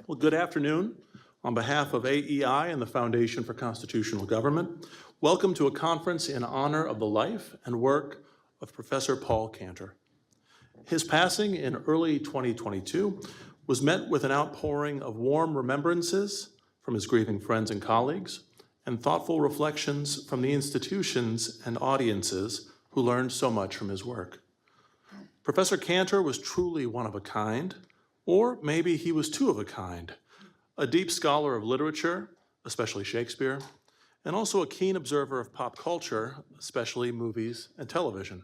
Well, good afternoon. On behalf of AEI and the Foundation for Constitutional Government, welcome to a conference in honor of the life and work of Professor Paul Cantor. His passing in early 2022 was met with an outpouring of warm remembrances from his grieving friends and colleagues, and thoughtful reflections from the institutions and audiences who learned so much from his work. Professor Cantor was truly one of a kind, or maybe he was two of a kind, a deep scholar of literature, especially Shakespeare, and also a keen observer of pop culture, especially movies and television.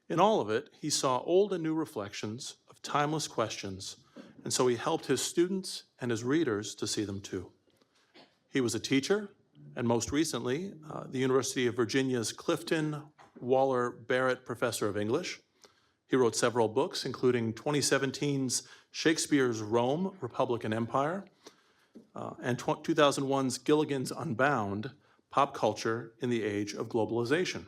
In all of it, he saw old and new reflections of timeless questions, and so he helped his students and his readers to see them too. He was a teacher, and most recently, the University of Virginia's Clifton Waller Barrett Professor of English. He wrote several books, including 2017's Shakespeare's Rome, Republic and Empire, and 2001's Gilligan's Unbound, Pop Culture in the Age of Globalization.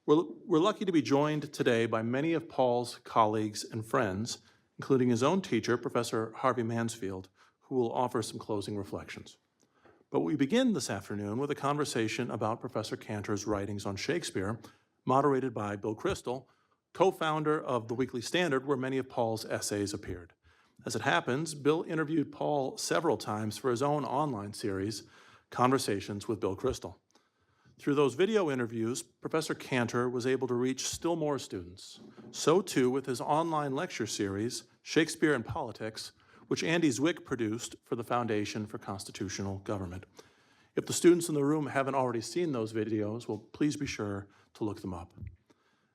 We're lucky to be joined today by many of Paul's colleagues and friends, including his own teacher, Professor Harvey Mansfield, who will offer some closing reflections. But we begin this afternoon with a conversation about Professor Cantor's writings on Shakespeare, moderated by Bill Crystal, co-founder of the Weekly Standard, where many of Paul's essays appeared. As it happens, Bill interviewed Paul several times for his own online series, Conversations with Bill Crystal. Through those video interviews, Professor Cantor was able to reach still more students. So too with his online lecture series, Shakespeare and Politics, which Andy Zwick produced for the Foundation for Constitutional Government. If the students in the room haven't already seen those videos, well, please be sure to look them up.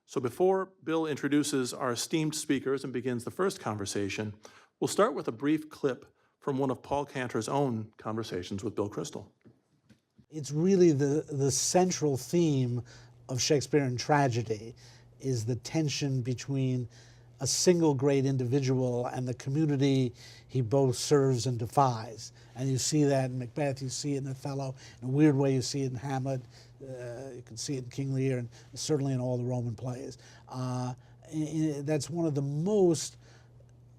So before Bill introduces our esteemed speakers and begins the first conversation, we'll start with a brief clip from one of Paul Cantor's own conversations with Bill Crystal. It's really the central theme of Shakespearean tragedy is the tension between a single great individual and the community he both serves and defies. And you see that in Macbeth, you see it in Othello, in a weird way you see it in Hamlet, you can see it in King Lear, and certainly in all the Roman plays. That's one of the most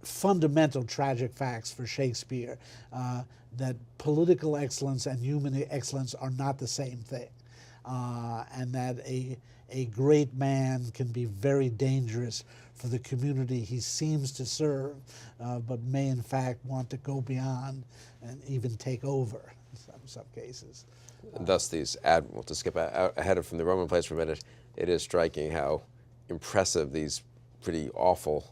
fundamental tragic facts for Shakespeare, that political excellence and human excellence are not the same thing, and that a great man can be very dangerous for the community he seems to serve, but may in fact want to go beyond and even take over in some cases. And thus these, well, to skip ahead from the Roman plays for a minute, it is striking how impressive these pretty awful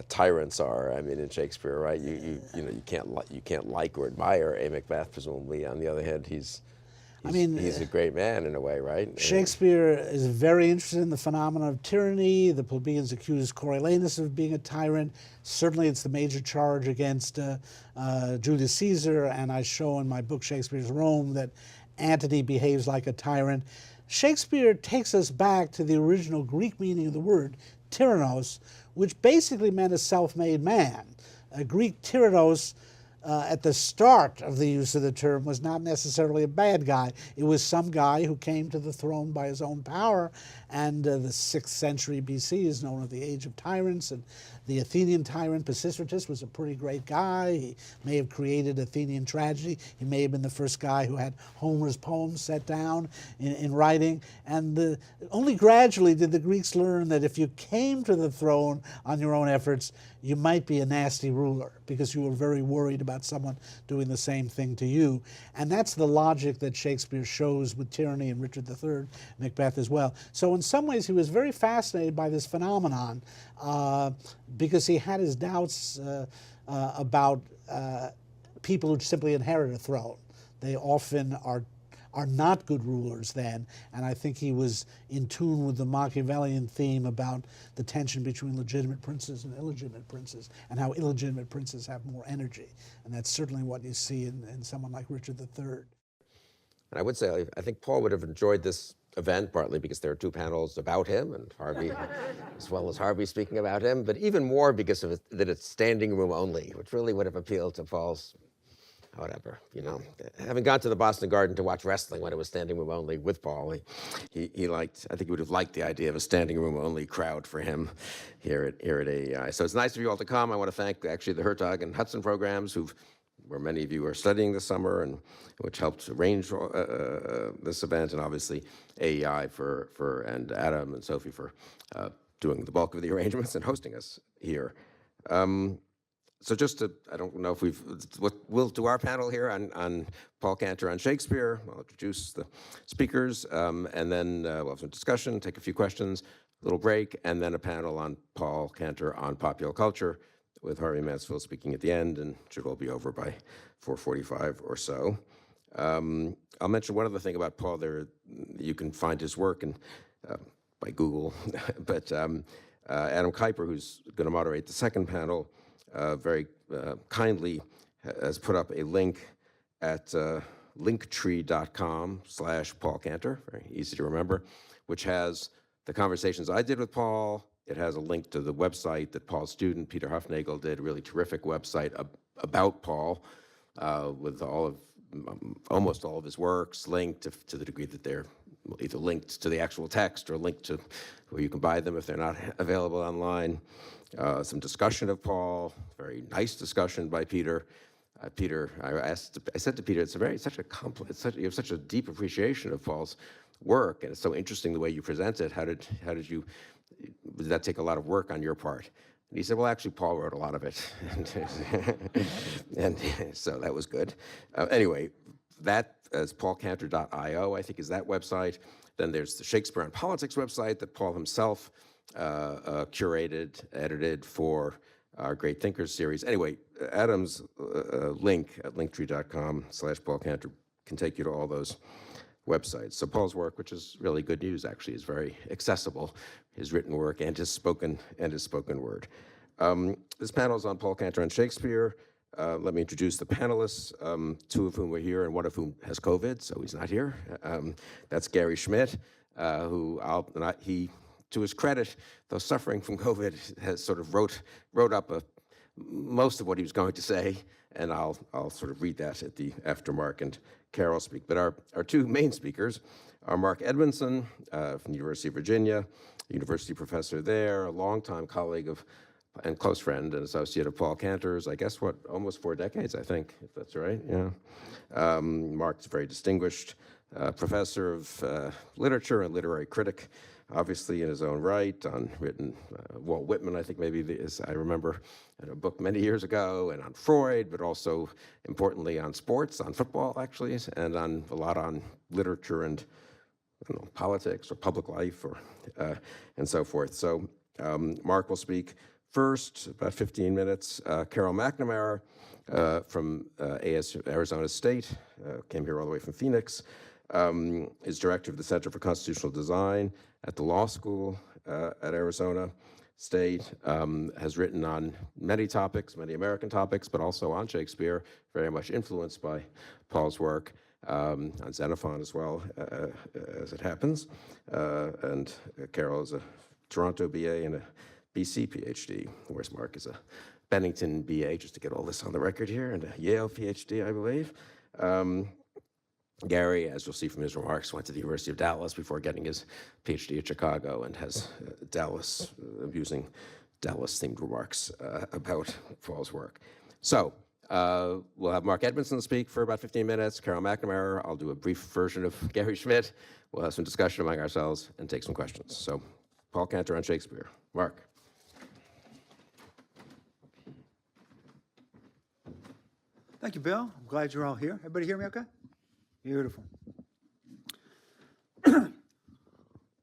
tyrants are. I mean, in Shakespeare, right? You can't like or admire a Macbeth, presumably. On the other hand, he's a great man in a way, right? Shakespeare is very interested in the phenomenon of tyranny. The plebeians accuse Coriolanus of being a tyrant. Certainly it's the major charge against Julius Caesar, and I show in my book Shakespeare's Rome that Antony behaves like a tyrant. Shakespeare takes us back to the original Greek meaning of the word, tyrannos, which basically meant a self-made man. Greek tyrannos, at the start of the use of the term, was not necessarily a bad guy. It was some guy who came to the throne by his own power, and the 6th century BC is known as the Age of Tyrants, and the Athenian tyrant Pisistratus was a pretty great guy. He may have created Athenian tragedy. He may have been the first guy who had Homer's poems set down in writing. And only gradually did the Greeks learn that if you came to the throne on your own efforts, you might be a nasty ruler because you were very worried about someone doing the same thing to you. And that's the logic that Shakespeare shows with tyranny in Richard III, Macbeth as well. So in some ways he was very fascinated by this phenomenon because he had his doubts about people who simply inherit a throne. They often are not good rulers then, and I think he was in tune with the Machiavellian theme about the tension between legitimate princes and illegitimate princes, and how illegitimate princes have more energy. And that's certainly what you see in someone like Richard III. And I would say, I think Paul would have enjoyed this event, partly because there are two panels about him, and Harvey, as well as Harvey speaking about him, but even more because of that it's standing room only, which really would have appealed to Paul's whatever, having gone to the Boston Garden to watch wrestling when it was standing room only with Paul, he liked, I think he would have liked the idea of a standing room only crowd for him here at AEI. So it's nice of you all to come. I want to thank actually the Hertog and Hudson programs where many of you are studying this summer and which helped arrange this event, and obviously AEI and Adam and Sophie for doing the bulk of the arrangements and hosting us here. So I don't know if we'll do our panel here on Paul Cantor on Shakespeare. I'll introduce the speakers, and then we'll have some discussion, take a few questions, a little break, and then a panel on Paul Cantor on popular culture with Harvey Mansfield speaking at the end, and it should all be over by 4:45 or so. I'll mention one other thing about Paul there. You can find his work by Google, but Adam Kuiper, who's going to moderate the second panel, very kindly has put up a link at linktree.com/Paul Cantor, very easy to remember, which has the conversations I did with Paul. It has a link to the website that Paul's student, Peter Huffnagel, did, a really terrific website about Paul with almost all of his works linked to the degree that they're either linked to the actual text or linked to where you can buy them if they're not available online. Some discussion of Paul, very nice discussion by Peter. Peter, I said to Peter, you have such a deep appreciation of Paul's work, and it's so interesting the way you present it. Did that take a lot of work on your part? And he said, well, actually, Paul wrote a lot of it. and so that was good. Anyway, that is paulcantor.io, I think, is that website. Then there's the Shakespeare and Politics website that Paul himself curated, edited for our Great Thinkers series. Anyway, Adam's link at linktree.com/Paul Cantor can take you to all those websites. So Paul's work, which is really good news, actually, is very accessible, his written work and his spoken word. This panel is on Paul Cantor and Shakespeare. Let me introduce the panelists, two of whom are here and one of whom has COVID, so he's not here. That's Gary Schmidt, who to his credit, though suffering from COVID, has sort of wrote up most of what he was going to say, and I'll sort of read that after Mark and Carol speak. But our two main speakers are Mark Edmondson from the University of Virginia, university professor there, a longtime colleague and close friend and associate of Paul Cantor's, I guess, almost 4 decades, I think, if that's right, yeah. Mark's a very distinguished professor of literature and literary critic, obviously in his own right, written Walt Whitman, I think maybe I remember in a book many years ago, and on Freud, but also importantly on sports, on football actually, and a lot on literature and politics or public life and so forth. So Mark will speak first, about 15 minutes. Carol McNamara from Arizona State, came here all the way from Phoenix, is director of the Center for Constitutional Design at the law school at Arizona State, has written on many topics, many American topics, but also on Shakespeare, very much influenced by Paul's work, on Xenophon as well, as it happens. And Carol is a Toronto BA and a BC PhD, whereas Mark is a Bennington BA, just to get all this on the record here, and a Yale PhD, I believe. Gary, as you'll see from his remarks, went to the University of Dallas before getting his PhD at Chicago and has using Dallas-themed remarks about Paul's work. So we'll have Mark Edmondson speak for about 15 minutes, Carol McNamara. I'll do a brief version of Gary Schmidt. We'll have some discussion among ourselves and take some questions. So Paul Cantor on Shakespeare. Mark. Thank you, Bill. I'm glad you're all here. Everybody hear me okay? Beautiful.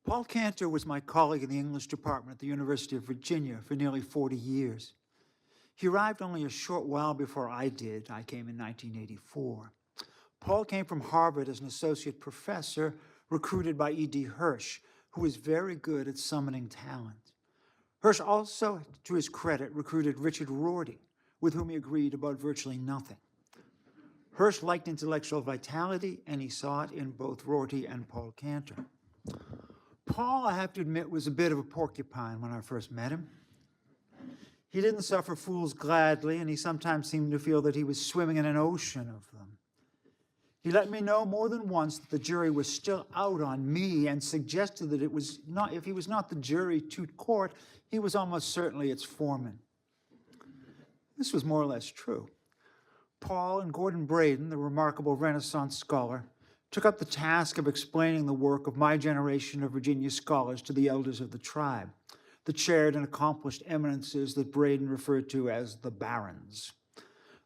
Paul Cantor was my colleague in the English department at the University of Virginia for nearly 40 years. He arrived only a short while before I did. I came in 1984. Paul came from Harvard as an associate professor recruited by E.D. Hirsch, who was very good at summoning talent. Hirsch also, to his credit, recruited Richard Rorty, with whom he agreed about virtually nothing. Hirsch liked intellectual vitality, and he saw it in both Rorty and Paul Cantor. Paul, I have to admit, was a bit of a porcupine when I first met him. He didn't suffer fools gladly, and he sometimes seemed to feel that he was swimming in an ocean of them. He let me know more than once that the jury was still out on me and suggested that if he was not the jury to court, he was almost certainly its foreman. This was more or less true. Paul and Gordon Braden, the remarkable Renaissance scholar, took up the task of explaining the work of my generation of Virginia scholars to the elders of the tribe, the chaired and accomplished eminences that Braden referred to as the barons.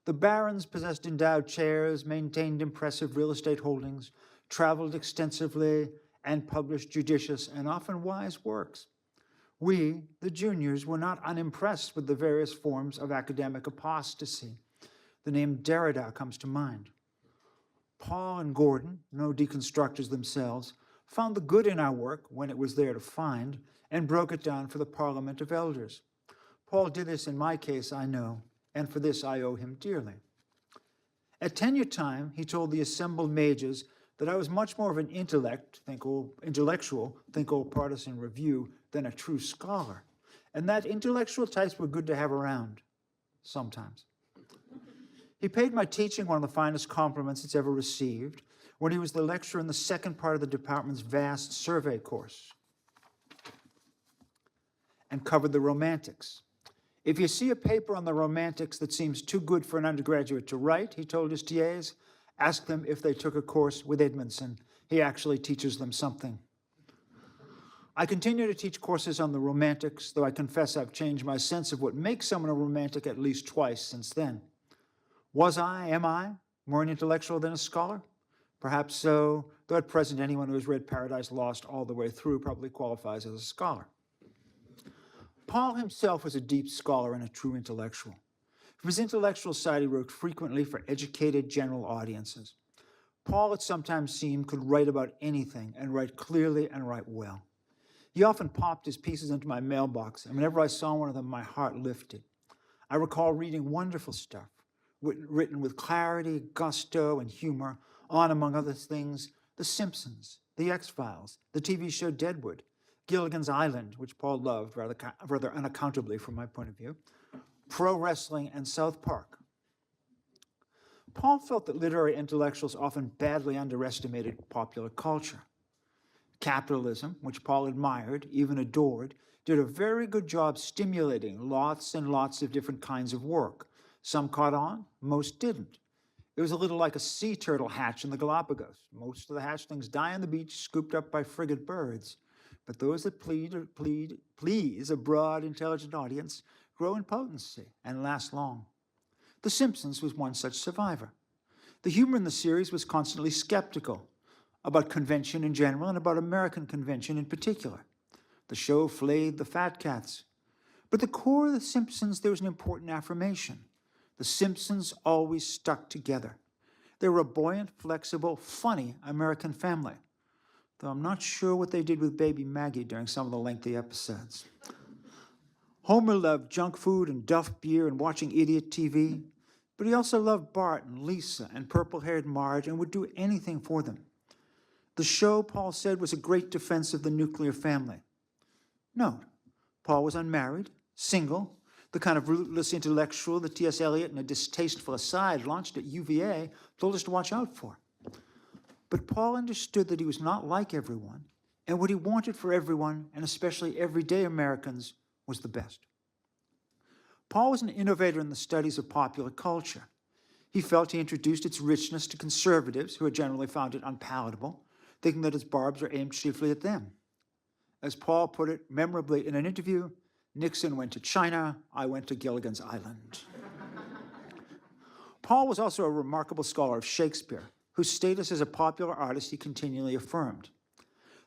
The barons possessed endowed chairs, maintained impressive real estate holdings, traveled extensively, and published judicious and often wise works. We, the juniors, were not unimpressed with the various forms of academic apostasy. The name Derrida comes to mind. Paul and Gordon, no deconstructors themselves, found the good in our work when it was there to find and broke it down for the Parliament of Elders. Paul did this in my case, I know, and for this I owe him dearly. At tenure time, he told the assembled mages that I was much more of an intellectual, think old partisan review, than a true scholar, and that intellectual types were good to have around, sometimes. He paid my teaching one of the finest compliments it's ever received when he was the lecturer in the second part of the department's vast survey course and covered the Romantics. If you see a paper on the Romantics that seems too good for an undergraduate to write, he told his TAs, ask them if they took a course with Edmondson. He actually teaches them something. I continue to teach courses on the Romantics, though I confess I've changed my sense of what makes someone a romantic at least twice since then. Am I, more an intellectual than a scholar? Perhaps so, though at present anyone who has read Paradise Lost all the way through probably qualifies as a scholar. Paul himself was a deep scholar and a true intellectual. From his intellectual side, he wrote frequently for educated general audiences. Paul, it sometimes seemed, could write about anything and write clearly and write well. He often popped his pieces into my mailbox, and whenever I saw one of them, my heart lifted. I recall reading wonderful stuff, written with clarity, gusto, and humor, on, among other things, The Simpsons, The X-Files, the TV show Deadwood, Gilligan's Island, which Paul loved rather unaccountably from my point of view, pro wrestling, and South Park. Paul felt that literary intellectuals often badly underestimated popular culture. Capitalism, which Paul admired, even adored, did a very good job stimulating lots and lots of different kinds of work. Some caught on, most didn't. It was a little like a sea turtle hatch in the Galapagos. Most of the hatchlings die on the beach, scooped up by frigate birds. But those that please a broad, intelligent audience grow in potency and last long. The Simpsons was one such survivor. The humor in the series was constantly skeptical about convention in general and about American convention in particular. The show flayed the fat cats. But at the core of The Simpsons, there was an important affirmation. The Simpsons always stuck together. They were a buoyant, flexible, funny American family, though I'm not sure what they did with baby Maggie during some of the lengthy episodes. Homer loved junk food and Duff beer and watching idiot TV, but he also loved Bart and Lisa and purple-haired Marge and would do anything for them. The show, Paul said, was a great defense of the nuclear family. Note, Paul was unmarried, single, the kind of rootless intellectual that T.S. Eliot, in a distasteful aside launched at UVA, told us to watch out for. But Paul understood that he was not like everyone, and what he wanted for everyone, and especially everyday Americans, was the best. Paul was an innovator in the studies of popular culture. He felt he introduced its richness to conservatives who had generally found it unpalatable, thinking that its barbs were aimed chiefly at them. As Paul put it memorably in an interview, Nixon went to China, I went to Gilligan's Island. Paul was also a remarkable scholar of Shakespeare, whose status as a popular artist he continually affirmed.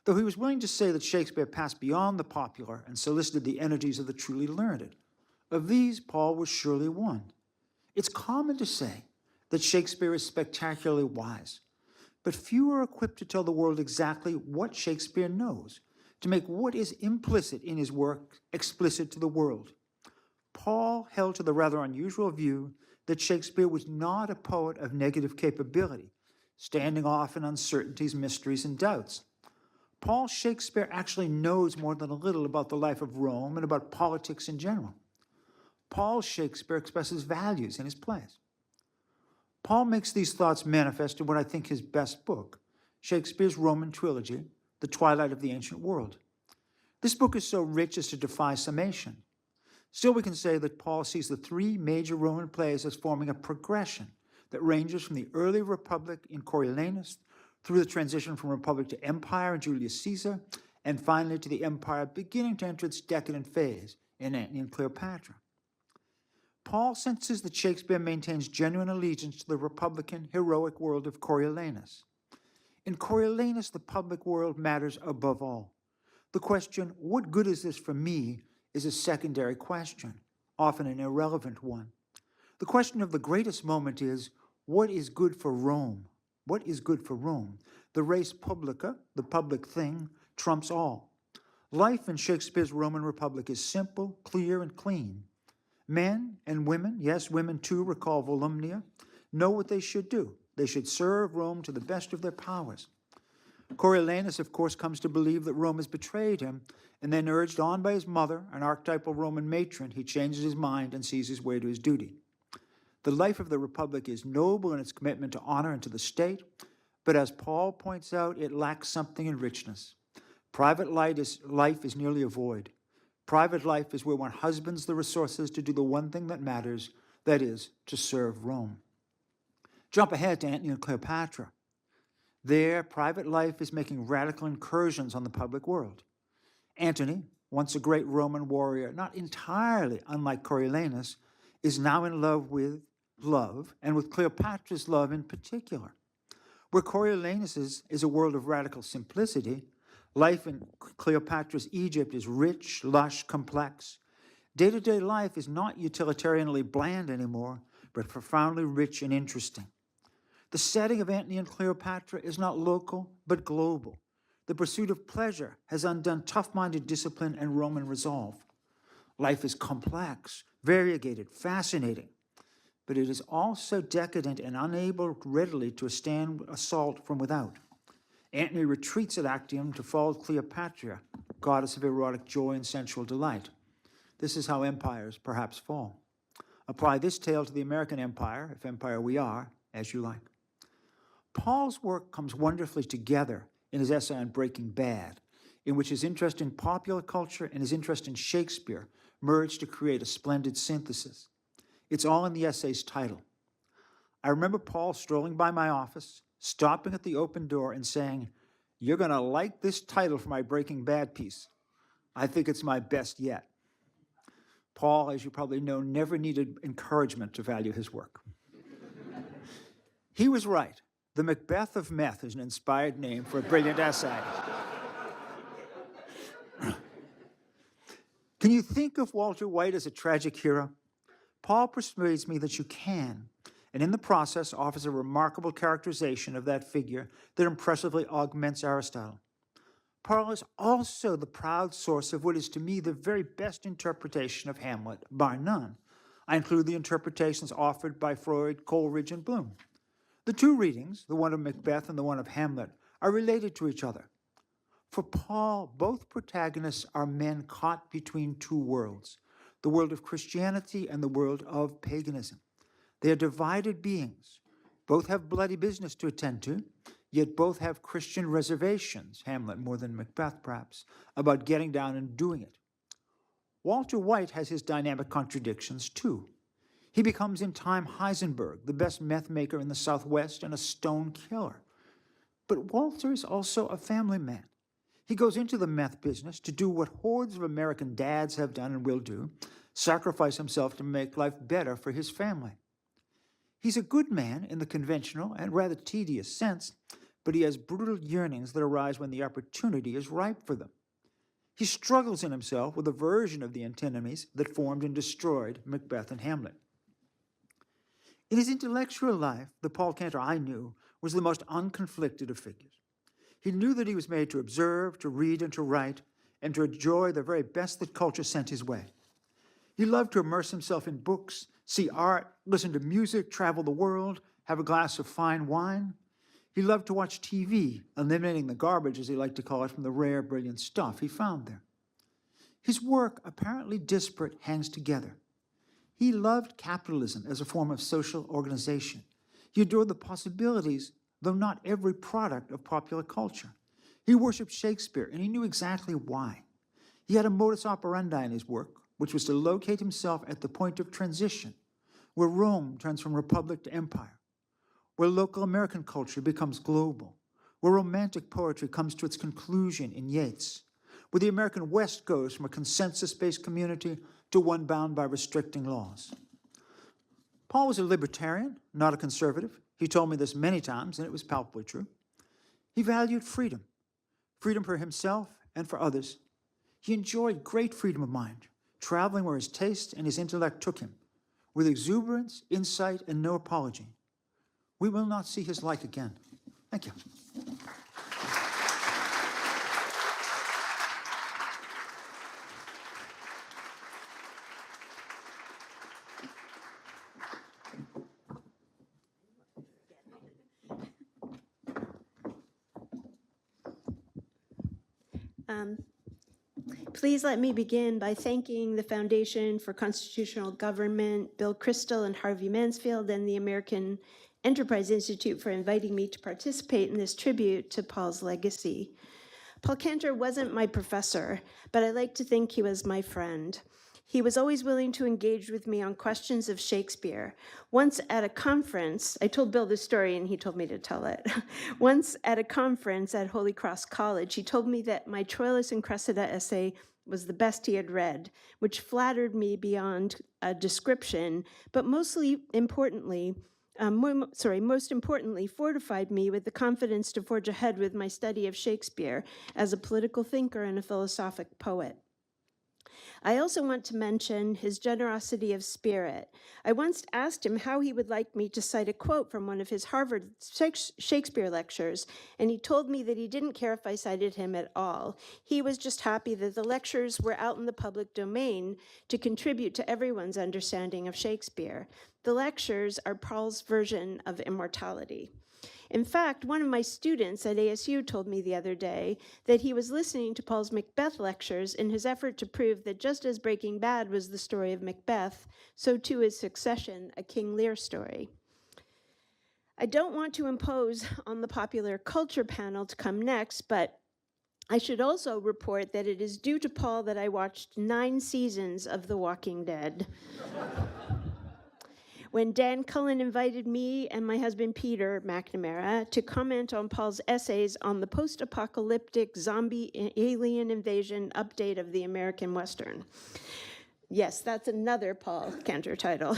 Though he was willing to say that Shakespeare passed beyond the popular and solicited the energies of the truly learned. Of these, Paul was surely one. It's common to say that Shakespeare is spectacularly wise, but few are equipped to tell the world exactly what Shakespeare knows, to make what is implicit in his work explicit to the world. Paul held to the rather unusual view that Shakespeare was not a poet of negative capability, standing off in uncertainties, mysteries, and doubts. Paul Shakespeare actually knows more than a little about the life of Rome and about politics in general. Paul's Shakespeare expresses values in his plays. Paul makes these thoughts manifest in what I think his best book, Shakespeare's Roman Trilogy, The Twilight of the Ancient World. This book is so rich as to defy summation. Still, we can say that Paul sees the three major Roman plays as forming a progression that ranges from the early Republic in Coriolanus through the transition from Republic to Empire in Julius Caesar, and finally to the Empire beginning to enter its decadent phase in Antony and Cleopatra. Paul senses that Shakespeare maintains genuine allegiance to the Republican, heroic world of Coriolanus. In Coriolanus, the public world matters above all. The question, what good is this for me, is a secondary question, often an irrelevant one. The question of the greatest moment is, what is good for Rome? What is good for Rome? The res publica, the public thing, trumps all. Life in Shakespeare's Roman Republic is simple, clear, and clean. Men and women, yes, women too, recall Volumnia, know what they should do. They should serve Rome to the best of their powers. Coriolanus, of course, comes to believe that Rome has betrayed him, and then urged on by his mother, an archetypal Roman matron, he changes his mind and sees his way to his duty. The life of the Republic is noble in its commitment to honor and to the state, but as Paul points out, it lacks something in richness. Private life is nearly a void. Private life is where one husbands the resources to do the one thing that matters, that is, to serve Rome. Jump ahead to Antony and Cleopatra. There, private life is making radical incursions on the public world. Antony, once a great Roman warrior, not entirely unlike Coriolanus, is now in love with love, and with Cleopatra's love in particular. Where Coriolanus's is a world of radical simplicity, life in Cleopatra's Egypt is rich, lush, complex. Day-to-day life is not utilitarianly bland anymore, but profoundly rich and interesting. The setting of Antony and Cleopatra is not local, but global. The pursuit of pleasure has undone tough-minded discipline and Roman resolve. Life is complex, variegated, fascinating, but it is also decadent and unable readily to withstand assault from without. Antony retreats at Actium to follow Cleopatra, goddess of erotic joy and sensual delight. This is how empires perhaps fall. Apply this tale to the American empire, if empire we are, as you like. Paul's work comes wonderfully together in his essay on Breaking Bad, in which his interest in popular culture and his interest in Shakespeare merge to create a splendid synthesis. It's all in the essay's title. I remember Paul strolling by my office, stopping at the open door and saying, "You're going to like this title for my Breaking Bad piece. I think it's my best yet." Paul, as you probably know, never needed encouragement to value his work. He was right. The Macbeth of meth is an inspired name for a brilliant essay. Can you think of Walter White as a tragic hero? Paul persuades me that you can, and in the process offers a remarkable characterization of that figure that impressively augments Aristotle. Paul is also the proud source of what is to me the very best interpretation of Hamlet, bar none. I include the interpretations offered by Freud, Coleridge, and Bloom. The two readings, the one of Macbeth and the one of Hamlet, are related to each other. For Paul, both protagonists are men caught between two worlds, the world of Christianity and the world of paganism. They are divided beings. Both have bloody business to attend to, yet both have Christian reservations, Hamlet more than Macbeth perhaps, about getting down and doing it. Walter White has his dynamic contradictions too. He becomes in time Heisenberg, the best meth maker in the Southwest and a stone killer. But Walter is also a family man. He goes into the meth business to do what hordes of American dads have done and will do, sacrifice himself to make life better for his family. He's a good man in the conventional and rather tedious sense, but he has brutal yearnings that arise when the opportunity is ripe for them. He struggles in himself with a version of the antinomies that formed and destroyed Macbeth and Hamlet. In his intellectual life, the Paul Cantor I knew was the most unconflicted of figures. He knew that he was made to observe, to read, and to write, and to enjoy the very best that culture sent his way. He loved to immerse himself in books, see art, listen to music, travel the world, have a glass of fine wine. He loved to watch TV, eliminating the garbage, as he liked to call it, from the rare, brilliant stuff he found there. His work, apparently disparate, hangs together. He loved capitalism as a form of social organization. He adored the possibilities, though not every product, of popular culture. He worshiped Shakespeare, and he knew exactly why. He had a modus operandi in his work, which was to locate himself at the point of transition, where Rome turns from republic to empire, where local American culture becomes global, where romantic poetry comes to its conclusion in Yeats, where the American West goes from a consensus-based community to one bound by restricting laws. Paul was a libertarian, not a conservative. He told me this many times, and it was palpably true. He valued freedom, freedom for himself and for others. He enjoyed great freedom of mind, traveling where his taste and his intellect took him, with exuberance, insight, and no apology. We will not see his like again. Thank you. Please let me begin by thanking the Foundation for Constitutional Government, Bill Kristol and Harvey Mansfield, and the American Enterprise Institute for inviting me to participate in this tribute to Paul's legacy. Paul Cantor wasn't my professor, but I like to think he was my friend. He was always willing to engage with me on questions of Shakespeare. Once at a conference, I told Bill this story and he told me to tell it. Once at a conference at Holy Cross College, he told me that my Troilus and Cressida essay was the best he had read, which flattered me beyond a description, but most importantly, fortified me with the confidence to forge ahead with my study of Shakespeare as a political thinker and a philosophic poet. I also want to mention his generosity of spirit. I once asked him how he would like me to cite a quote from one of his Harvard Shakespeare lectures, and he told me that he didn't care if I cited him at all. He was just happy that the lectures were out in the public domain to contribute to everyone's understanding of Shakespeare. The lectures are Paul's version of immortality. In fact, one of my students at ASU told me the other day that he was listening to Paul's Macbeth lectures in his effort to prove that just as Breaking Bad was the story of Macbeth, so too is Succession a King Lear story. I don't want to impose on the popular culture panel to come next, but I should also report that it is due to Paul that I watched 9 seasons of The Walking Dead. When Dan Cullen invited me and my husband Peter McNamara to comment on Paul's essays on the post-apocalyptic zombie alien invasion update of the American Western. Yes, that's another Paul Cantor title.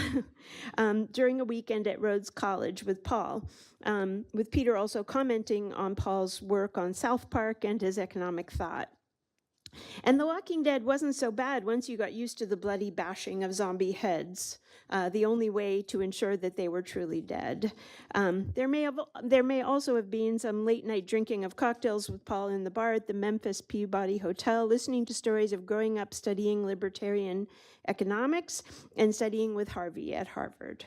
During a weekend at Rhodes College with Paul, with Peter also commenting on Paul's work on South Park and his economic thought. And The Walking Dead wasn't so bad once you got used to the bloody bashing of zombie heads, the only way to ensure that they were truly dead. There may also have been some late-night drinking of cocktails with Paul in the bar at the Memphis Peabody Hotel, listening to stories of growing up studying libertarian economics and studying with Harvey at Harvard.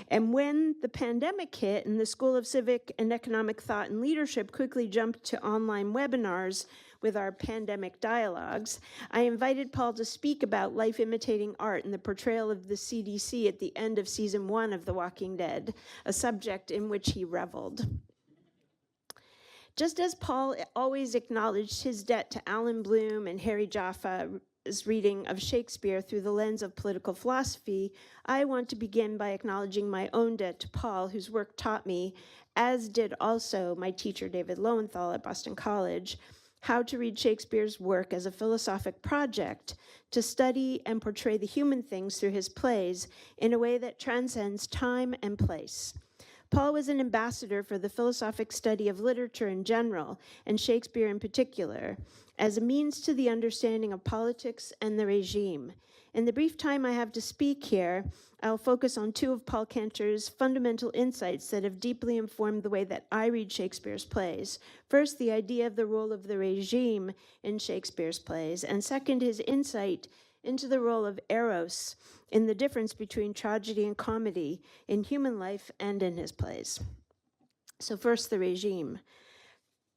And when the pandemic hit and the School of Civic and Economic Thought and Leadership quickly jumped to online webinars with our pandemic dialogues, I invited Paul to speak about life imitating art and the portrayal of the CDC at the end of season 1 of The Walking Dead, a subject in which he reveled. Just as Paul always acknowledged his debt to Alan Bloom and Harry Jaffe's reading of Shakespeare through the lens of political philosophy, I want to begin by acknowledging my own debt to Paul, whose work taught me, as did also my teacher David Lowenthal at Boston College, how to read Shakespeare's work as a philosophic project, to study and portray the human things through his plays in a way that transcends time and place. Paul was an ambassador for the philosophic study of literature in general, and Shakespeare in particular, as a means to the understanding of politics and the regime. In the brief time I have to speak here, I'll focus on 2 of Paul Cantor's fundamental insights that have deeply informed the way that I read Shakespeare's plays. First, the idea of the role of the regime in Shakespeare's plays, and second, his insight into the role of eros in the difference between tragedy and comedy in human life and in his plays. So first, the regime.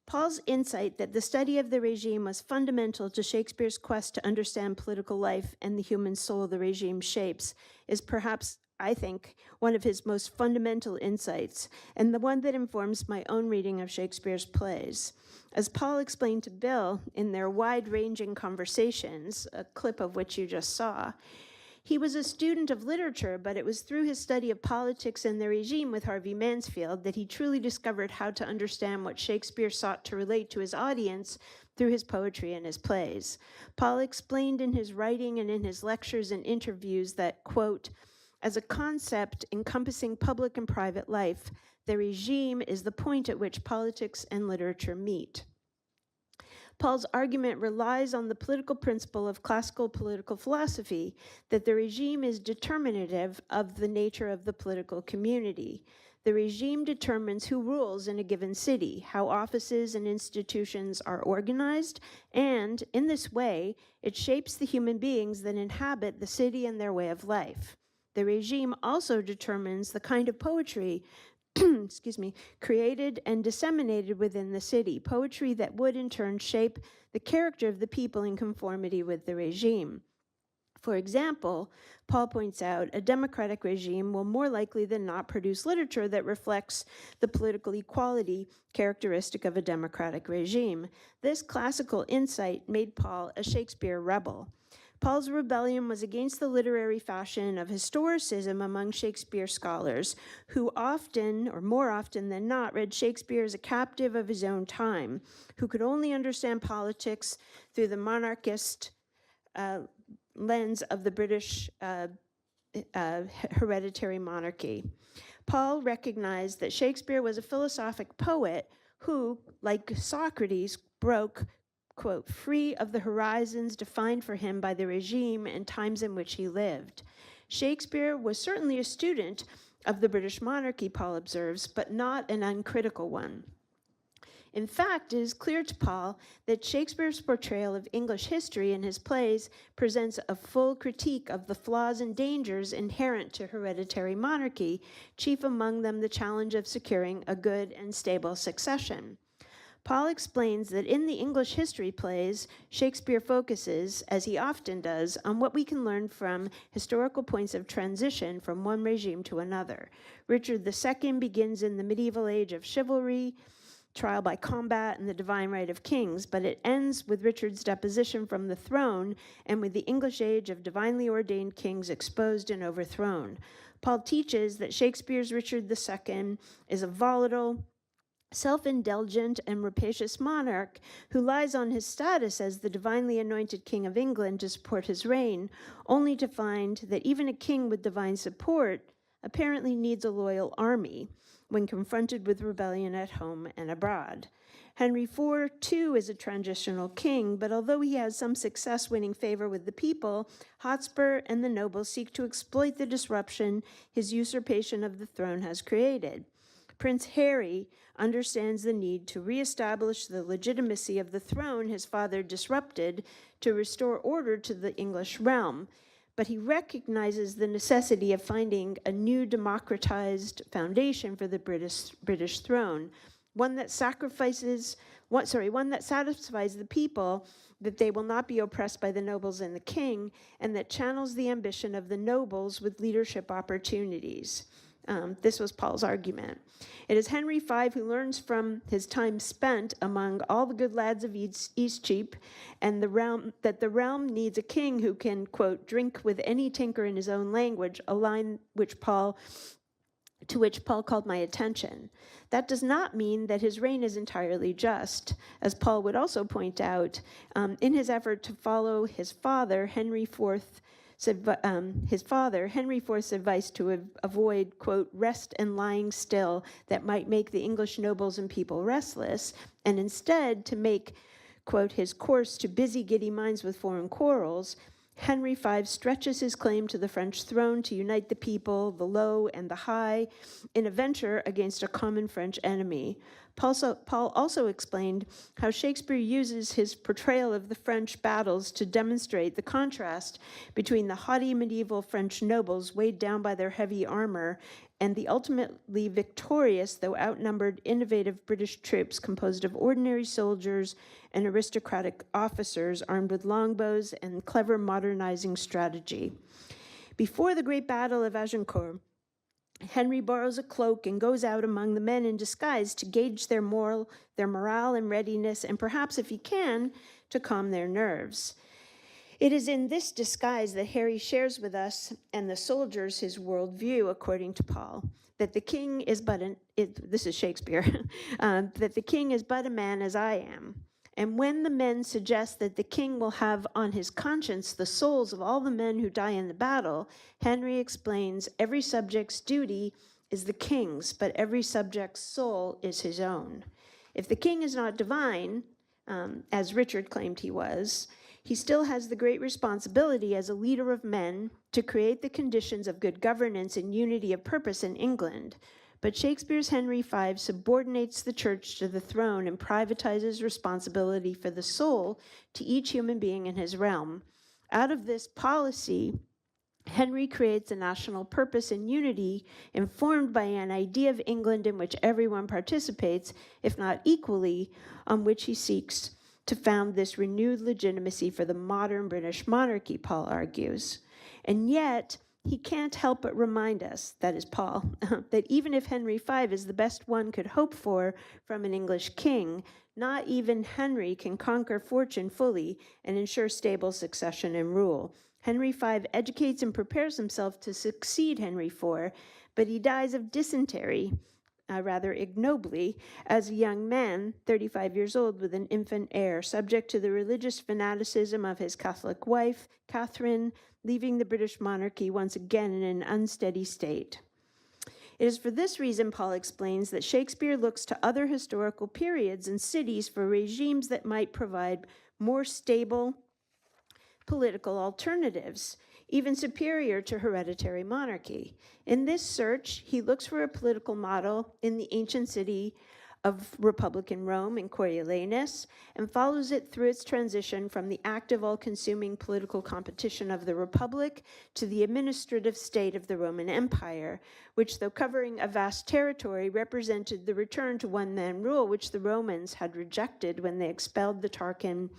Paul's insight that the study of the regime was fundamental to Shakespeare's quest to understand political life and the human soul the regime shapes is perhaps, I think, one of his most fundamental insights, and the one that informs my own reading of Shakespeare's plays. As Paul explained to Bill in their wide-ranging conversations, a clip of which you just saw, he was a student of literature, but it was through his study of politics and the regime with Harvey Mansfield that he truly discovered how to understand what Shakespeare sought to relate to his audience through his poetry and his plays. Paul explained in his writing and in his lectures and interviews that, quote, as a concept encompassing public and private life, the regime is the point at which politics and literature meet. Paul's argument relies on the political principle of classical political philosophy that the regime is determinative of the nature of the political community. The regime determines who rules in a given city, how offices and institutions are organized, and in this way, it shapes the human beings that inhabit the city and their way of life. The regime also determines the kind of poetry created and disseminated within the city, poetry that would in turn shape the character of the people in conformity with the regime. For example, Paul points out a democratic regime will more likely than not produce literature that reflects the political equality characteristic of a democratic regime. This classical insight made Paul a Shakespeare rebel. Paul's rebellion was against the literary fashion of historicism among Shakespeare scholars, who often, or more often than not, read Shakespeare as a captive of his own time, who could only understand politics through the monarchist lens of the British hereditary monarchy. Paul recognized that Shakespeare was a philosophic poet who, like Socrates, broke, quote, free of the horizons defined for him by the regime and times in which he lived. Shakespeare was certainly a student of the British monarchy, Paul observes, but not an uncritical one. In fact, it is clear to Paul that Shakespeare's portrayal of English history in his plays presents a full critique of the flaws and dangers inherent to hereditary monarchy, chief among them the challenge of securing a good and stable succession. Paul explains that in the English history plays, Shakespeare focuses, as he often does, on what we can learn from historical points of transition from one regime to another. Richard II begins in the medieval age of chivalry, trial by combat, and the divine right of kings, but it ends with Richard's deposition from the throne and with the English age of divinely ordained kings exposed and overthrown. Paul teaches that Shakespeare's Richard II is a volatile, self-indulgent and rapacious monarch who lies on his status as the divinely anointed king of England to support his reign, only to find that even a king with divine support apparently needs a loyal army when confronted with rebellion at home and abroad. Henry IV, too, is a transitional king, but although he has some success winning favor with the people, Hotspur and the nobles seek to exploit the disruption his usurpation of the throne has created. Prince Harry understands the need to reestablish the legitimacy of the throne his father disrupted to restore order to the English realm, but he recognizes the necessity of finding a new democratized foundation for the British throne, one that satisfies the people, that they will not be oppressed by the nobles and the king, and that channels the ambition of the nobles with leadership opportunities. This was Paul's argument. It is Henry V who learns from his time spent among all the good lads of Eastcheap and that the realm needs a king who can, quote, drink with any tinker in his own language, a line to which Paul called my attention. That does not mean that his reign is entirely just, as Paul would also point out in his effort to follow his father, Henry IV's advice to avoid, quote, rest and lying still that might make the English nobles and people restless, and instead to make, quote, his course to busy giddy minds with foreign quarrels. Henry V stretches his claim to the French throne to unite the people, the low and the high, in a venture against a common French enemy. Paul also explained how Shakespeare uses his portrayal of the French battles to demonstrate the contrast between the haughty medieval French nobles weighed down by their heavy armor and the ultimately victorious, though outnumbered, innovative British troops composed of ordinary soldiers and aristocratic officers armed with longbows and clever modernizing strategy. Before the great battle of Agincourt, Henry borrows a cloak and goes out among the men in disguise to gauge their morale and readiness, and perhaps, if he can, to calm their nerves. It is in this disguise that Harry shares with us and the soldiers his worldview, according to Paul, that the king is this is Shakespeare, that the king is but a man as I am. And when the men suggest that the king will have on his conscience the souls of all the men who die in the battle, Henry explains every subject's duty is the king's, but every subject's soul is his own. If the king is not divine, as Richard claimed he was, he still has the great responsibility as a leader of men to create the conditions of good governance and unity of purpose in England. But Shakespeare's Henry V subordinates the church to the throne and privatizes responsibility for the soul to each human being in his realm. Out of this policy, Henry creates a national purpose and unity informed by an idea of England in which everyone participates, if not equally, on which he seeks to found this renewed legitimacy for the modern British monarchy, Paul argues. And yet, he can't help but remind us, that is Paul, that even if Henry V is the best one could hope for from an English king, not even Henry can conquer fortune fully and ensure stable succession and rule. Henry V educates and prepares himself to succeed Henry IV, but he dies of dysentery, rather ignobly, as a young man, 35 years old, with an infant heir, subject to the religious fanaticism of his Catholic wife, Catherine, leaving the British monarchy once again in an unsteady state. It is for this reason, Paul explains, that Shakespeare looks to other historical periods and cities for regimes that might provide more stable political alternatives, even superior to hereditary monarchy. In this search, he looks for a political model in the ancient city of Republican Rome in Coriolanus and follows it through its transition from the active, all-consuming political competition of the Republic to the administrative state of the Roman Empire, which, though covering a vast territory, represented the return to one-man rule, which the Romans had rejected when they expelled the Tarquin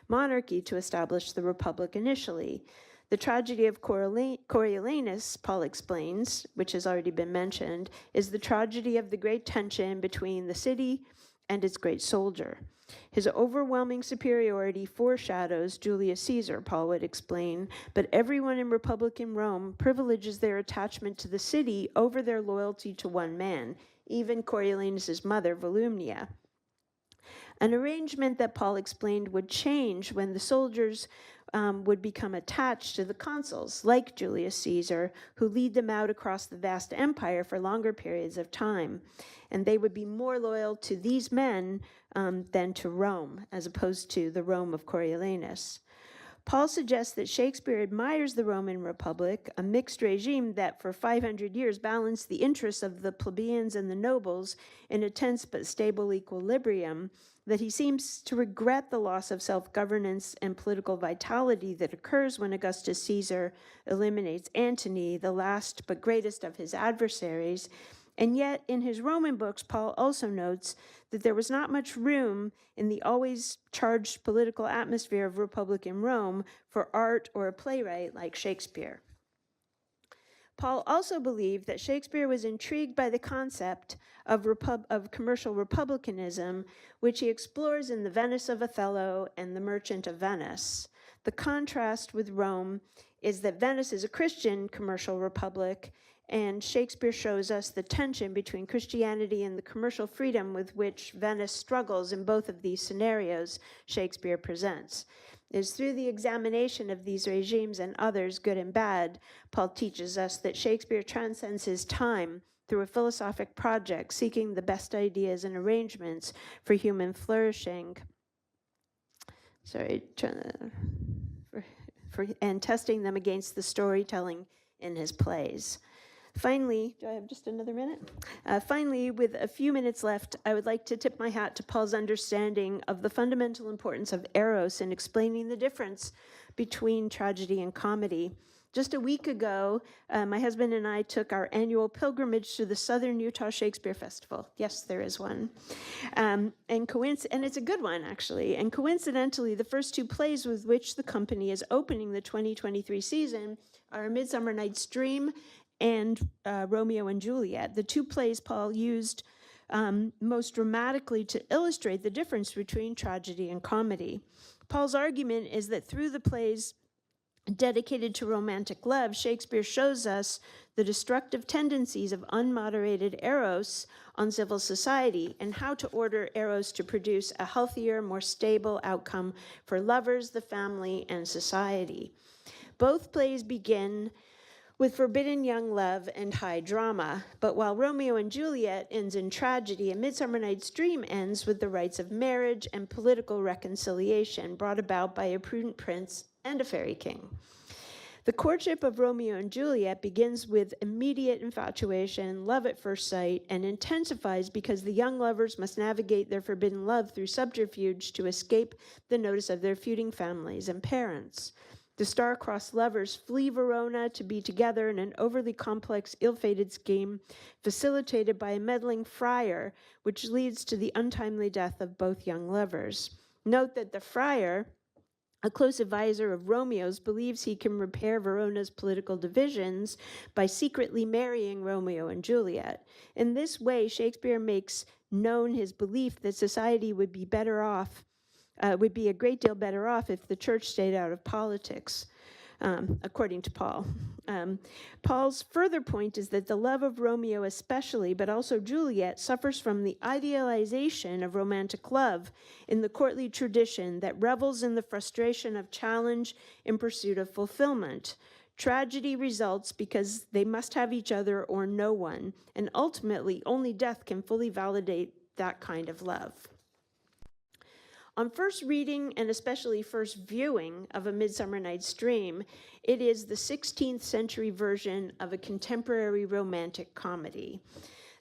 monarchy to establish the Republic initially. The tragedy of Coriolanus, Paul explains, which has already been mentioned, is the tragedy of the great tension between the city and its great soldier. His overwhelming superiority foreshadows Julius Caesar, Paul would explain, but everyone in Republican Rome privileges their attachment to the city over their loyalty to one man, even Coriolanus' mother, Volumnia. An arrangement that Paul explained would change when the soldiers would become attached to the consuls, like Julius Caesar, who lead them out across the vast empire for longer periods of time. And they would be more loyal to these men than to Rome, as opposed to the Rome of Coriolanus. Paul suggests that Shakespeare admires the Roman Republic, a mixed regime that for 500 years balanced the interests of the plebeians and the nobles in a tense but stable equilibrium, that he seems to regret the loss of self-governance and political vitality that occurs when Augustus Caesar eliminates Antony, the last but greatest of his adversaries. And yet, in his Roman books, Paul also notes that there was not much room in the always charged political atmosphere of Republican Rome for art or a playwright like Shakespeare. Paul also believed that Shakespeare was intrigued by the concept of commercial republicanism, which he explores in The Venice of Othello and The Merchant of Venice. The contrast with Rome is that Venice is a Christian commercial republic, and Shakespeare shows us the tension between Christianity and the commercial freedom with which Venice struggles in both of these scenarios Shakespeare presents. It is through the examination of these regimes and others, good and bad, Paul teaches us that Shakespeare transcends his time through a philosophic project, seeking the best ideas and arrangements for human flourishing. And testing them against the storytelling in his plays. Finally, do I have just another minute? Finally, with a few minutes left, I would like to tip my hat to Paul's understanding of the fundamental importance of eros in explaining the difference between tragedy and comedy. Just a week ago, my husband and I took our annual pilgrimage to the Southern Utah Shakespeare Festival. Yes, there is one. And it's a good one, actually. And coincidentally, the first two plays with which the company is opening the 2023 season are Midsummer Night's Dream and Romeo and Juliet, the two plays Paul used most dramatically to illustrate the difference between tragedy and comedy. Paul's argument is that through the plays dedicated to romantic love, Shakespeare shows us the destructive tendencies of unmoderated eros on civil society and how to order eros to produce a healthier, more stable outcome for lovers, the family, and society. Both plays begin with forbidden young love and high drama, but while Romeo and Juliet ends in tragedy, A Midsummer Night's Dream ends with the rites of marriage and political reconciliation brought about by a prudent prince and a fairy king. The courtship of Romeo and Juliet begins with immediate infatuation, love at first sight, and intensifies because the young lovers must navigate their forbidden love through subterfuge to escape the notice of their feuding families and parents. The star-crossed lovers flee Verona to be together in an overly complex, ill-fated scheme facilitated by a meddling friar, which leads to the untimely death of both young lovers. Note that the friar, a close advisor of Romeo's, believes he can repair Verona's political divisions by secretly marrying Romeo and Juliet. In this way, Shakespeare makes known his belief that society would be a great deal better off if the church stayed out of politics, according to Paul. Paul's further point is that the love of Romeo especially, but also Juliet, suffers from the idealization of romantic love in the courtly tradition that revels in the frustration of challenge in pursuit of fulfillment. Tragedy results because they must have each other or no one, and ultimately only death can fully validate that kind of love. On first reading, and especially first viewing, of A Midsummer Night's Dream, it is the 16th century version of a contemporary romantic comedy.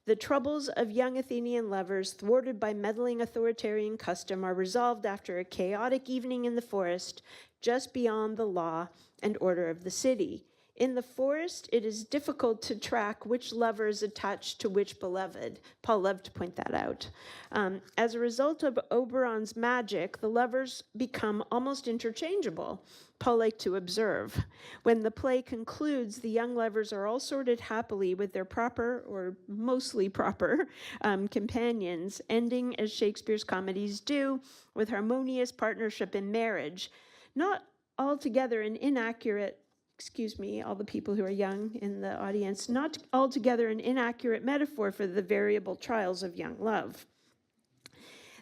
The troubles of young Athenian lovers, thwarted by meddling authoritarian custom, are resolved after a chaotic evening in the forest, just beyond the law and order of the city. In the forest, it is difficult to track which lover is attached to which beloved. Paul loved to point that out. As a result of Oberon's magic, the lovers become almost interchangeable, Paul liked to observe. When the play concludes, the young lovers are all sorted happily with their proper, or mostly proper, companions, ending as Shakespeare's comedies do, with harmonious partnership in marriage. Not altogether an inaccurate all the people who are young in the audience, not altogether an inaccurate metaphor for the variable trials of young love.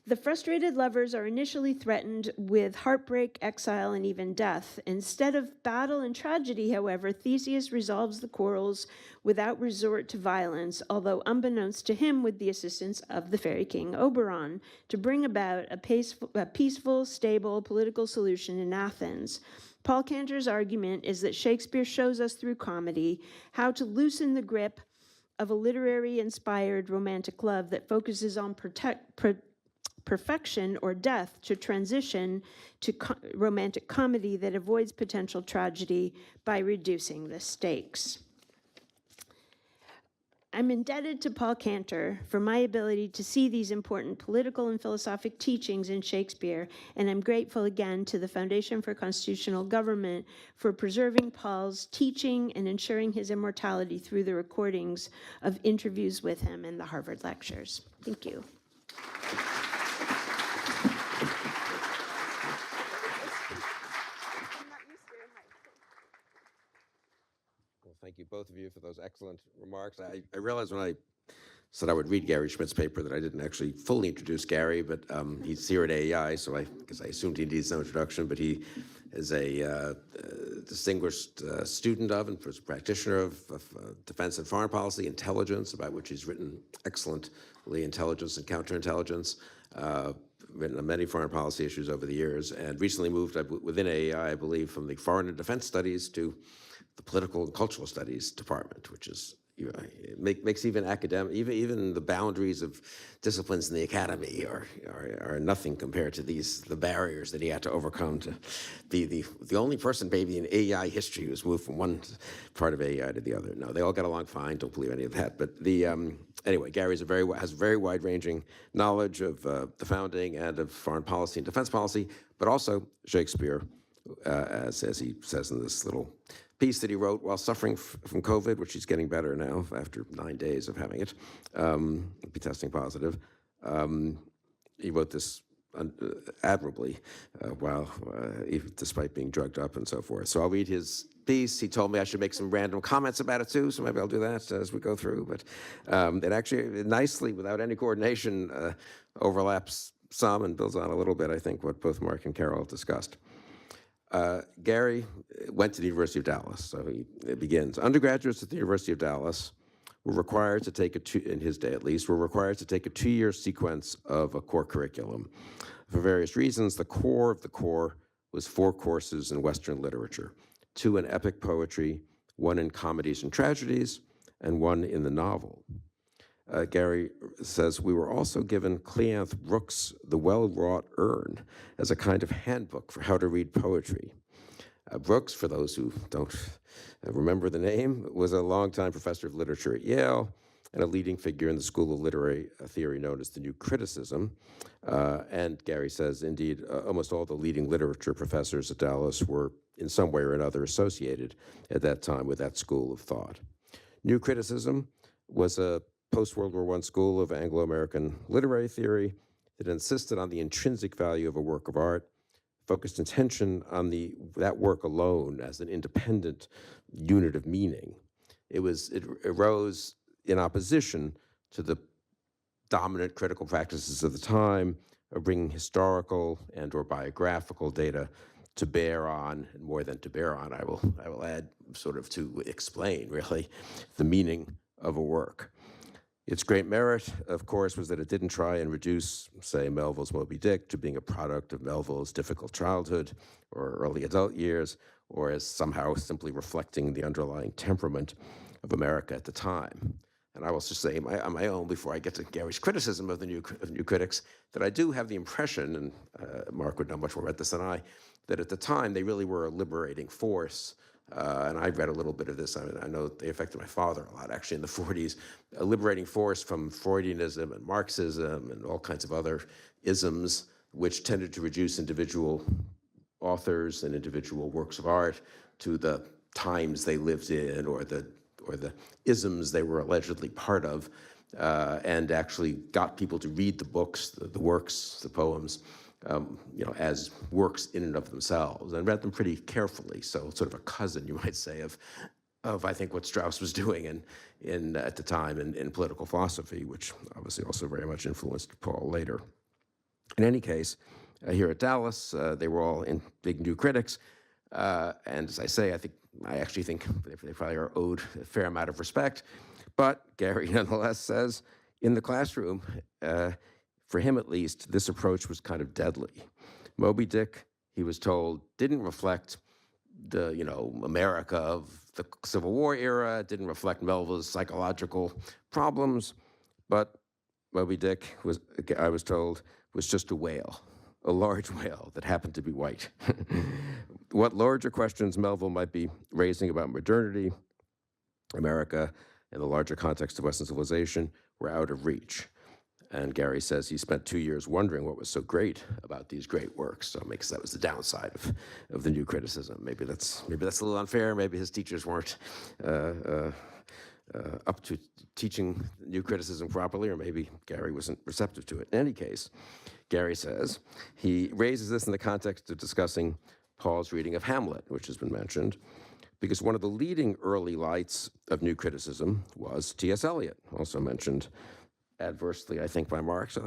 The frustrated lovers are initially threatened with heartbreak, exile, and even death. Instead of battle and tragedy, however, Theseus resolves the quarrels without resort to violence, although unbeknownst to him with the assistance of the fairy king Oberon, to bring about a peaceful, stable political solution in Athens. Paul Cantor's argument is that Shakespeare shows us through comedy how to loosen the grip of a literary-inspired romantic love that focuses on perfection or death to transition to romantic comedy that avoids potential tragedy by reducing the stakes. I'm indebted to Paul Cantor for my ability to see these important political and philosophic teachings in Shakespeare, and I'm grateful again to the Foundation for Constitutional Government for preserving Paul's teaching and ensuring his immortality through the recordings of interviews with him and the Harvard lectures. Thank you. Thank you, both of you, for those excellent remarks. I realized when I said I would read Gary Schmidt's paper that I didn't actually fully introduce Gary, but he's here at AEI, so I assumed he needs no introduction, but he is a distinguished student of and practitioner of defense and foreign policy, intelligence, about which he's written excellently, intelligence and counterintelligence, written on many foreign policy issues over the years, and recently moved within AEI, I believe, from the foreign and defense studies to the political and cultural studies department, which is makes even academic, even the boundaries of disciplines in the academy are nothing compared to the barriers that he had to overcome to be the only person maybe in AEI history who's moved from one part of AEI to the other. No, they all got along fine. Don't believe any of that. But anyway, Gary's has very wide-ranging knowledge of the founding and of foreign policy and defense policy, but also Shakespeare, as he says in this little piece that he wrote while suffering from COVID, which he's getting better now after 9 days of having it, be testing positive. He wrote this admirably despite being drugged up and so forth. So I'll read his piece. He told me I should make some random comments about it too, so maybe I'll do that as we go through. But it actually nicely, without any coordination, overlaps some and builds on a little bit, I think, what both Mark and Carol discussed. Gary went to the University of Dallas, so it begins. Undergraduates at the University of Dallas were required to take in his day at least, were required to take a 2-year sequence of a core curriculum. For various reasons, the core of the core was 4 courses in Western literature, 2 in epic poetry, 1 in comedies and tragedies, and 1 in the novel. Gary says, we were also given Cleanth Brooks' The Well-Wrought Urn as a kind of handbook for how to read poetry. Brooks, for those who don't remember the name, was a longtime professor of literature at Yale and a leading figure in the school of literary theory known as the New Criticism. And Gary says, indeed, almost all the leading literature professors at Dallas were in some way or another associated at that time with that school of thought. New Criticism was a post-World War I school of Anglo-American literary theory that insisted on the intrinsic value of a work of art, focused attention on that work alone as an independent unit of meaning. It arose in opposition to the dominant critical practices of the time of bringing historical and or biographical data to bear on, and more than to bear on, I will add, sort of to explain, really, the meaning of a work. Its great merit, of course, was that it didn't try and reduce, say, Melville's Moby Dick to being a product of Melville's difficult childhood or early adult years, or as somehow simply reflecting the underlying temperament of America at the time. And I will just say on my own, before I get to Gary's criticism of the new critics, that I do have the impression, and Mark would know much more about this than I, that at the time they really were a liberating force. And I read a little bit of this. I know they affected my father a lot, actually, in the 40s. A liberating force from Freudianism and Marxism and all kinds of other isms, which tended to reduce individual authors and individual works of art to the times they lived in or the isms they were allegedly part of, and actually got people to read the books, the works, the poems, as works in and of themselves, and read them pretty carefully. So sort of a cousin, you might say, of I think what Strauss was doing at the time in political philosophy, which obviously also very much influenced Paul later. In any case, here at Dallas, they were all big new critics, and as I say, I actually think they probably are owed a fair amount of respect. But Gary nonetheless says, in the classroom, for him at least, this approach was kind of deadly. Moby Dick, he was told, didn't reflect the, America of the Civil War era, didn't reflect Melville's psychological problems, but Moby Dick was, I was told, was just a whale, a large whale that happened to be white. What larger questions Melville might be raising about modernity, America, and the larger context of Western civilization were out of reach. And Gary says he spent 2 years wondering what was so great about these great works. So maybe that was the downside of the new criticism. Maybe that's a little unfair. Maybe his teachers weren't up to teaching new criticism properly, or maybe Gary wasn't receptive to it. In any case, Gary says he raises this in the context of discussing Paul's reading of Hamlet, which has been mentioned, because one of the leading early lights of new criticism was T.S. Eliot, also mentioned adversely, I think, by Mark. So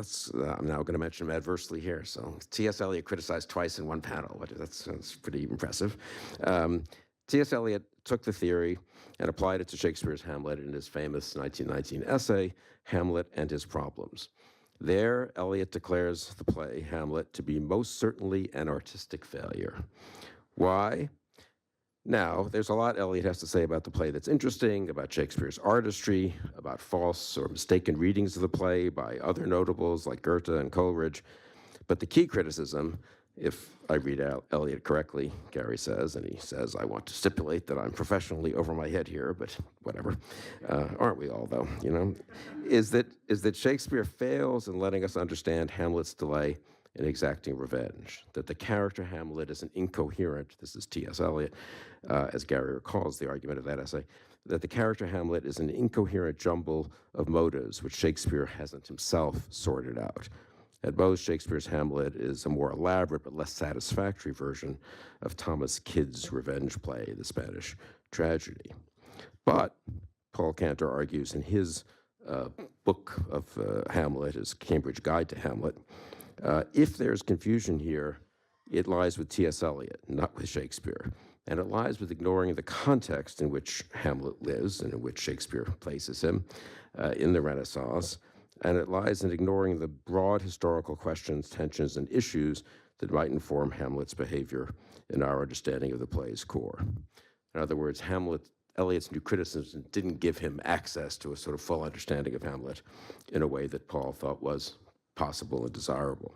I'm now going to mention him adversely here. So T.S. Eliot criticized twice in one panel. That's pretty impressive. T.S. Eliot took the theory and applied it to Shakespeare's Hamlet in his famous 1919 essay, Hamlet and His Problems. There, Eliot declares the play, Hamlet, to be most certainly an artistic failure. Why? Now, there's a lot Eliot has to say about the play that's interesting, about Shakespeare's artistry, about false or mistaken readings of the play by other notables like Goethe and Coleridge. But the key criticism, if I read out Eliot correctly, Gary says, and he says, I want to stipulate that I'm professionally over my head here, but whatever. Aren't we all, though, you know? Is that Shakespeare fails in letting us understand Hamlet's delay in exacting revenge, that the character Hamlet is an incoherent, this is T.S. Eliot, as Gary recalls the argument of that essay, that the character Hamlet is an incoherent jumble of motives which Shakespeare hasn't himself sorted out. At most, Shakespeare's Hamlet is a more elaborate but less satisfactory version of Thomas Kyd's revenge play, the Spanish tragedy. But Paul Cantor argues in his book of Hamlet, his Cambridge Guide to Hamlet, if there's confusion here, it lies with T.S. Eliot, not with Shakespeare. And it lies with ignoring the context in which Hamlet lives and in which Shakespeare places him in the Renaissance. And it lies in ignoring the broad historical questions, tensions, and issues that might inform Hamlet's behavior in our understanding of the play's core. In other words, Eliot's new criticism didn't give him access to a sort of full understanding of Hamlet in a way that Paul thought was possible and desirable.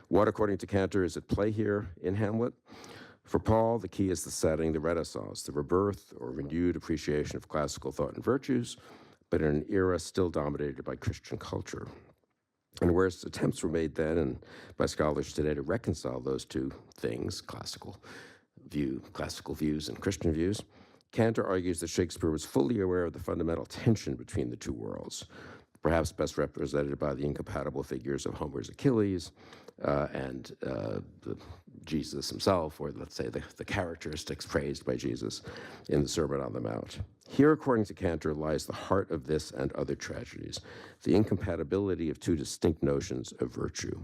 What, according to Cantor, is at play here in Hamlet? For Paul, the key is the setting, the Renaissance, the rebirth or renewed appreciation of classical thought and virtues, but in an era still dominated by Christian culture. And whereas attempts were made then and by scholars today to reconcile those two things, classical views and Christian views, Cantor argues that Shakespeare was fully aware of the fundamental tension between the two worlds, perhaps best represented by the incompatible figures of Homer's Achilles and Jesus himself, or let's say the characteristics praised by Jesus in the Sermon on the Mount. Here, according to Cantor, lies the heart of this and other tragedies, the incompatibility of two distinct notions of virtue.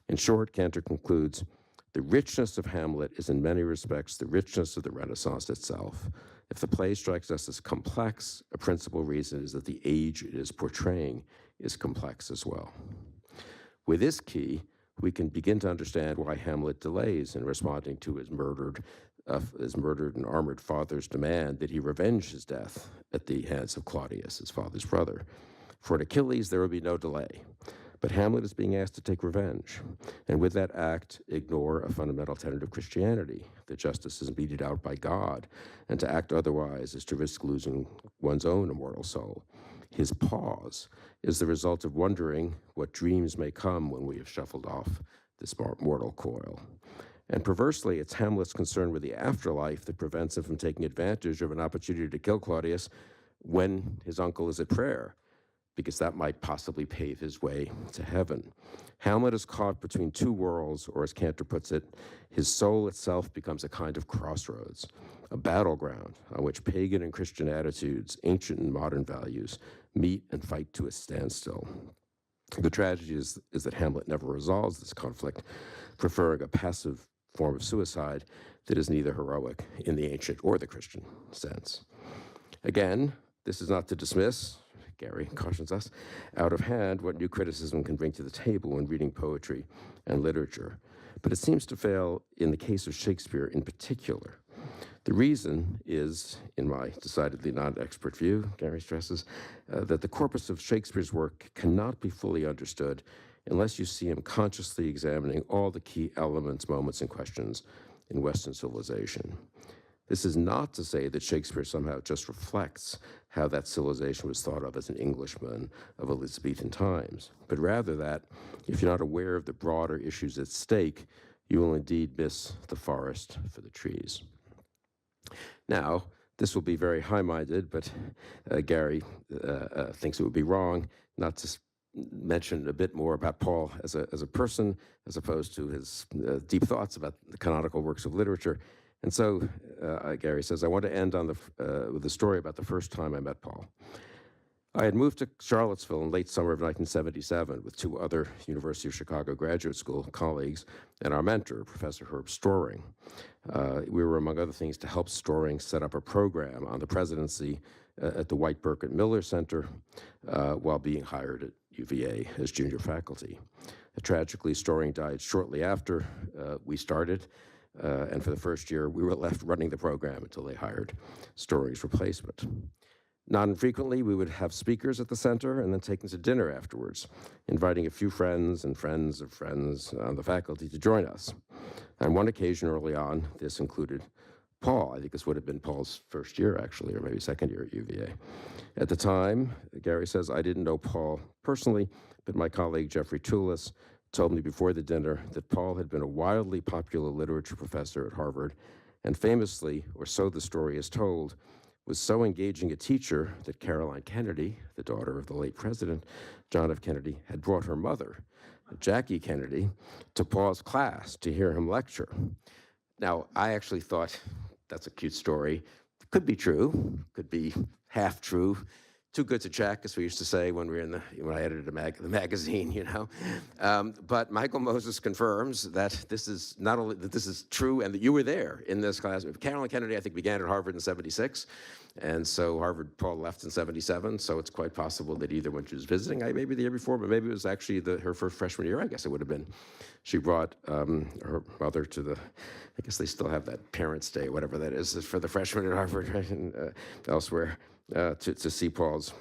In short, Cantor concludes, the richness of Hamlet is in many respects the richness of the Renaissance itself. If the play strikes us as complex, a principal reason is that the age it is portraying is complex as well. With this key, we can begin to understand why Hamlet delays in responding to his murdered and armored father's demand that he revenge his death at the hands of Claudius, his father's brother. For an Achilles, there will be no delay. But Hamlet is being asked to take revenge, and with that act, ignore a fundamental tenet of Christianity, that justice is meted out by God, and to act otherwise is to risk losing one's own immortal soul. His pause is the result of wondering what dreams may come when we have shuffled off this mortal coil. And perversely, it's Hamlet's concern with the afterlife that prevents him from taking advantage of an opportunity to kill Claudius when his uncle is at prayer, because that might possibly pave his way to heaven. Hamlet is caught between two worlds, or as Cantor puts it, his soul itself becomes a kind of crossroads, a battleground on which pagan and Christian attitudes, ancient and modern values, meet and fight to a standstill. The tragedy is that Hamlet never resolves this conflict, preferring a passive form of suicide that is neither heroic in the ancient or the Christian sense. Again, this is not to dismiss, Gary cautions us, out of hand what new criticism can bring to the table when reading poetry and literature. But it seems to fail in the case of Shakespeare in particular. The reason is, in my decidedly non-expert view, Gary stresses, that the corpus of Shakespeare's work cannot be fully understood unless you see him consciously examining all the key elements, moments, and questions in Western civilization. This is not to say that Shakespeare somehow just reflects how that civilization was thought of as an Englishman of Elizabethan times, but rather that if you're not aware of the broader issues at stake, you will indeed miss the forest for the trees. Now, this will be very high-minded, but Gary thinks it would be wrong not to mention a bit more about Paul as a person, as opposed to his deep thoughts about the canonical works of literature. And so, Gary says, I want to end on with a story about the first time I met Paul. I had moved to Charlottesville in late summer of 1977 with two other University of Chicago graduate school colleagues and our mentor, Professor Herb Storing. We were, among other things, to help Storing set up a program on the presidency at the White Burkett Miller Center while being hired at UVA as junior faculty. Tragically, Storing died shortly after we started, And for the first year, we were left running the program until they hired Story's replacement. Not infrequently, we would have speakers at the center and then take them to dinner afterwards, inviting a few friends and friends of friends on the faculty to join us. On one occasion early on, this included Paul. I think this would have been Paul's first year, actually, or maybe second year at UVA. At the time, Gary says, I didn't know Paul personally, but my colleague Jeffrey Toulis told me before the dinner that Paul had been a wildly popular literature professor at Harvard, and famously, or so the story is told, was so engaging a teacher that Caroline Kennedy, the daughter of the late president, John F. Kennedy, had brought her mother, Jackie Kennedy, to Paul's class to hear him lecture. Now, I actually thought that's a cute story. Could be true, could be half true. Too good to check, as we used to say when when I edited the magazine, you know. But Michael Moses confirms that this is not only that this is true and that you were there in this class. Caroline Kennedy, I think, began at Harvard in '76, and so Paul left in '77. So it's quite possible that either when she was visiting, maybe the year before, but maybe it was actually her first freshman year. I guess it would have been. She brought her mother to the. I guess they still have that Parents' Day, whatever that is, for the freshmen at Harvard, right, and elsewhere. To see Paul's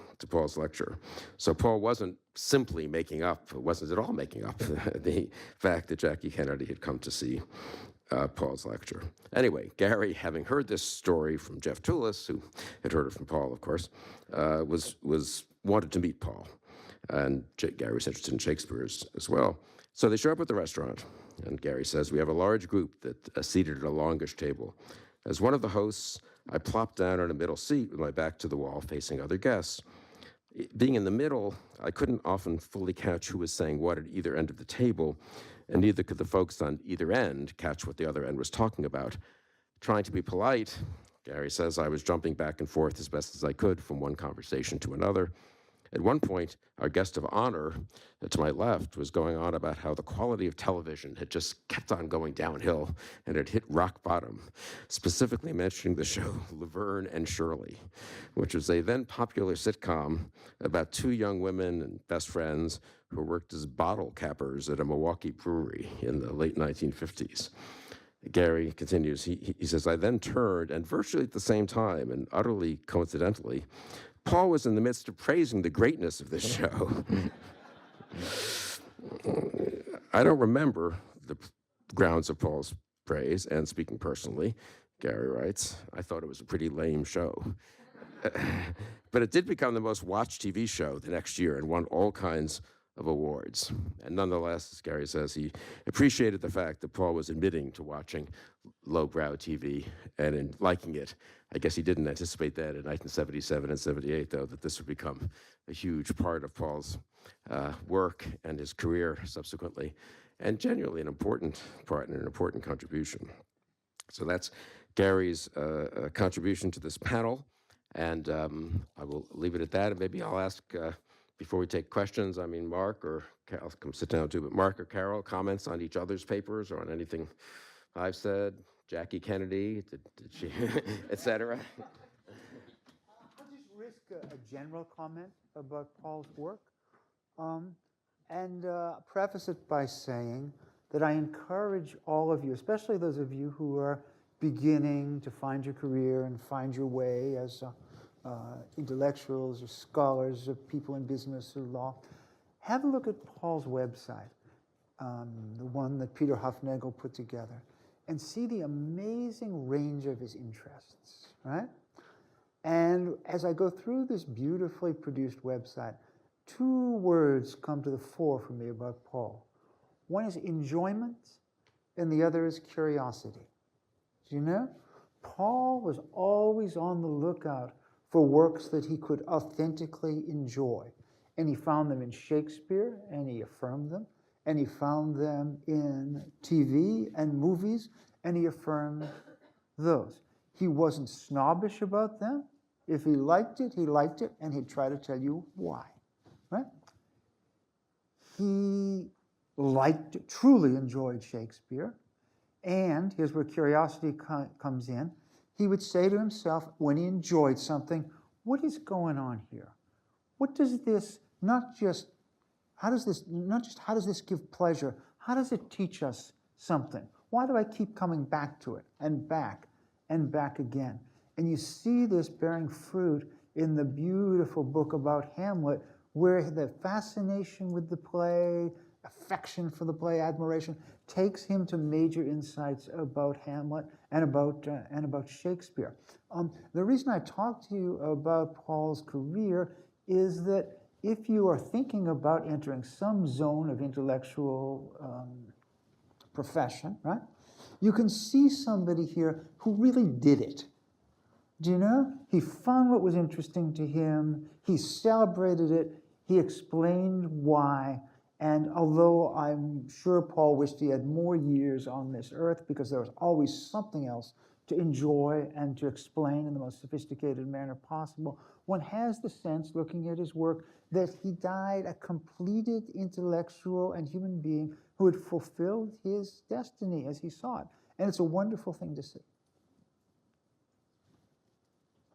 lecture. So Paul wasn't simply making up, wasn't at all making up the fact that Jackie Kennedy had come to see Paul's lecture. Anyway, Gary, having heard this story from Jeff Toulis, who had heard it from Paul, of course, wanted to meet Paul. And Gary was interested in Shakespeare's as well. So they show up at the restaurant, and Gary says, we have a large group that seated at a longish table. As one of the hosts, I plopped down on a middle seat with my back to the wall facing other guests. Being in the middle, I couldn't often fully catch who was saying what at either end of the table, and neither could the folks on either end catch what the other end was talking about. Trying to be polite, Gary says, I was jumping back and forth as best as I could from one conversation to another. At one point, our guest of honor to my left was going on about how the quality of television had just kept on going downhill and had hit rock bottom, specifically mentioning the show Laverne and Shirley, which was a then popular sitcom about two young women and best friends who worked as bottle cappers at a Milwaukee brewery in the late 1950s. Gary continues, he says, I then turned, and virtually at the same time, and utterly coincidentally, Paul was in the midst of praising the greatness of this show. I don't remember the grounds of Paul's praise, and speaking personally, Gary writes, I thought it was a pretty lame show. But it did become the most watched TV show the next year and won all kinds of awards. And nonetheless, as Gary says, he appreciated the fact that Paul was admitting to watching lowbrow TV and in liking it. I guess he didn't anticipate that in 1977 and 78, though, that this would become a huge part of Paul's work and his career subsequently, and genuinely an important part and an important contribution. So that's Gary's contribution to this panel, and I will leave it at that, and maybe I'll ask, before we take questions, I mean, Mark or Carol, come sit down too, but Mark or Carol, comments on each other's papers or on anything I've said, Jackie Kennedy, did she, et cetera? I'll just risk a general comment about Paul's work and preface it by saying that I encourage all of you, especially those of you who are beginning to find your career and find your way as intellectuals or scholars or people in business or law, have a look at Paul's website, the one that Peter Hufnagel put together, and see the amazing range of his interests, right? And as I go through this beautifully produced website, two words come to the fore for me about Paul. One is enjoyment, and the other is curiosity. Do you know? Paul was always on the lookout for works that he could authentically enjoy. And he found them in Shakespeare, and he affirmed them. And he found them in TV and movies, and he affirmed those. He wasn't snobbish about them. If he liked it, and he'd try to tell you why, right? He truly enjoyed Shakespeare, and here's where curiosity comes in. He would say to himself, when he enjoyed something, what is going on here? What does this, how does this give pleasure? How does it teach us something? Why do I keep coming back to it and back again? And you see this bearing fruit in the beautiful book about Hamlet, where the fascination with the play, affection for the play, admiration, takes him to major insights about Hamlet and about Shakespeare. The reason I talk to you about Paul's career is that if you are thinking about entering some zone of intellectual profession, right, you can see somebody here who really did it. Do you know? He found what was interesting to him, he celebrated it, he explained why, and although I'm sure Paul wished he had more years on this earth because there was always something else to enjoy and to explain in the most sophisticated manner possible, one has the sense, looking at his work, that he died a completed intellectual and human being who had fulfilled his destiny as he saw it. And it's a wonderful thing to see.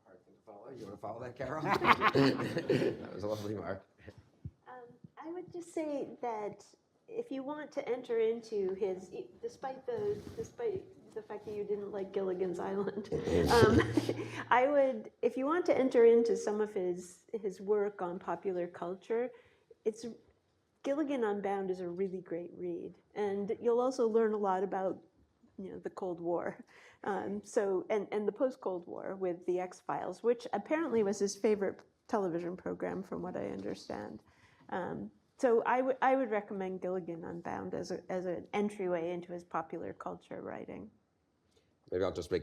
Hard thing to follow. You want to follow that, Carol? That was a lovely mark. I would just say that if you want to enter into his, despite the fact that you didn't like Gilligan's Island, I would, if you want to enter into some of his work on popular culture, Gilligan Unbound is a really great read, and you'll also learn a lot about, the Cold War, and the post-Cold War with the X-Files, which apparently was his favorite television program, from what I understand. So I would recommend Gilligan Unbound as an entryway into his popular culture writing. Maybe I'll just make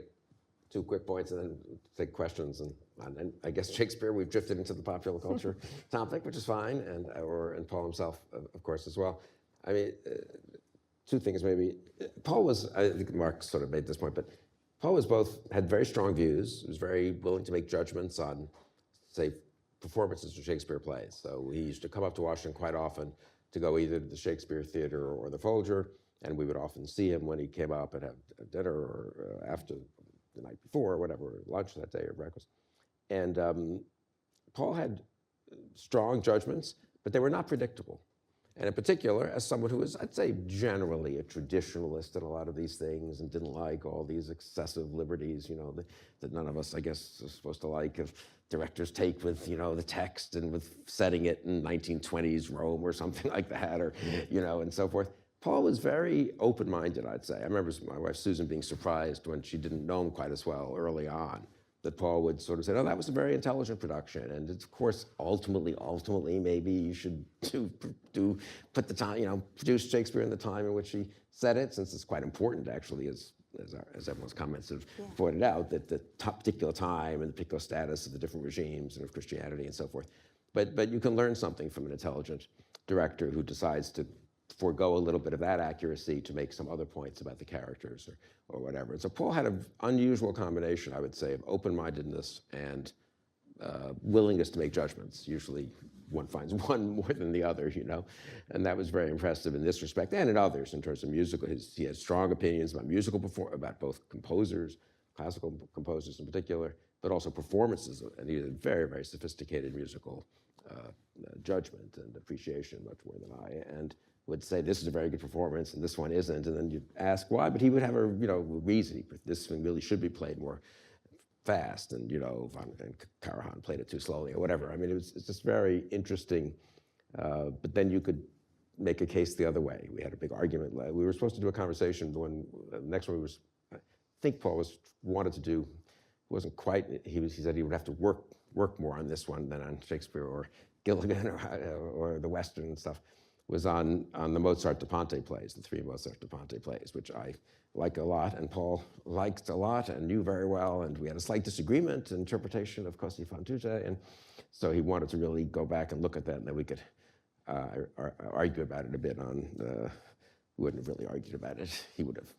2 quick points and then take questions. And I guess Shakespeare, we've drifted into the popular culture topic, which is fine, and Paul himself, of course, as well. I mean, 2 things maybe. Paul was, I think Mark sort of made this point, but Paul had very strong views, was very willing to make judgments on, say, performances of Shakespeare plays. So he used to come up to Washington quite often to go either to the Shakespeare Theater or the Folger, and we would often see him when he came up and have dinner or after the night before or whatever, lunch that day or breakfast. And Paul had strong judgments, but they were not predictable. And in particular, as someone who was, I'd say, generally a traditionalist in a lot of these things and didn't like all these excessive liberties, that none of us, I guess, are supposed to like, if directors take with, the text and with setting it in 1920s Rome or something like that, or, and so forth. Paul was very open-minded, I'd say. I remember my wife Susan being surprised when she didn't know him quite as well early on, that Paul would sort of say, "Oh, that was a very intelligent production, and it's, of course, ultimately, maybe you should put the time, produce Shakespeare in the time in which he said it, since it's quite important, actually, as everyone's comments have pointed out, that the particular time and the particular status of the different regimes and of Christianity and so forth. But you can learn something from an intelligent director who decides to forego a little bit of that accuracy to make some other points about the characters or whatever. And so Paul had an unusual combination, I would say, of open-mindedness and willingness to make judgments. Usually one finds one more than the other, and that was very impressive in this respect and in others in terms of musical. He had strong opinions about about both composers, classical composers in particular, but also performances, and he had a very, very sophisticated musical judgment and appreciation, much more than I, and would say this is a very good performance and this one isn't, and then you'd ask why, but he would have a reason. This one really should be played more fast, and and Karajan played it too slowly or whatever. I mean, it's just very interesting. But then you could make a case the other way. We had a big argument. We were supposed to do a conversation. The next one I think Paul wanted to do. Wasn't quite. He said he would have to work more on this one than on Shakespeare or Gilligan or the Western and stuff. Was on the Mozart da Ponte plays, the 3 Mozart da Ponte plays, which I like a lot, and Paul liked a lot and knew very well, and we had a slight disagreement in interpretation of Costi fan tutte, and so he wanted to really go back and look at that, and then we could argue about it a bit we wouldn't have really argued about it. He would have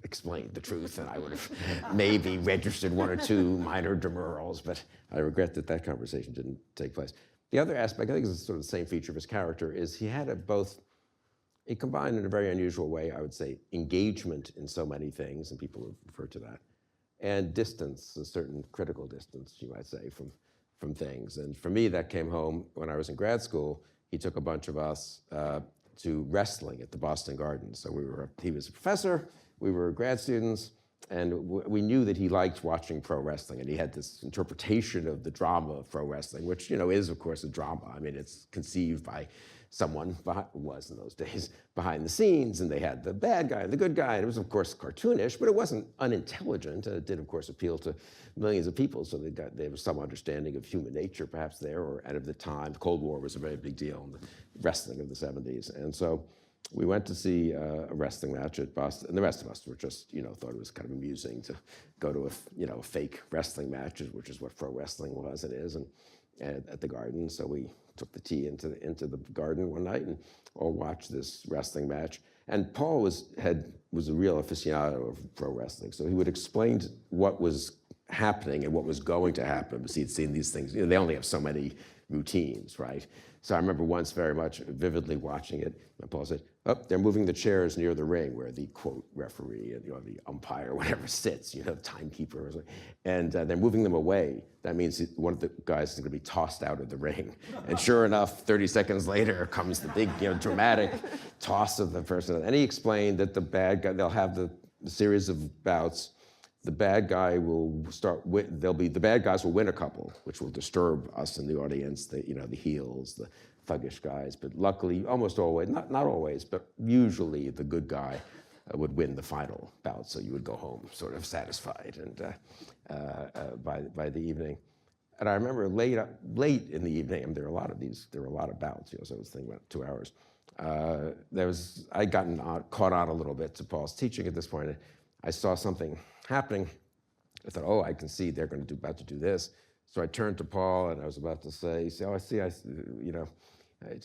explained the truth, and I would have maybe registered 1 or 2 minor demurrals, but I regret that conversation didn't take place. The other aspect, I think is sort of the same feature of his character, is he had he combined in a very unusual way, I would say, engagement in so many things, and people would refer to that, and distance, a certain critical distance, you might say, from things. And for me, that came home when I was in grad school. He took a bunch of us to wrestling at the Boston Gardens. So he was a professor, we were grad students, and we knew that he liked watching pro wrestling, and he had this interpretation of the drama of pro wrestling, which, you know, is, of course, a drama. I mean, it's conceived by someone, was in those days, behind the scenes, and they had the bad guy and the good guy. And it was, of course, cartoonish, but it wasn't unintelligent. It did, of course, appeal to millions of people, so there was some understanding of human nature, perhaps there, and at the time, the Cold War was a very big deal in the wrestling of the 70s. And so we went to see a wrestling match at Boston, and the rest of us were just, you know, thought it was kind of amusing to go to a fake wrestling match, which is what pro wrestling was and is, and at the Garden. So we took the tea into the Garden one night and all watched this wrestling match. And Paul was a real aficionado of pro wrestling, so he would explain what was happening and what was going to happen, because he'd seen these things. You know, they only have so many routines, right? So I remember once very much vividly watching it, and Paul said, "Oh, they're moving the chairs near the ring where the quote referee and, you know, the umpire or whatever sits, you know, timekeeper or something, and they're moving them away. That means one of the guys is going to be tossed out of the ring." And sure enough, 30 seconds later comes the big, you know, dramatic toss of the person. And he explained that the bad guy, they'll have the series of bouts. The bad guy will start with, the bad guys will win a couple, which will disturb us in the audience, the heels, the thuggish guys. But luckily, almost always, not always, but usually the good guy would win the final bout, so you would go home sort of satisfied and by the evening. And I remember late in the evening, and there were a lot of bouts, you know, so I was thinking about 2 hours. I'd gotten caught on a little bit to Paul's teaching at this point. And I saw something happening. I thought, oh, I can see they're about to do this. So I turned to Paul and I was about to say, oh, I see, you know,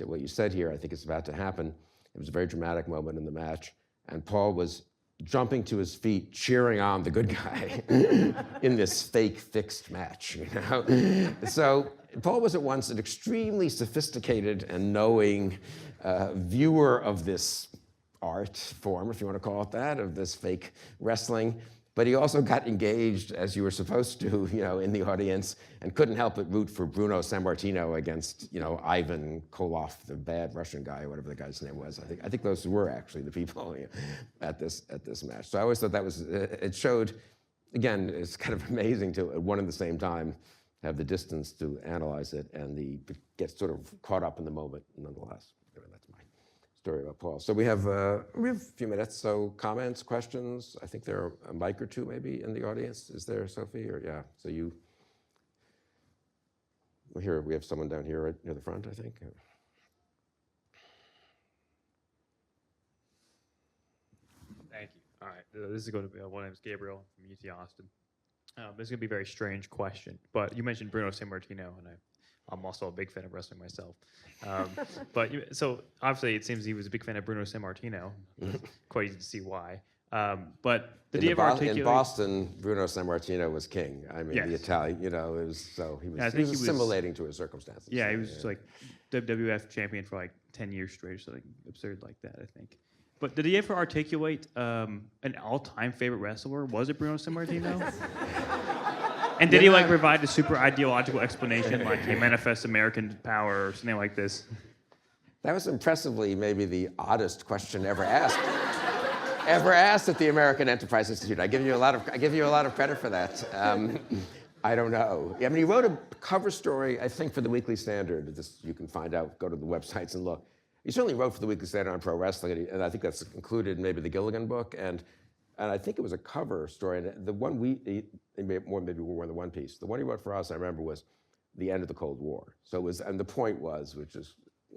what you said here, I think it's about to happen. It was a very dramatic moment in the match. And Paul was jumping to his feet, cheering on the good guy in this fake fixed match, you know? So Paul was at once an extremely sophisticated and knowing viewer of this art form, if you want to call it that, of this fake wrestling. But he also got engaged, as you were supposed to, you know, in the audience, and couldn't help but root for Bruno Sammartino against, you know, Ivan Koloff, the bad Russian guy, or whatever the guy's name was. I think those were actually the people, you know, at this match. So I always thought that was, it showed, again, it's kind of amazing to, at one and the same time, have the distance to analyze it and get sort of caught up in the moment, nonetheless. Anyway, that's my story about Paul. So we have a few minutes. So comments, questions. I think there are a mic or two maybe in the audience. Is there, Sophie? Or yeah. So here we have someone down here right near the front, I think. Thank you. All right. This is going to be. My name is Gabriel from UT Austin. This is going to be a very strange question, but you mentioned Bruno Sammartino, and I'm also a big fan of wrestling myself. So obviously it seems he was a big fan of Bruno Sammartino. Quite easy to see why. But did he ever articulate? In Boston, Bruno Sammartino was king. I mean, yes. The Italian, you know, it was so he was, yeah, he was assimilating to his circumstances. Yeah, he was like WWF champion for like 10 years straight, or something absurd like that, I think. But did he ever articulate an all-time favorite wrestler? Was it Bruno Sammartino? And did he like provide a super ideological explanation, like he manifests American power or something like this? That was impressively maybe the oddest question ever asked. Ever asked at the American Enterprise Institute. I give you a lot of credit for that. I don't know. I mean, he wrote a cover story, I think, for the Weekly Standard. This you can find out. Go to the websites and look. He certainly wrote for the Weekly Standard on pro wrestling, and I think that's included in maybe the Gilligan book. And I think it was a cover story. And the one maybe more than one piece. The one he wrote for us, I remember, was the end of the Cold War. So it was, and the point was, which is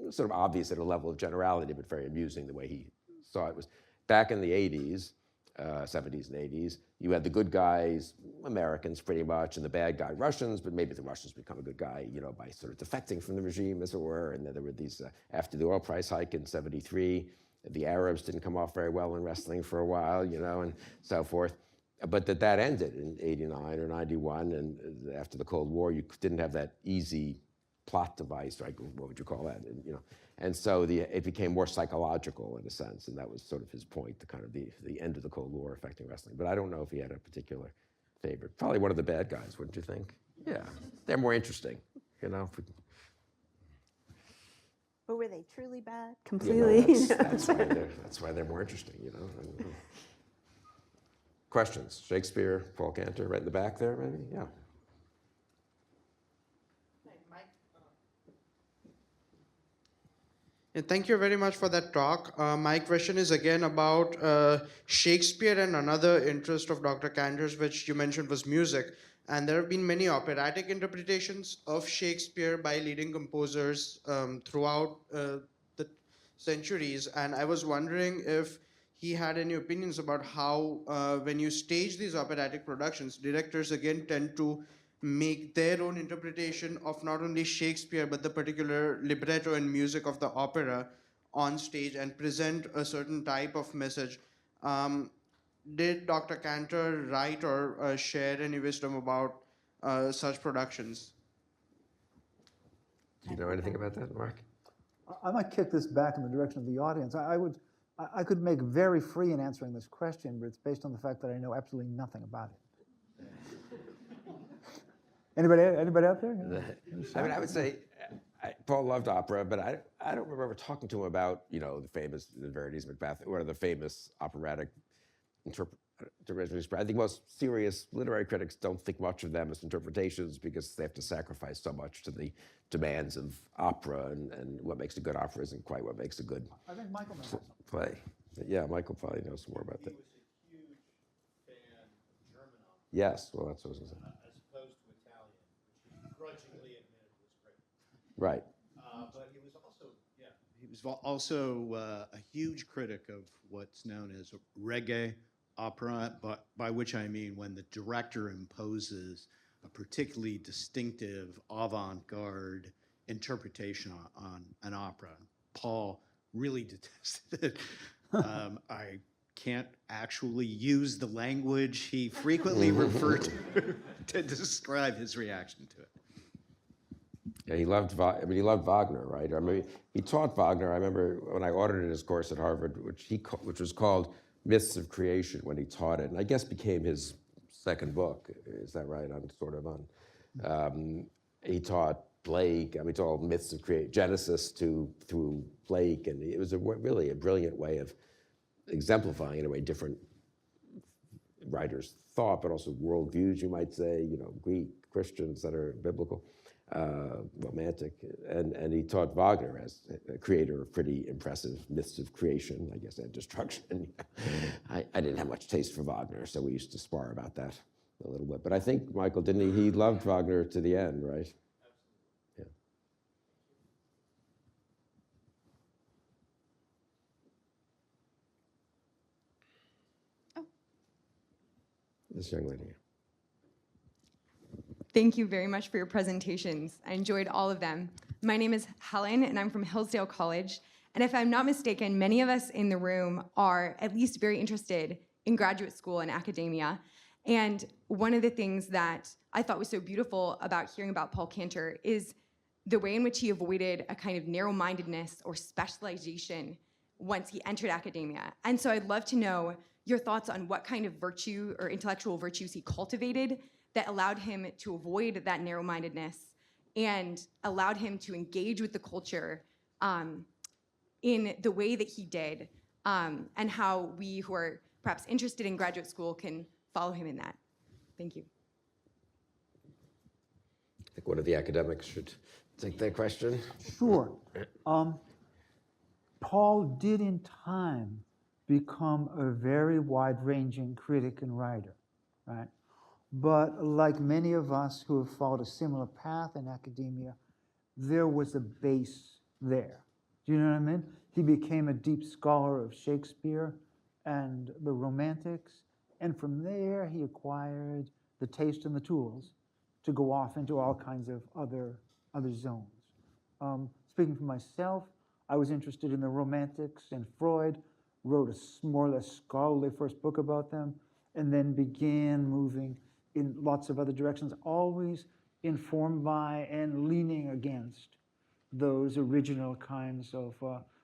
sort of obvious at a level of generality, but very amusing the way he saw it, was back in the 80s, 70s and 80s, you had the good guys, Americans pretty much, and the bad guy, Russians, but maybe the Russians become a good guy, you know, by sort of defecting from the regime, as it were. And then there were these, after the oil price hike in 73, the Arabs didn't come off very well in wrestling for a while, you know, and so forth. But that ended in 89 or 91, and after the Cold War, you didn't have that easy plot device, right? What would you call that? And, you know, and so it became more psychological in a sense, and that was sort of his point, the kind of the end of the Cold War affecting wrestling. But I don't know if he had a particular favorite. Probably one of the bad guys, wouldn't you think? Yeah, they're more interesting, you know. Or were they truly bad? You know, Completely. that's why they're more interesting, you know. Questions? Shakespeare, Paul Cantor, right in the back there, maybe? Yeah. Yeah, thank you very much for that talk. My question is again about Shakespeare, and another interest of Dr. Cantor's, which you mentioned, was music. And there have been many operatic interpretations of Shakespeare by leading composers throughout the centuries. And I was wondering if he had any opinions about how, when you stage these operatic productions, directors again tend to make their own interpretation of not only Shakespeare, but the particular libretto and music of the opera on stage and present a certain type of message. Did Dr. Cantor write or share any wisdom about such productions? Do you know anything about that, Mark? I might kick this back in the direction of the audience. I could make very free in answering this question, but it's based on the fact that I know absolutely nothing about it. Anybody out there? I mean, I would say Paul loved opera, but I don't remember talking to him about, you know, the Verdi's Macbeth, one of the famous operatic interpretations. I think most serious literary critics don't think much of them as interpretations because they have to sacrifice so much to the demands of opera, and what makes a good opera isn't quite what makes a good I think Michael knows something. play. Yeah, Michael probably knows more about that. He was a huge fan of German opera, Yes, well, that's what I was going to say. as opposed to Italian, which he grudgingly admitted was great. Right. But he was also, he was also a huge critic of what's known as reggae opera, but by which I mean when the director imposes a particularly distinctive avant-garde interpretation on an opera. Paul really detested it. I can't actually use the language he frequently referred to describe his reaction to it. Yeah, he loved Wagner, right? I mean, he taught Wagner. I remember when I audited his course at Harvard, which was called Myths of Creation, when he taught it, and I guess became his second book. Is that right? He taught Blake. I mean, it's all myths of creation, Genesis through Blake, and it was really a brilliant way of exemplifying, in a way, different writers' thought, but also worldviews, you might say. You know, Greek, Christians that are biblical, romantic, and he taught Wagner as a creator of pretty impressive myths of creation, I guess, and destruction. I didn't have much taste for Wagner, so we used to spar about that a little bit. But I think, Michael, didn't he? He loved Wagner to the end, right? Yeah. Oh. This young lady here. Thank you very much for your presentations. I enjoyed all of them. My name is Helen, and I'm from Hillsdale College. And if I'm not mistaken, many of us in the room are at least very interested in graduate school and academia. And one of the things that I thought was so beautiful about hearing about Paul Cantor is the way in which he avoided a kind of narrow-mindedness or specialization once he entered academia. And so I'd love to know your thoughts on what kind of virtue or intellectual virtues he cultivated that allowed him to avoid that narrow-mindedness and allowed him to engage with the culture in the way that he did, and how we who are perhaps interested in graduate school can follow him in that. Thank you. I think one of the academics should take that question. Sure. Paul did in time become a very wide-ranging critic and writer, right? But like many of us who have followed a similar path in academia, there was a base there. Do you know what I mean? He became a deep scholar of Shakespeare and the Romantics, and from there he acquired the taste and the tools to go off into all kinds of other zones. Speaking for myself, I was interested in the Romantics and Freud, wrote a more or less scholarly first book about them, and then began moving in lots of other directions, always informed by and leaning against those original kinds of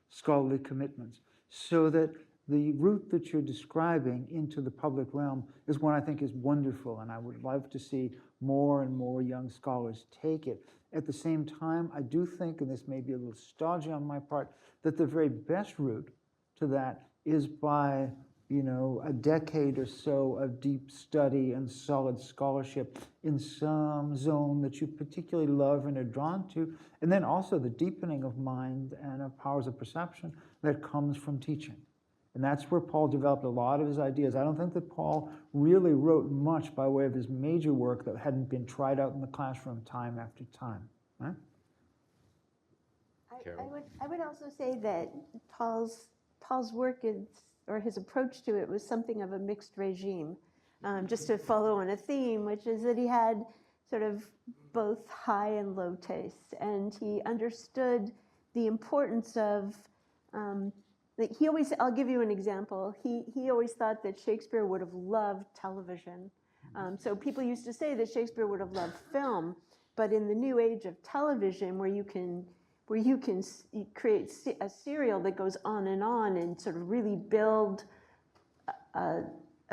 scholarly commitments. So that the route that you're describing into the public realm is one I think is wonderful, and I would love to see more and more young scholars take it. At the same time, I do think, and this may be a little stodgy on my part, that the very best route to that is by you know, a decade or so of deep study and solid scholarship in some zone that you particularly love and are drawn to, and then also the deepening of mind and of powers of perception that comes from teaching. And that's where Paul developed a lot of his ideas. I don't think that Paul really wrote much by way of his major work that hadn't been tried out in the classroom time after time. Right? I would also say that Paul's work is, or his approach to it was something of a mixed regime. Just to follow on a theme, which is that he had sort of both high and low tastes, and he understood the importance of. He always, I'll give you an example. He always thought that Shakespeare would have loved television. So people used to say that Shakespeare would have loved film, but in the new age of television, where you can create a serial that goes on and sort of really build a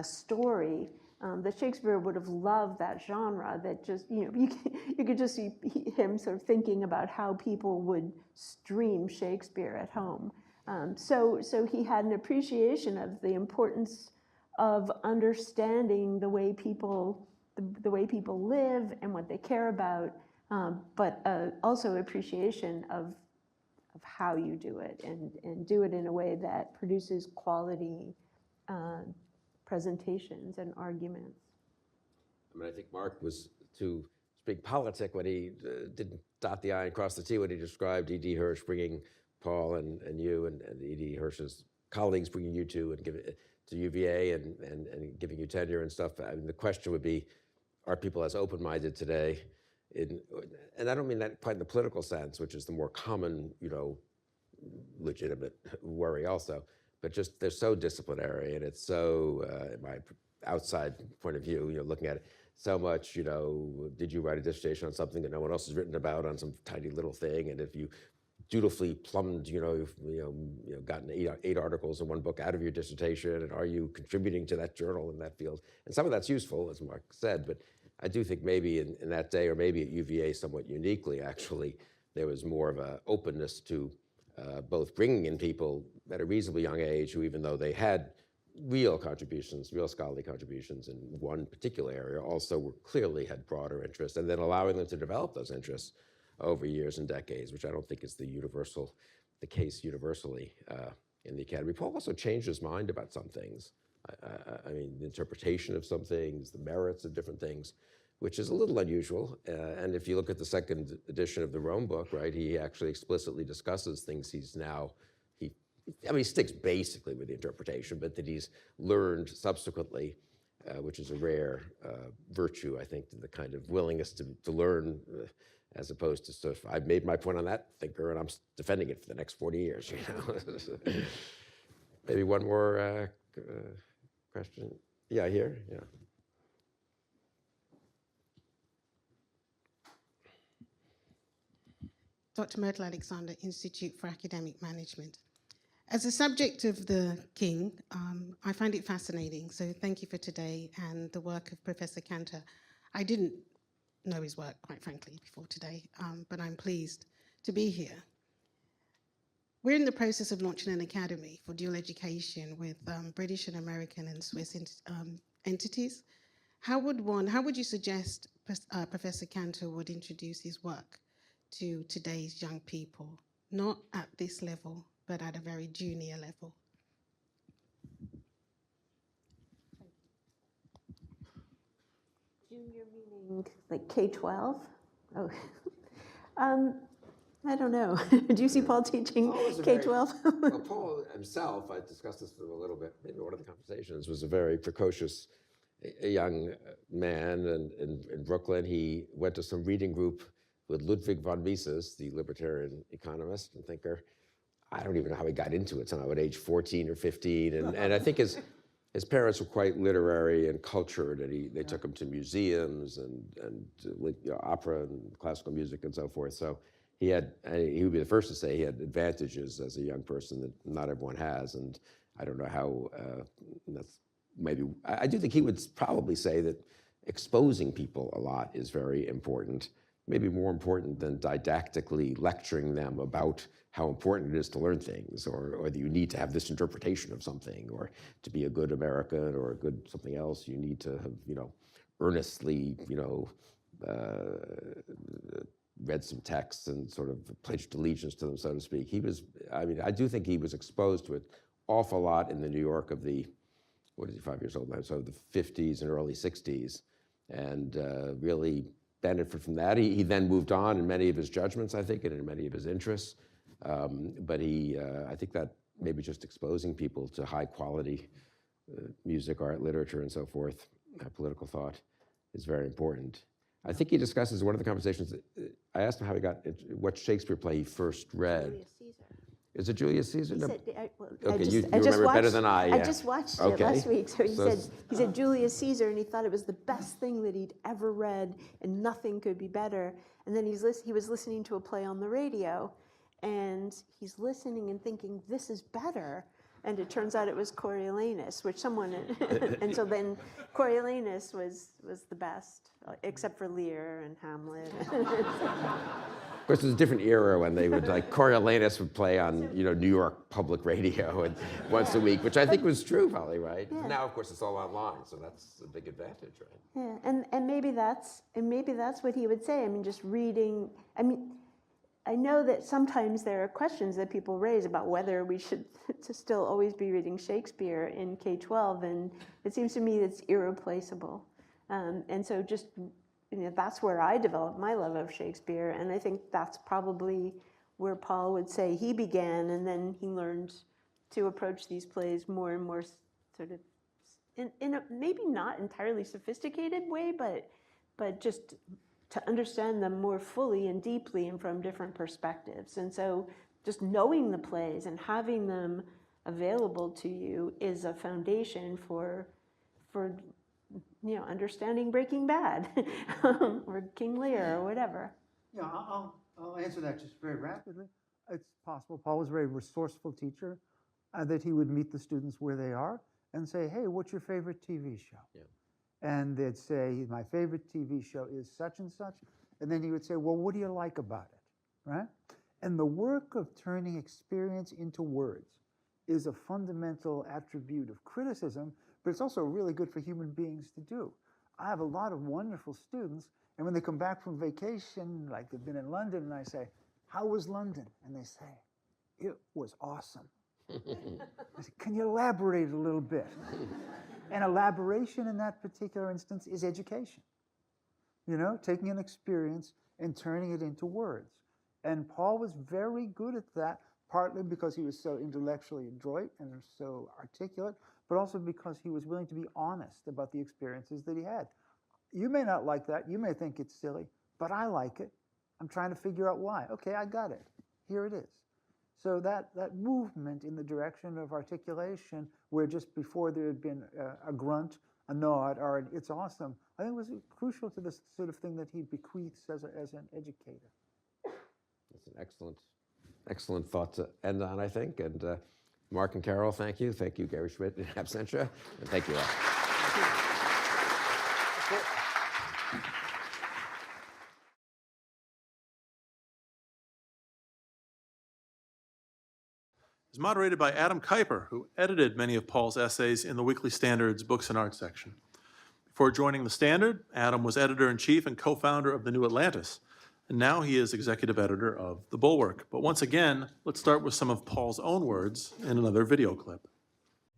story, that Shakespeare would have loved that genre. That just, you know, you could just see him sort of thinking about how people would stream Shakespeare at home. So he had an appreciation of the importance of understanding the way people live and what they care about, but also appreciation of how you do it and do it in a way that produces quality presentations and arguments. I mean, I think Mark was to speak politic when he didn't dot the I and cross the T when he described E.D. Hirsch bringing Paul and you and E.D. Hirsch's colleagues bringing you to and give it to UVA and giving you tenure and stuff. I mean, the question would be, are people as open-minded today? And I don't mean that quite in the political sense, which is the more common, you know, legitimate worry also, but just they're so disciplinary, and it's so, in my outside point of view, you know, looking at it, so much, you know, did you write a dissertation on something that no one else has written about on some tiny little thing, and if you dutifully plumbed, gotten eight articles in one book out of your dissertation, and are you contributing to that journal in that field? And some of that's useful, as Mark said, but I do think maybe in that day, or maybe at UVA somewhat uniquely, actually, there was more of an openness to both bringing in people at a reasonably young age who, even though they had real contributions, real scholarly contributions in one particular area, also clearly had broader interests, and then allowing them to develop those interests over years and decades, which I don't think is the case universally in the academy. Paul also changed his mind about some things. I mean, the interpretation of some things, the merits of different things, which is a little unusual. And if you look at the second edition of the Rome book, right, he actually explicitly discusses things he sticks basically with the interpretation, but that he's learned subsequently, which is a rare virtue, I think, the kind of willingness to learn, as opposed to sort of, I've made my point on that thinker and I'm defending it for the next 40 years, you know. Maybe one more question. Yeah, here, yeah. Dr. Myrtle Alexander, Institute for Academic Management. As a subject of the King, I find it fascinating, so thank you for today and the work of Professor Cantor. I didn't know his work, quite frankly, before today, but I'm pleased to be here. We're in the process of launching an academy for dual education with British and American and Swiss entities. How would you suggest Professor Cantor would introduce his work to today's young people, not at this level, but at a very junior level? Junior meaning like K-12? Oh, I don't know. Do you see Paul teaching K-12? Well, Paul himself, I discussed this with him a little bit, maybe one of the conversations, was a very precocious young man in Brooklyn. He went to some reading group with Ludwig von Mises, the libertarian economist and thinker. I don't even know how he got into it, somehow at age 14 or 15. And I think his parents were quite literary and cultured, and they took him to museums and opera and classical music and so forth. So he would be the first to say he had advantages as a young person that not everyone has. And I don't know how that's maybe, I do think he would probably say that exposing people a lot is very important. maybe more important than didactically lecturing them about how important it is to learn things, or that you need to have this interpretation of something, or to be a good American or a good something else, you need to have, earnestly, read some texts and sort of pledged allegiance to them, so to speak. I do think he was exposed to it awful lot in the New York of the, 5 years old now, so the 50s and early 60s, and really benefited from that. He then moved on in many of his judgments, I think, and in many of his interests. But I think that maybe just exposing people to high quality music, art, literature, and so forth, political thought, is very important. I think he discusses in one of the conversations, I asked him how he got, what Shakespeare play he first read. Julius Caesar. Is it Julius Caesar? He No. said, Okay, you I just remember better watched- than I. Yeah. I just watched it Okay. last week. So he So said Julius Caesar, and he thought it was the best thing that he'd ever read, and nothing could be better. And then he was listening to a play on the radio, and he's listening and thinking, this is better. And it turns out it was Coriolanus, which someone, and so then Coriolanus was the best, except for Lear and Hamlet. Of course, it was a different era when they would, like, Coriolanus would play on, New York public radio and once a week, which I think was true, probably, right? Yeah. Now, of course, it's all online, so that's a big advantage, right? Yeah, and maybe that's what he would say. I mean, just reading. I know that sometimes there are questions that people raise about whether we should to still always be reading Shakespeare in K-12, and it seems to me it's irreplaceable. And so just, that's where I developed my love of Shakespeare, and I think that's probably where Paul would say he began, and then he learned to approach these plays more and more sort of in a maybe not entirely sophisticated way, but just to understand them more fully and deeply and from different perspectives. And so just knowing the plays and having them available to you is a foundation for understanding Breaking Bad or King Lear or whatever. Yeah, I'll answer that just very rapidly. It's possible Paul was a very resourceful teacher, that he would meet the students where they are and say, hey, what's your favorite TV show? Yeah. And they'd say, my favorite TV show is such and such. And then he would say, well, what do you like about it, right? And the work of turning experience into words is a fundamental attribute of criticism, but it's also really good for human beings to do. I have a lot of wonderful students, and when they come back from vacation, like they've been in London, and I say, how was London? And they say, it was awesome. I say, can you elaborate a little bit? And elaboration in that particular instance is education. Taking an experience and turning it into words. And Paul was very good at that, partly because he was so intellectually adroit and so articulate, but also because he was willing to be honest about the experiences that he had. You may not like that. You may think it's silly, but I like it. I'm trying to figure out why. Okay, I got it. Here it is. So that movement in the direction of articulation, where just before there had been a grunt, a nod, or an it's awesome, I think was crucial to this sort of thing that he bequeaths as an educator. That's an excellent thought to end on, I think. And Mark and Carol, thank you. Thank you, Gary Schmidt in absentia. And thank you all. Is moderated by Adam Kuyper, who edited many of Paul's essays in the Weekly Standard's Books and Arts section. Before joining the Standard, Adam was editor-in-chief and co-founder of The New Atlantis, and now he is executive editor of The Bulwark. But once again, let's start with some of Paul's own words in another video clip.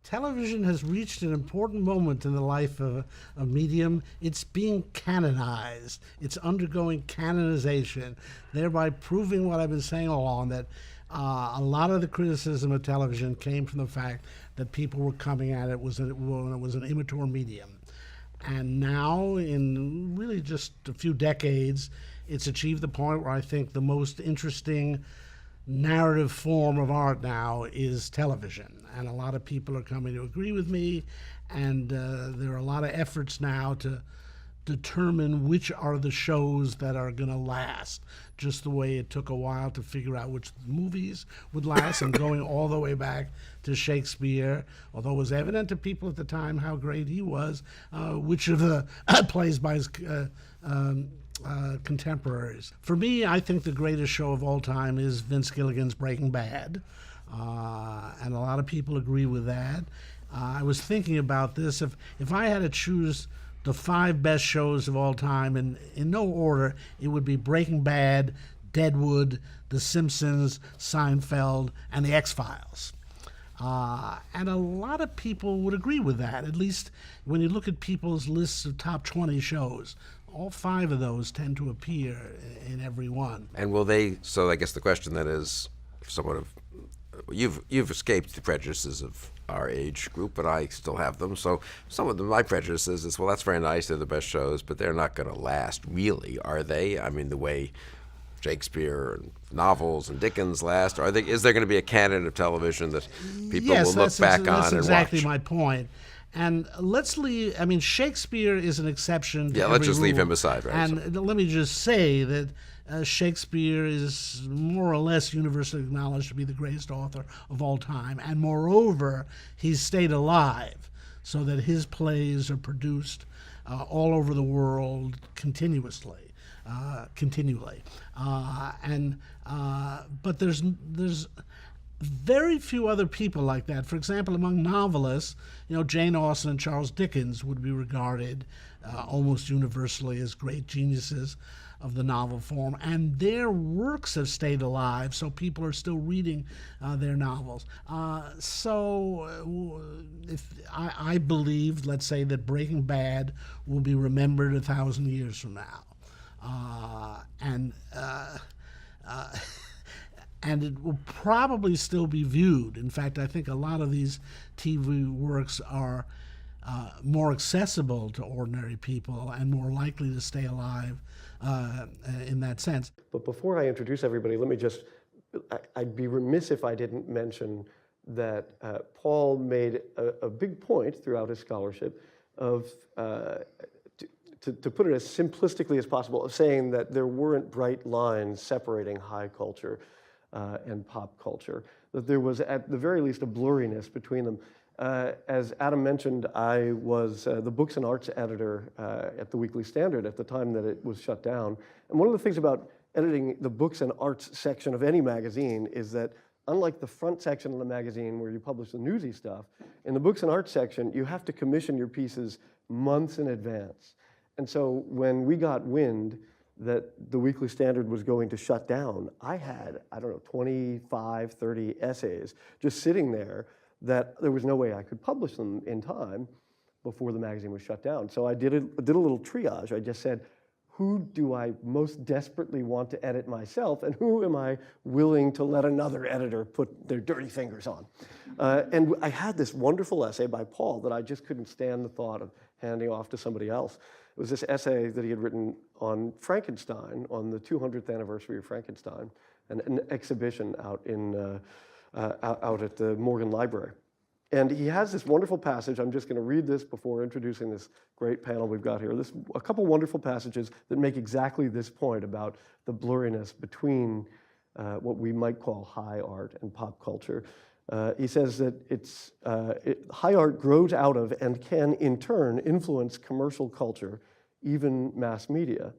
Television has reached an important moment in the life of a medium. It's being canonized. It's undergoing canonization, thereby proving what I've been saying all along, that a lot of the criticism of television came from the fact that people were coming at it when it was an immature medium. And now, in really just a few decades, it's achieved the point where I think the most interesting narrative form of art now is television. And a lot of people are coming to agree with me, and there are a lot of efforts now to determine which are the shows that are going to last, just the way it took a while to figure out which movies would last, and going all the way back to Shakespeare, although it was evident to people at the time how great he was, which of the plays by his contemporaries. For me, I think the greatest show of all time is Vince Gilligan's Breaking Bad, and a lot of people agree with that. I was thinking about this. If I had to choose the 5 best shows of all time, and in no order, it would be Breaking Bad, Deadwood, The Simpsons, Seinfeld, and The X-Files. And a lot of people would agree with that. At least when you look at people's lists of top 20 shows, all 5 of those tend to appear in every one. And will they, so I guess the question then is somewhat of, you've escaped the prejudices of our age group, but I still have them. So some of them, my prejudices is, well, that's very nice, they're the best shows, but they're not going to last, really, are they? I mean, the way Shakespeare and novels and Dickens last, is there going to be a canon of television that people will look back on and watch? That's exactly my point. And let's leave, I mean, Shakespeare is an exception to let's just every leave rule. him aside, right? And let me just say that Shakespeare is more or less universally acknowledged to be the greatest author of all time. And moreover, he's stayed alive so that his plays are produced all over the world continually. But there's very few other people like that. For example, among novelists, Jane Austen and Charles Dickens would be regarded almost universally as great geniuses of the novel form, and their works have stayed alive, so people are still reading their novels. If I believe, let's say, that Breaking Bad will be remembered 1,000 years from now. And it will probably still be viewed. In fact, I think a lot of these TV works are more accessible to ordinary people and more likely to stay alive in that sense. But before I introduce everybody, let me just, I'd be remiss if I didn't mention that Paul made a big point throughout his scholarship of, to put it as simplistically as possible, of saying that there weren't bright lines separating high culture and pop culture, that there was at the very least a blurriness between them. As Adam mentioned, I was the books and arts editor at the Weekly Standard at the time that it was shut down. And one of the things about editing the books and arts section of any magazine is that, unlike the front section of the magazine where you publish the newsy stuff, in the books and arts section, you have to commission your pieces months in advance. And so when we got wind that the Weekly Standard was going to shut down, I had, 25, 30 essays just sitting there that there was no way I could publish them in time before the magazine was shut down. So I did a little triage. I just said, who do I most desperately want to edit myself, and who am I willing to let another editor put their dirty fingers on? And I had this wonderful essay by Paul that I just couldn't stand the thought of handing off to somebody else. It was this essay that he had written on Frankenstein, on the 200th anniversary of Frankenstein, an exhibition out in out at the Morgan Library. And he has this wonderful passage. I'm just going to read this before introducing this great panel we've got here. A couple wonderful passages that make exactly this point about the blurriness between what we might call high art and pop culture. He says that high art grows out of and can in turn influence commercial culture, even mass media.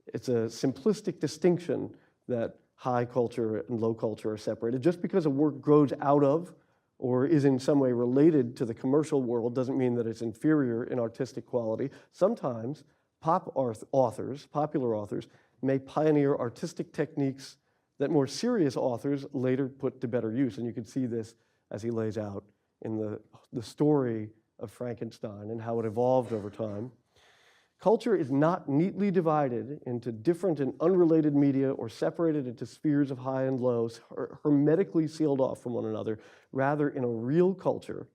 It's a simplistic distinction that high culture and low culture are separated. Just because a work grows out of or is in some way related to the commercial world doesn't mean that it's inferior in artistic quality. Sometimes popular authors, may pioneer artistic techniques that more serious authors later put to better use. And you can see this as he lays out in the story of Frankenstein and how it evolved over time. Culture is not neatly divided into different and unrelated media or separated into spheres of high and low, hermetically sealed off from one another. Rather, in a real culture,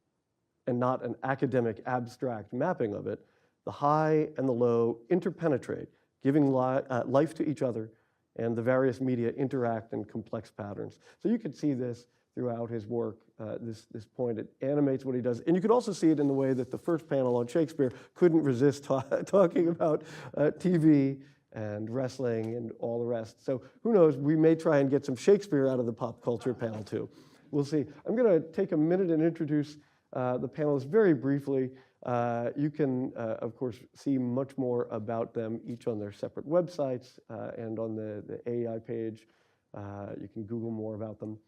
and not an academic abstract mapping of it, the high and the low interpenetrate, giving life to each other, and the various media interact in complex patterns. So you can see this throughout his work, this point. It animates what he does. And you could also see it in the way that the first panel on Shakespeare couldn't resist talking about TV and wrestling and all the rest. So who knows, we may try and get some Shakespeare out of the pop culture panel too. We'll see. I'm going to take a minute and introduce the panelists very briefly. You can, of course, see much more about them each on their separate websites and on the AEI page. You can Google more about them.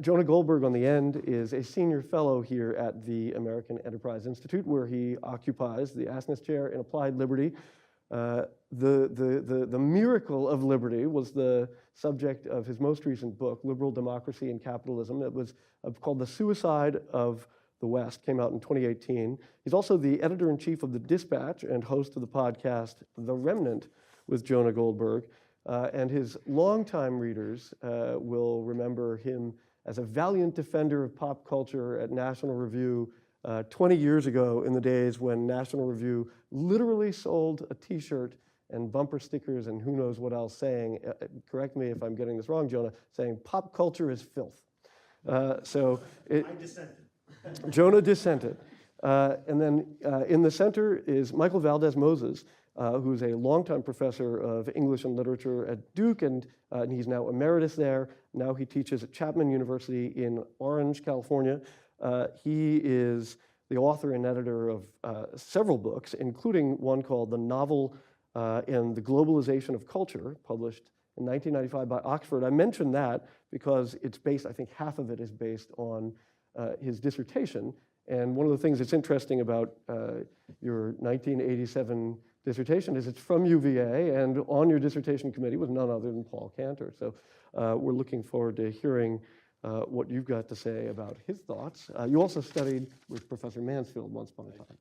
Jonah Goldberg on the end is a senior fellow here at the American Enterprise Institute, where he occupies the Asness Chair in Applied Liberty. The miracle of liberty was the subject of his most recent book, Liberal Democracy and Capitalism. It was called The Suicide of the West, came out in 2018. He's also the editor-in-chief of The Dispatch and host of the podcast The Remnant with Jonah Goldberg. And his longtime readers will remember him as a valiant defender of pop culture at National Review 20 years ago, in the days when National Review literally sold a T-shirt and bumper stickers and who knows what else saying, correct me if I'm getting this wrong, Jonah, saying pop culture is filth. I dissented. Jonah dissented. And then in the center is Michael Valdez-Moses, who's a longtime professor of English and literature at Duke, and he's now emeritus there. Now he teaches at Chapman University in Orange, California. He is the author and editor of several books, including one called The Novel and the Globalization of Culture, published in 1995 by Oxford. I mention that because it's based, I think half of it is based on his dissertation. And one of the things that's interesting about your 1987 dissertation is it's from UVA, and on your dissertation committee was none other than Paul Cantor. So we're looking forward to hearing what you've got to say about his thoughts. You also studied with Professor Mansfield once upon a time.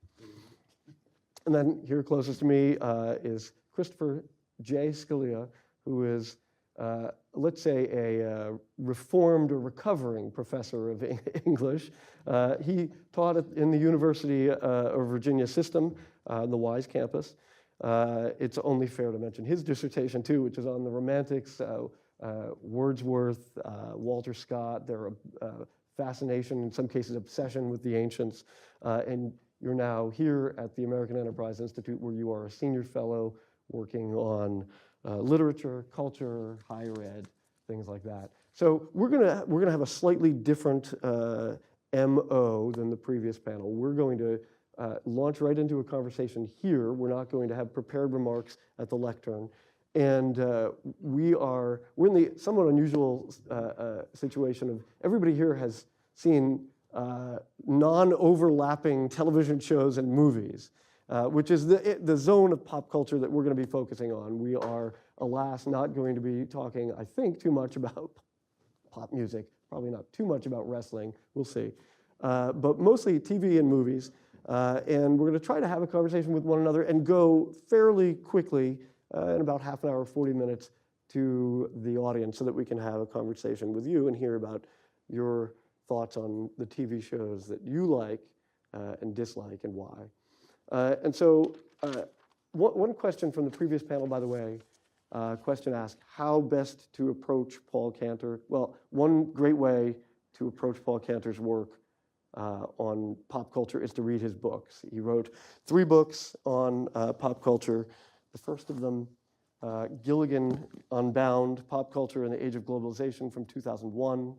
And then here closest to me is Christopher J. Scalia, who is, let's say, a reformed or recovering professor of English. He taught in the University of Virginia system, the Wise campus. It's only fair to mention his dissertation, too, which is on the Romantics, Wordsworth, Walter Scott, their fascination, in some cases obsession with the ancients. And you're now here at the American Enterprise Institute, where you are a senior fellow working on literature, culture, higher ed, things like that. So we're gonna have a slightly different MO than the previous panel. We're going to launch right into a conversation here. We're not going to have prepared remarks at the lectern. And we're in the somewhat unusual situation of everybody here has seen non-overlapping television shows and movies, which is the zone of pop culture that we're going to be focusing on. We are, alas, not going to be talking, I think, too much about pop music, probably not too much about wrestling, we'll see, but mostly TV and movies. And we're going to try to have a conversation with one another and go fairly quickly in about half an hour, 40 minutes to the audience so that we can have a conversation with you and hear about your thoughts on the TV shows that you like and dislike and why. And so one question from the previous panel, by the way, question asked, how best to approach Paul Cantor? Well, one great way to approach Paul Cantor's work on pop culture is to read his books. He wrote 3 books on pop culture. The first of them, Gilligan Unbound, Pop Culture in the Age of Globalization from 2001.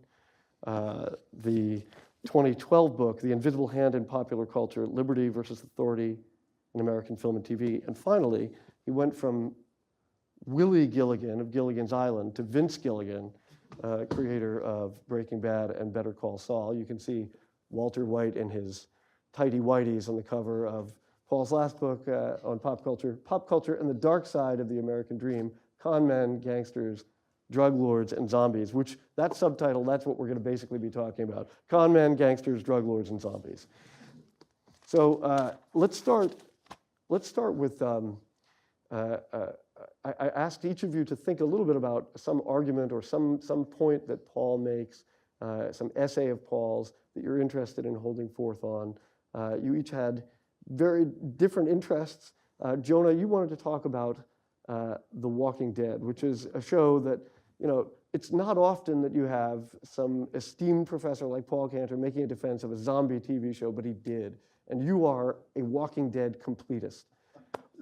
The 2012 book, The Invisible Hand in Popular Culture, Liberty versus Authority in American Film and TV. And finally, he went from Willie Gilligan of Gilligan's Island to Vince Gilligan, creator of Breaking Bad and Better Call Saul. You can see Walter White in his tighty whities on the cover of Paul's last book on pop culture and the dark side of the American dream, con men, gangsters, drug lords, and zombies, which that subtitle, that's what we're going to basically be talking about. Con men, gangsters, drug lords, and zombies. So let's start with, I asked each of you to think a little bit about some argument or some point that Paul makes, some essay of Paul's that you're interested in holding forth on. You each had very different interests. Jonah, you wanted to talk about The Walking Dead, which is a show that, it's not often that you have some esteemed professor like Paul Cantor making a defense of a zombie TV show, but he did. And you are a Walking Dead completist.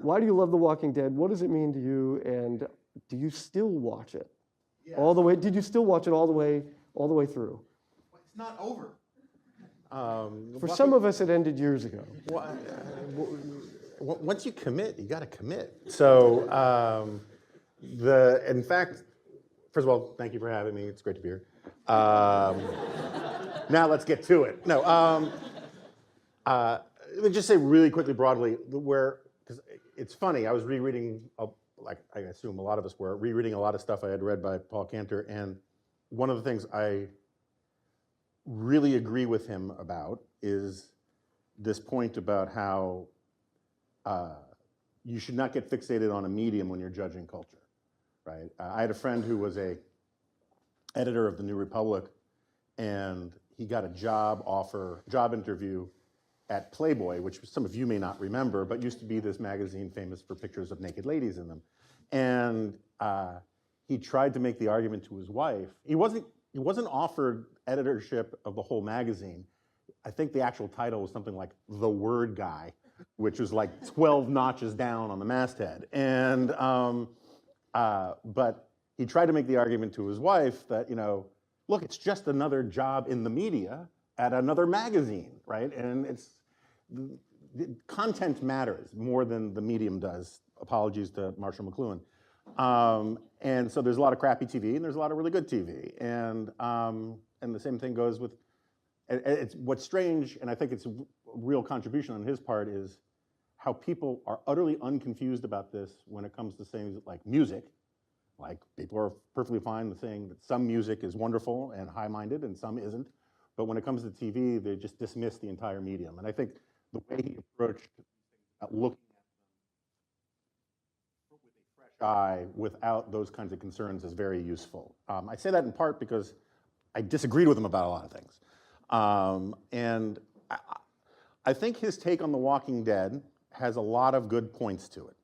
Why do you love The Walking Dead? What does it mean to you? And do you still watch it? Yes. All the way? Did you still watch it all the way through? It's not over. For some of us, it ended years ago. Once you commit, you got to commit. So, in fact, first of all, thank you for having me. It's great to be here. Now let's get to it. No, let me just say really quickly, broadly, because it's funny. I was rereading, like I assume a lot of us were, rereading a lot of stuff I had read by Paul Cantor, and one of the things I really agree with him about is this point about how you should not get fixated on a medium when you're judging culture, right? I had a friend who was a editor of the New Republic, and he got a job interview at Playboy, which some of you may not remember, but used to be this magazine famous for pictures of naked ladies in them. And he tried to make the argument to his wife. He wasn't offered editorship of the whole magazine. I think the actual title was something like The Word Guy, which was like 12 notches down on the masthead. And but he tried to make the argument to his wife that, look, it's just another job in the media at another magazine, right? And the content matters more than the medium does. Apologies to Marshall McLuhan. And so there's a lot of crappy TV and there's a lot of really good TV. And the same thing goes with, it's what's strange, and I think it's a real contribution on his part, is how people are utterly unconfused about this when it comes to things like music. Like, people are perfectly fine with saying that some music is wonderful and high-minded and some isn't. But when it comes to TV, they just dismiss the entire medium. And I think the way he approached looking at them with a fresh eye without those kinds of concerns is very useful. I say that in part because I disagreed with him about a lot of things. And I think his take on The Walking Dead has a lot of good points to it.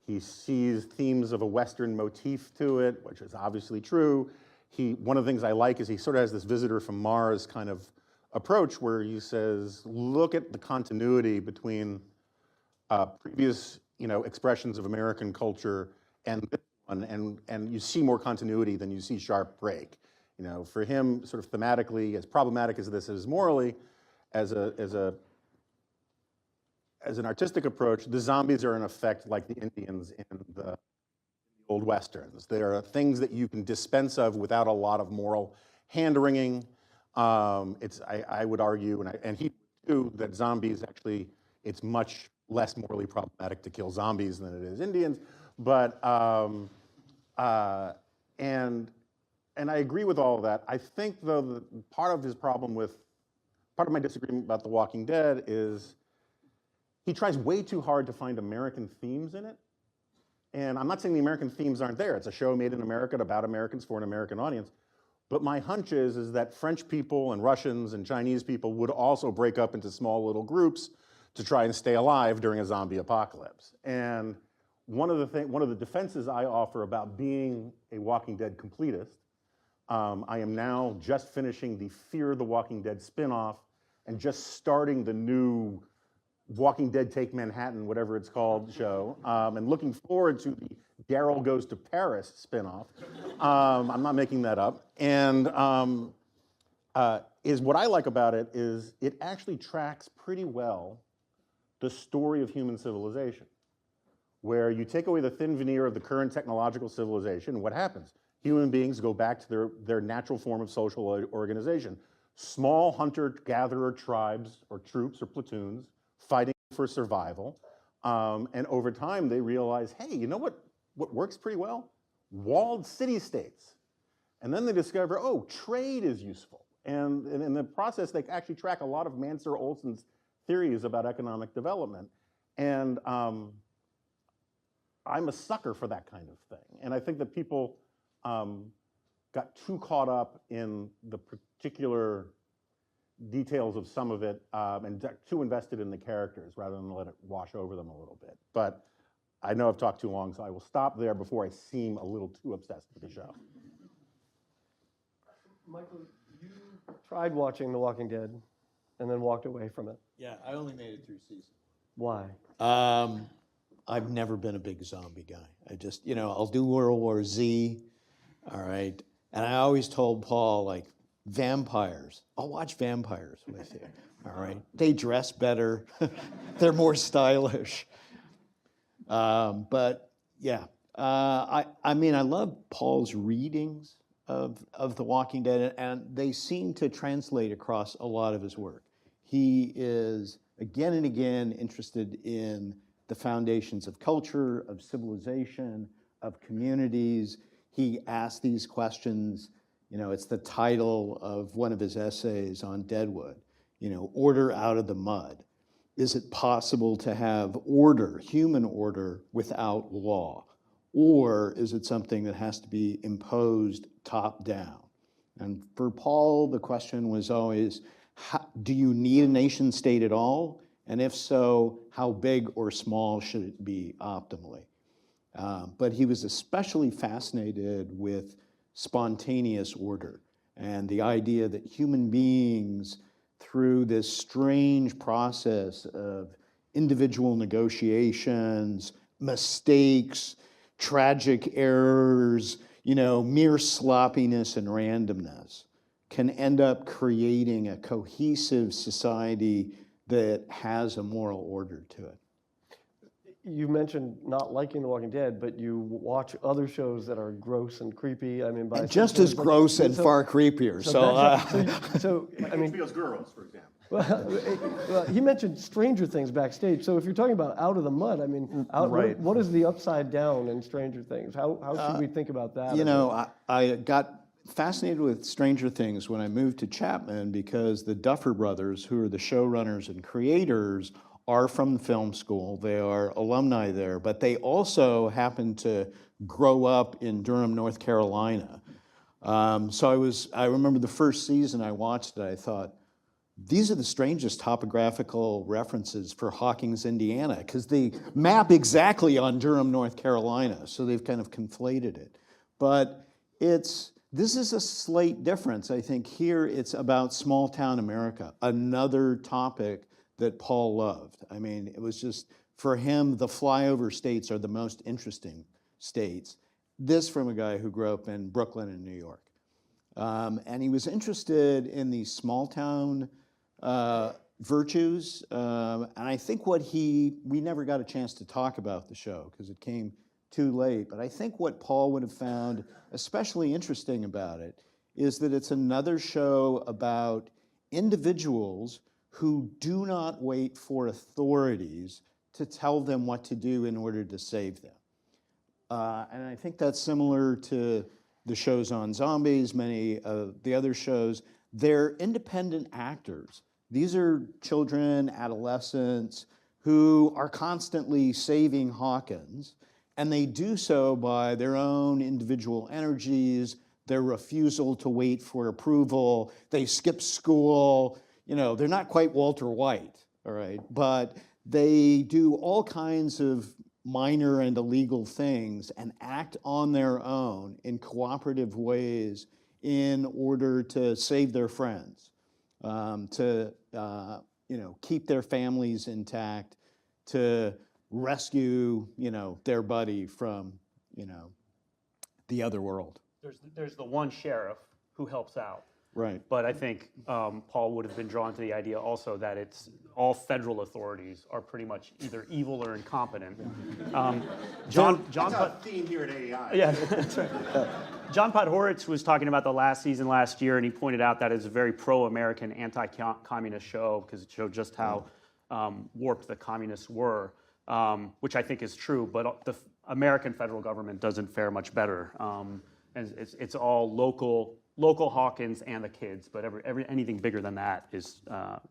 He sees themes of a Western motif to it, which is obviously true. One of the things I like is he sort of has this visitor from Mars kind of approach where he says, look at the continuity between previous expressions of American culture and this one, and you see more continuity than you see sharp break. For him, sort of thematically, as problematic as this is morally, as an artistic approach, the zombies are in effect like the Indians in the old Westerns. There are things that you can dispense of without a lot of moral hand-wringing. I would argue, and he too, that zombies actually, it's much less morally problematic to kill zombies than it is Indians. But, and I agree with all of that. I think, though, that part of my disagreement about The Walking Dead is he tries way too hard to find American themes in it. And I'm not saying the American themes aren't there. It's a show made in America about Americans for an American audience. But my hunch is that French people and Russians and Chinese people would also break up into small little groups to try and stay alive during a zombie apocalypse. And one of the defenses I offer about being a Walking Dead completist, I am now just finishing the Fear the Walking Dead spinoff and just starting the new Walking Dead Take Manhattan, whatever it's called, show, and looking forward to the Daryl Goes to Paris spinoff. I'm not making that up. And is what I like about it is it actually tracks pretty well the story of human civilization, where you take away the thin veneer of the current technological civilization, and what happens? Human beings go back to their natural form of social organization. Small hunter-gatherer tribes or troops or platoons fighting for survival. And over time, they realize, hey, you know what works pretty well? Walled city-states. And then they discover, oh, trade is useful. And in the process, they actually track a lot of Mansur Olson's theories about economic development. And I'm a sucker for that kind of thing. And I think that people got too caught up in the particular details of some of it and too invested in the characters rather than let it wash over them a little bit. But I know I've talked too long, so I will stop there before I seem a little too obsessed with the show. Michael, you tried watching The Walking Dead and then walked away from it. Yeah, I only made it through season. Why? I've never been a big zombie guy. I just, I'll do World War Z, all right? And I always told Paul, like, vampires, I'll watch vampires with you, all right? They dress better. They're more stylish. But, yeah. I mean, I love Paul's readings of The Walking Dead, and they seem to translate across a lot of his work. He is, again and again, interested in the foundations of culture, of civilization, of communities. He asks these questions, it's the title of one of his essays on Deadwood, order out of the mud. Is it possible to have order, human order, without law? Or is it something that has to be imposed top down? And for Paul, the question was always, do you need a nation state at all? And if so, how big or small should it be optimally? But he was especially fascinated with spontaneous order and the idea that human beings, through this strange process of individual negotiations, mistakes, tragic errors, mere sloppiness and randomness, can end up creating a cohesive society that has a moral order to it. You mentioned not liking The Walking Dead, but you watch other shows that are gross and creepy. I mean, by Just as gross and far creepier. So I mean, HBO's Girls, for example. well, he mentioned Stranger Things backstage. So if you're talking about out of the mud, I mean, Right. what is the upside down in Stranger Things? How should we think about that? I got fascinated with Stranger Things when I moved to Chapman because the Duffer Brothers, who are the showrunners and creators, are from the film school. They are alumni there, but they also happen to grow up in Durham, North Carolina. So I remember the first season I watched it, I thought, these are the strangest topographical references for Hawkins, Indiana, because they map exactly on Durham, North Carolina. So they've kind of conflated it. But this is a slight difference. I think here it's about small town America, another topic that Paul loved. I mean, it was just, for him, the flyover states are the most interesting states. This from a guy who grew up in Brooklyn and New York. And he was interested in these small town virtues. And I think we never got a chance to talk about the show because it came too late. But I think what Paul would have found especially interesting about it is that it's another show about individuals who do not wait for authorities to tell them what to do in order to save them. And I think that's similar to the shows on zombies, many of the other shows. They're independent actors. These are children, adolescents, who are constantly saving Hawkins, and they do so by their own individual energies, their refusal to wait for approval. They skip school. They're not quite Walter White, all right? But they do all kinds of minor and illegal things and act on their own in cooperative ways in order to save their friends, to keep their families intact, to rescue their buddy from the other world. There's the one sheriff who helps out. Right. But I think Paul would have been drawn to the idea also that it's all federal authorities are pretty much either evil or incompetent. John That's a theme here at AEI. Yeah, that's right. John Podhoretz was talking about the last season last year, and he pointed out that it's a very pro-American, anti-communist show because it showed just how warped the communists were, which I think is true. But the American federal government doesn't fare much better. And it's all local Hawkins and the kids, but anything bigger than that is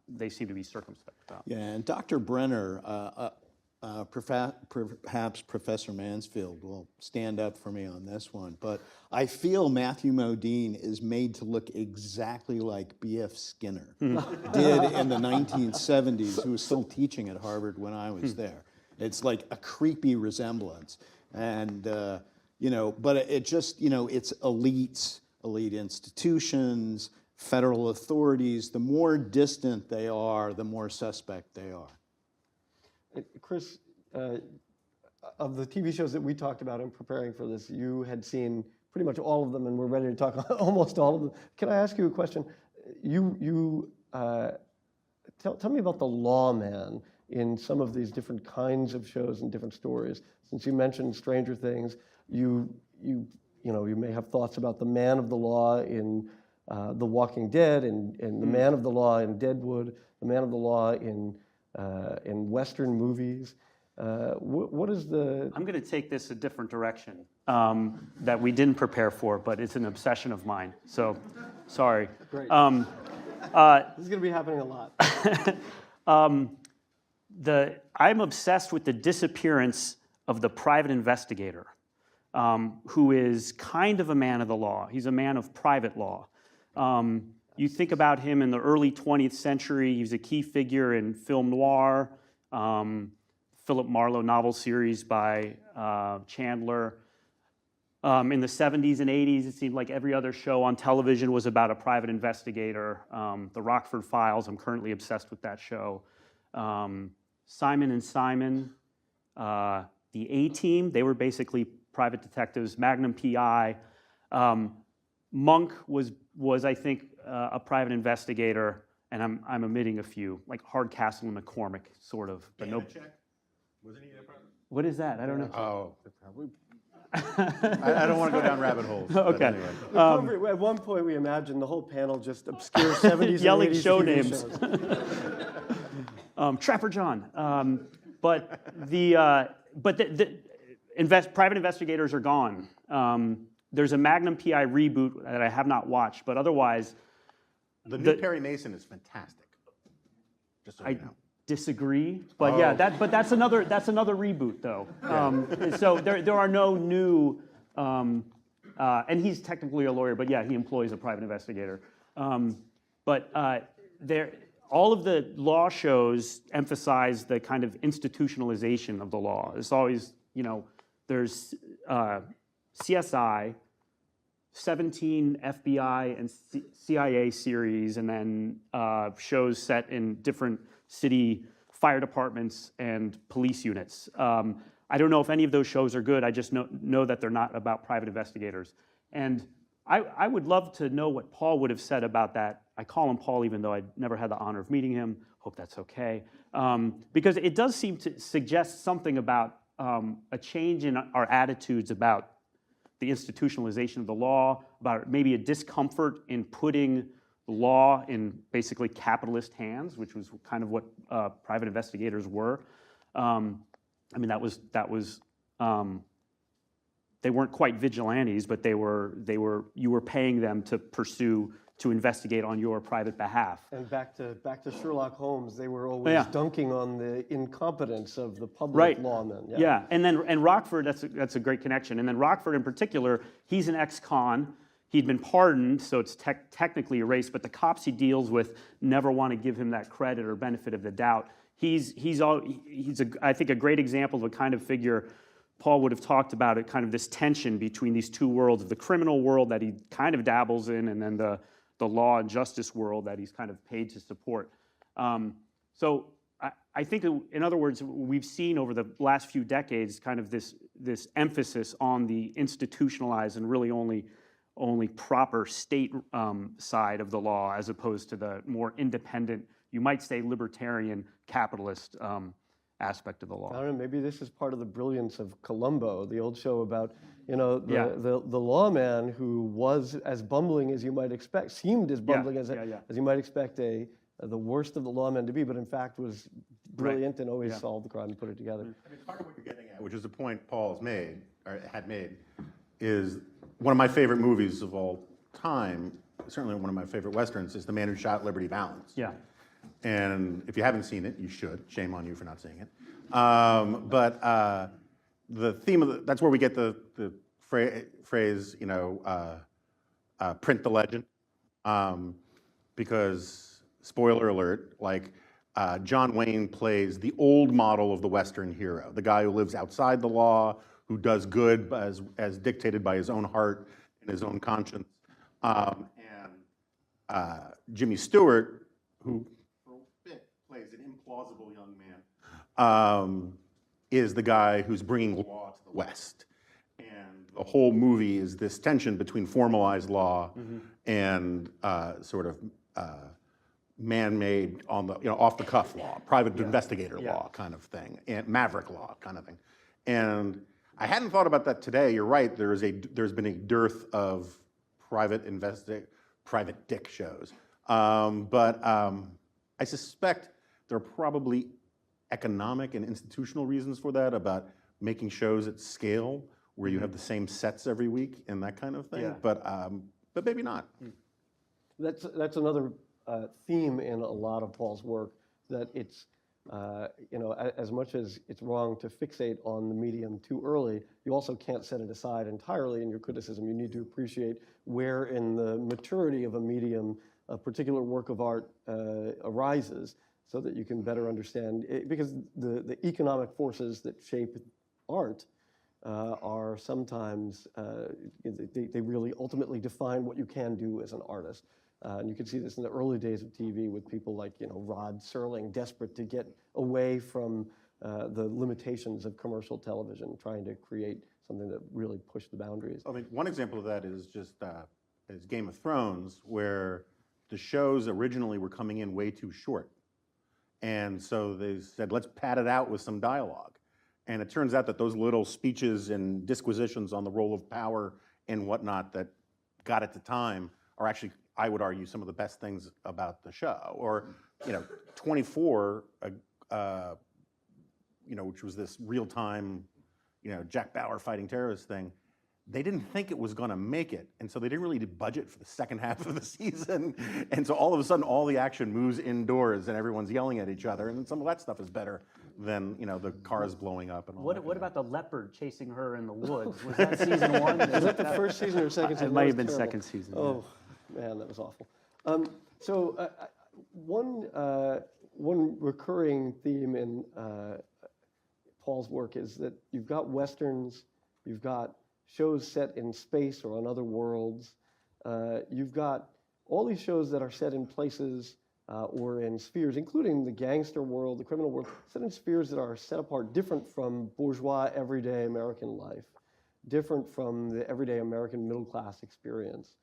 they seem to be circumspect about. Yeah, and Dr. Brenner, perhaps Professor Mansfield will stand up for me on this one, but I feel Matthew Modine is made to look exactly like B.F. Skinner did in the 1970s, who was still teaching at Harvard when I was there. It's like a creepy resemblance, and but it just it's elites elite institutions, federal authorities, the more distant they are, the more suspect they are. Chris, of the TV shows that we talked about in preparing for this, you had seen pretty much all of them and we're ready to talk almost all of them. Can I ask you a question? Tell me about the lawman in some of these different kinds of shows and different stories. Since you mentioned Stranger Things, you may have thoughts about the man of the law in The Walking Dead, and the man of the law in Deadwood, the man of the law in Western movies. What is the... I'm going to take this a different direction that we didn't prepare for, but it's an obsession of mine. So, sorry. Great. This is going to be happening a lot. I'm obsessed with the disappearance of the private investigator, who is kind of a man of the law. He's a man of private law. You think about him in the early 20th century, he was a key figure in film noir, Philip Marlowe novel series by Chandler. In the 70s and 80s, it seemed like every other show on television was about a private investigator. The Rockford Files, I'm currently obsessed with that show. Simon and Simon, the A-Team, they were basically private detectives. Magnum PI. Monk was I think, a private investigator, and I'm omitting a few, like Hardcastle and McCormick, sort of. But no. Wasn't he a private? What is that? I don't know. Oh, I don't want to go down rabbit holes. Okay. Anyway. At one point, we imagined the whole panel just obscure 70s yelling and 80s show TV names. shows. Trapper John. But private investigators are gone. There's a Magnum PI reboot that I have not watched, but otherwise, The new Perry Mason is fantastic. Just so you know. Disagree, but yeah, that's another reboot though. So there are no new, and he's technically a lawyer, but yeah, he employs a private investigator. But all of the law shows emphasize the kind of institutionalization of the law. It's always, there's CSI, 17 FBI and CIA series, and then shows set in different city fire departments and police units. I don't know if any of those shows are good. I just know that they're not about private investigators. And I would love to know what Paul would have said about that. I call him Paul even though I never had the honor of meeting him. Hope that's okay. Because it does seem to suggest something about a change in our attitudes about the institutionalization of the law, about maybe a discomfort in putting law in basically capitalist hands, which was kind of what private investigators were. They weren't quite vigilantes, but you were paying them to investigate on your private behalf. And back to Sherlock Holmes, they were always dunking on the incompetence of the public lawmen. Yeah, and Rockford, that's a great connection. And then Rockford in particular, he's an ex-con. He'd been pardoned, so it's technically erased, but the cops he deals with never want to give him that credit or benefit of the doubt. He's I think a great example of a kind of figure Paul would have talked about, it kind of this tension between these two worlds, of the criminal world that he kind of dabbles in, and then the law and justice world that he's kind of paid to support. So I think, in other words, we've seen over the last few decades kind of this emphasis on the institutionalized and really only proper state side of the law, as opposed to the more independent, you might say libertarian, capitalist aspect of the law. I don't know, maybe this is part of the brilliance of Columbo, the old show about, the lawman who was as bumbling as you might expect, seemed as bumbling as you might expect the worst of the lawmen to be, but in fact was brilliant and always solved the crime and put it together. I mean, part of what you're getting at, which is the point Paul's made, or had made, is one of my favorite movies of all time, certainly one of my favorite Westerns, is The Man Who Shot Liberty Valance. Yeah. And if you haven't seen it, you should. Shame on you for not seeing it. But the theme of that's where we get the phrase, print the legend. Because, spoiler alert, John Wayne plays the old model of the Western hero, the guy who lives outside the law, who does good as dictated by his own heart and his own conscience. Jimmy Stewart, who for a bit plays an implausible young man, is the guy who's bringing law to the West. And the whole movie is this tension between formalized law and sort of man-made, on the off-the-cuff law, private investigator law kind of thing, and maverick law kind of thing. And I hadn't thought about that today. You're right. There's been a dearth of private dick shows, but I suspect there are probably economic and institutional reasons for that, about making shows at scale where you have the same sets every week and that kind of thing. Yeah. But maybe not. That's another theme in a lot of Paul's work, that it's, as much as it's wrong to fixate on the medium too early, you also can't set it aside entirely in your criticism. You need to appreciate where in the maturity of a medium a particular work of art arises, so that you can better understand it, because the economic forces that shape art are sometimes, they really ultimately define what you can do as an artist. And you can see this in the early days of TV with people like, Rod Serling, desperate to get away from the limitations of commercial television, trying to create something that really pushed the boundaries. I mean, one example of that is just is Game of Thrones, where the shows originally were coming in way too short. And so they said, let's pad it out with some dialogue. And it turns out that those little speeches and disquisitions on the role of power and whatnot that got at the time are actually, I would argue, some of the best things about the show. Or, 24, which was this real-time, Jack Bauer fighting terrorists thing. They didn't think it was going to make it, and so they didn't really budget for the second half of the season. And so all of a sudden, all the action moves indoors, and everyone's yelling at each other. And some of that stuff is better than the cars blowing up and all that. What about the leopard chasing her in the woods? Was that season 1? Was that the first season or second season? It might have been terrible. second season. Oh, man, that was awful. One recurring theme in Paul's work is that you've got Westerns, you've got shows set in space or on other worlds. You've got all these shows that are set in places or in spheres, including the gangster world, the criminal world, set in spheres that are set apart, different from bourgeois, everyday American life, different from the everyday American middle class experience.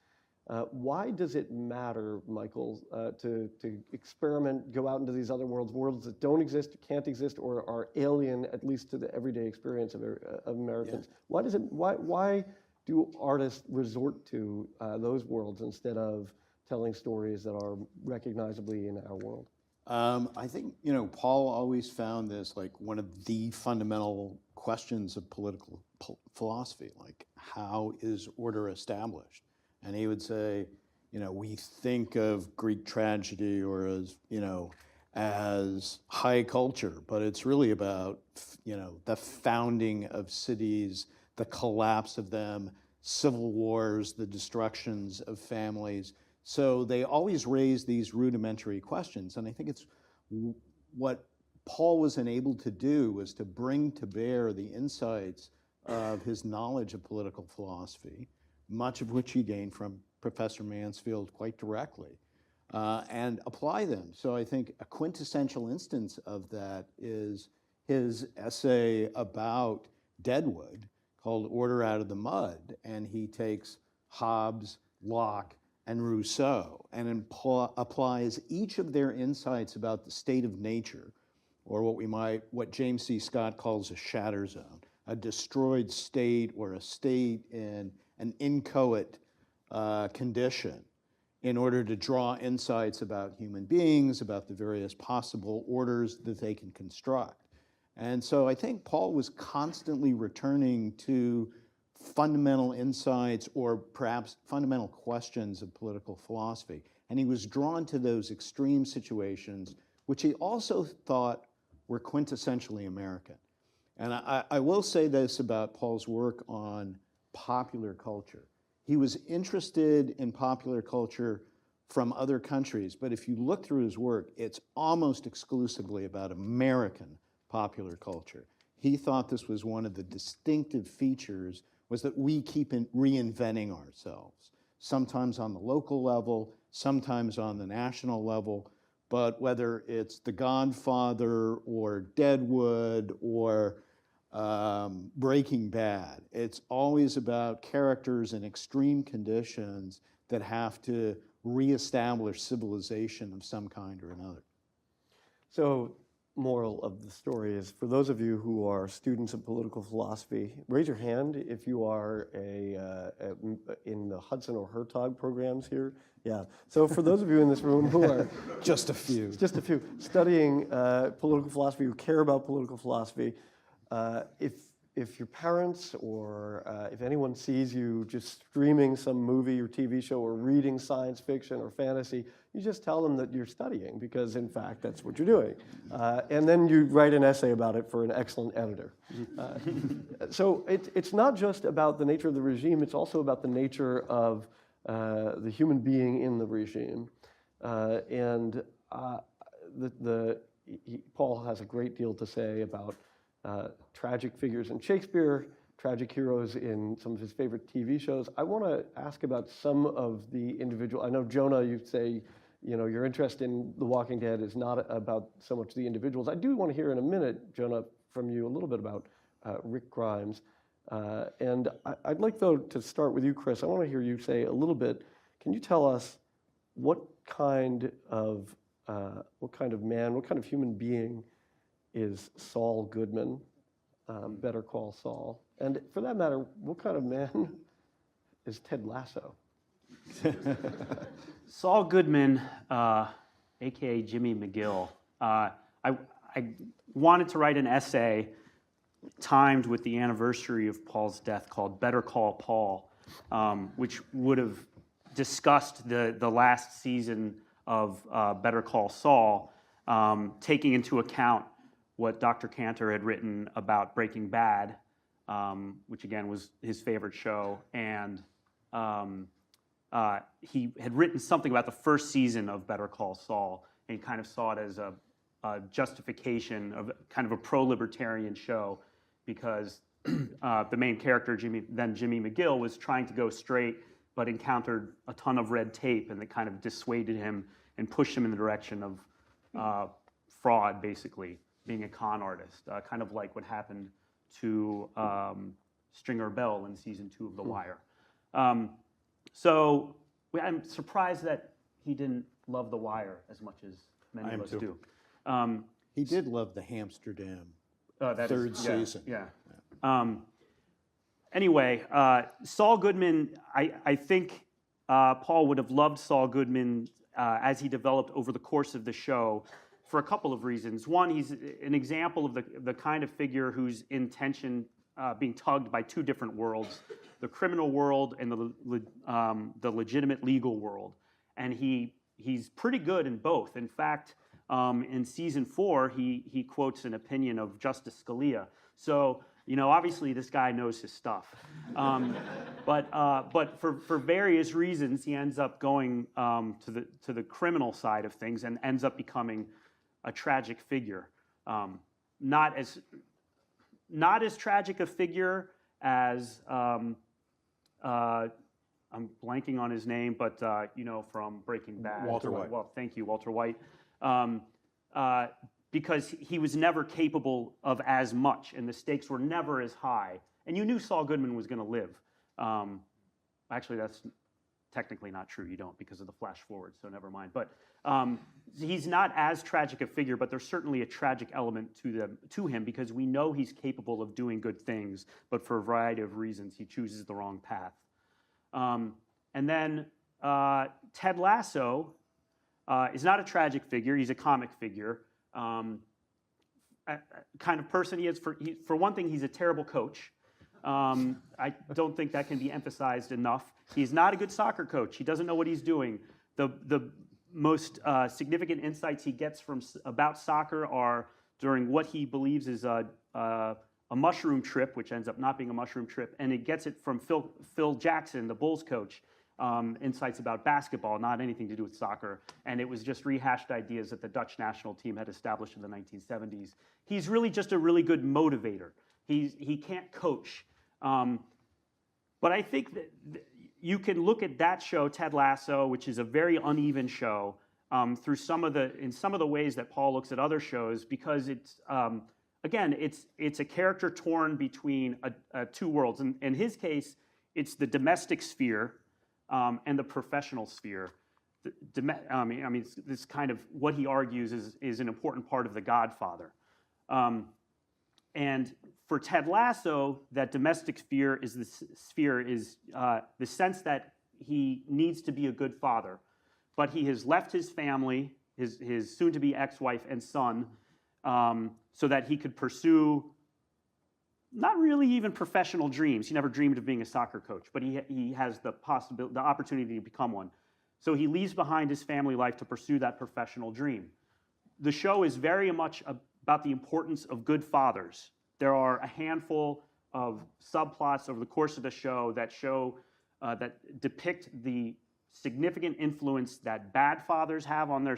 Why does it matter, Michael, to experiment, go out into these other worlds that don't exist, can't exist, or are alien, at least to the everyday experience of Americans? Yeah. Why do artists resort to those worlds instead of telling stories that are recognizably in our world? I think, Paul always found this like one of the fundamental questions of political philosophy, like how is order established? And he would say, we think of Greek tragedy or as high culture, but it's really about, the founding of cities, the collapse of them, civil wars, the destructions of families. So they always raise these rudimentary questions. And I think it's what Paul was enabled to do was to bring to bear the insights of his knowledge of political philosophy, much of which he gained from Professor Mansfield quite directly, and apply them. So I think a quintessential instance of that is his essay about Deadwood called Order Out of the Mud, and he takes Hobbes, Locke, and Rousseau and applies each of their insights about the state of nature, or what James C. Scott calls a shatter zone, a destroyed state or a state in an inchoate condition, in order to draw insights about human beings, about the various possible orders that they can construct. And so I think Paul was constantly returning to fundamental insights or perhaps fundamental questions of political philosophy. And he was drawn to those extreme situations, which he also thought were quintessentially American. And I will say this about Paul's work on popular culture. He was interested in popular culture from other countries, but if you look through his work, it's almost exclusively about American popular culture. He thought this was one of the distinctive features, was that we keep reinventing ourselves. sometimes on the local level, sometimes on the national level. But whether it's The Godfather or Deadwood or Breaking Bad, it's always about characters in extreme conditions that have to reestablish civilization of some kind or another. So, moral of the story is, for those of you who are students of political philosophy, raise your hand if you are in the Hudson or Hertog programs here. Yeah. So for those of you in this room who are just a few studying political philosophy, who care about political philosophy, if your parents or if anyone sees you just streaming some movie or TV show or reading science fiction or fantasy, you just tell them that you're studying, because in fact that's what you're doing. And then you write an essay about it for an excellent editor. So it's not just about the nature of the regime, it's also about the nature of the human being in the regime. Paul has a great deal to say about tragic figures in Shakespeare, tragic heroes in some of his favorite TV shows. I want to ask about some of the individual. I know, Jonah, you say, your interest in The Walking Dead is not about so much the individuals. I do want to hear in a minute, Jonah, from you a little bit about Rick Grimes. And I'd like, though, to start with you, Chris. I want to hear you say a little bit. Can you tell us what kind of man, what kind of human being is Saul Goodman, Better Call Saul? And for that matter, what kind of man is Ted Lasso? Saul Goodman, aka Jimmy McGill. I wanted to write an essay timed with the anniversary of Paul's death called Better Call Paul, which would have discussed the last season of Better Call Saul, taking into account what Dr. Cantor had written about Breaking Bad, which again was his favorite show, and he had written something about the first season of Better Call Saul, and he kind of saw it as a justification of kind of a pro-libertarian show, because the main character, Jimmy McGill, was trying to go straight, but encountered a ton of red tape, and that kind of dissuaded him and pushed him in the direction of fraud, basically, being a con artist, kind of like what happened to Stringer Bell in season 2 of The Wire. So I'm surprised that he didn't love The Wire as much as many of us do. He did love the Amsterdam third season. Yeah. Anyway, Saul Goodman, I think Paul would have loved Saul Goodman as he developed over the course of the show for a couple of reasons. One, he's an example of the kind of figure who's in tension, being tugged by two different worlds, the criminal world and the legitimate legal world. And he's pretty good in both. In fact, in season 4, he quotes an opinion of Justice Scalia. So, obviously this guy knows his stuff. But for various reasons, he ends up going to the criminal side of things and ends up becoming a tragic figure. Not as tragic a figure as I'm blanking on his name, but from Breaking Bad. Walter White. Well, thank you, Walter White. Because he was never capable of as much, and the stakes were never as high. And you knew Saul Goodman was going to live. Actually, that's technically not true. You don't, because of the flash forward, so never mind. But he's not as tragic a figure, but there's certainly a tragic element to him, because we know he's capable of doing good things, but for a variety of reasons, he chooses the wrong path. And then Ted Lasso is not a tragic figure. He's a comic figure. Kind of person he is. For one thing, he's a terrible coach. I don't think that can be emphasized enough. He's not a good soccer coach. He doesn't know what he's doing. The most significant insights he gets about soccer are during what he believes is a mushroom trip, which ends up not being a mushroom trip, and he gets it from Phil Jackson, the Bulls coach. Insights about basketball, not anything to do with soccer. And it was just rehashed ideas that the Dutch national team had established in the 1970s. He's really just a really good motivator. He can't coach. But I think that you can look at that show, Ted Lasso, which is a very uneven show, through in some of the ways that Paul looks at other shows, because it's again, it's a character torn between two worlds. In his case, it's the domestic sphere and the professional sphere. This kind of what he argues is an important part of The Godfather. And for Ted Lasso, that domestic sphere is the sense that he needs to be a good father, but he has left his family, his soon-to-be ex-wife and son, so that he could pursue not really even professional dreams. He never dreamed of being a soccer coach, but he has the opportunity to become one. So he leaves behind his family life to pursue that professional dream. The show is very much about the importance of good fathers. There are a handful of subplots over the course of the show that depict the significant influence that bad fathers have on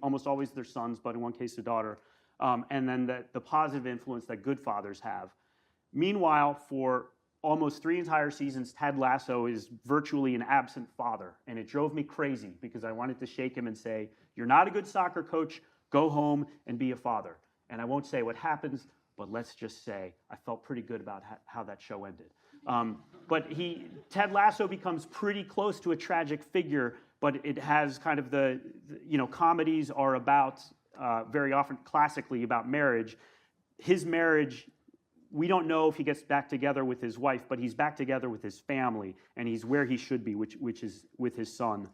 almost always their sons, but in one case their daughter, and then the positive influence that good fathers have. Meanwhile, for almost 3 entire seasons, Ted Lasso is virtually an absent father, and it drove me crazy because I wanted to shake him and say, "You're not a good soccer coach, go home and be a father." And I won't say what happens, but let's just say I felt pretty good about how that show ended. But Ted Lasso becomes pretty close to a tragic figure, but it has kind of comedies are about, very often classically about marriage. His marriage, we don't know if he gets back together with his wife, but he's back together with his family, and he's where he should be, which is with his son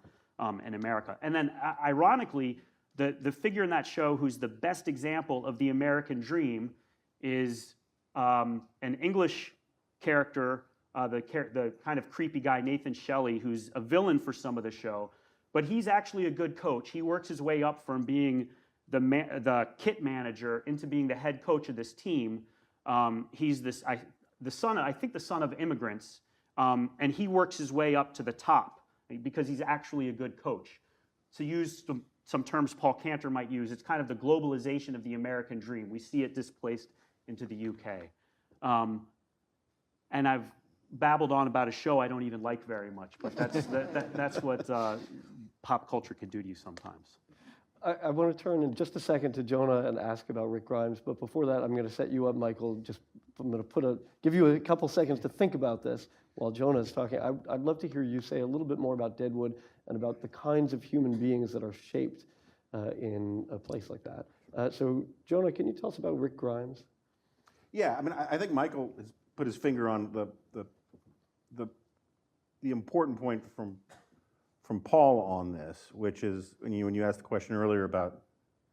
in America. And then, ironically, the figure in that show who's the best example of the American dream is an English character, the kind of creepy guy, Nathan Shelley, who's a villain for some of the show, but he's actually a good coach. He works his way up from being the kit manager into being the head coach of this team. He's the son of immigrants, and he works his way up to the top because he's actually a good coach. To use some terms Paul Cantor might use, it's kind of the globalization of the American dream. We see it displaced into the UK. And I've babbled on about a show I don't even like very much, but that's what pop culture can do to you sometimes. I want to turn in just a second to Jonah and ask about Rick Grimes, but before that, I'm going to set you up, Michael. I'm going to give you a couple seconds to think about this while Jonah is talking. I'd love to hear you say a little bit more about Deadwood and about the kinds of human beings that are shaped in a place like that. So, Jonah, can you tell us about Rick Grimes? Yeah, I mean, I think Michael has put his finger on the important point from Paul on this, which is when you asked the question earlier about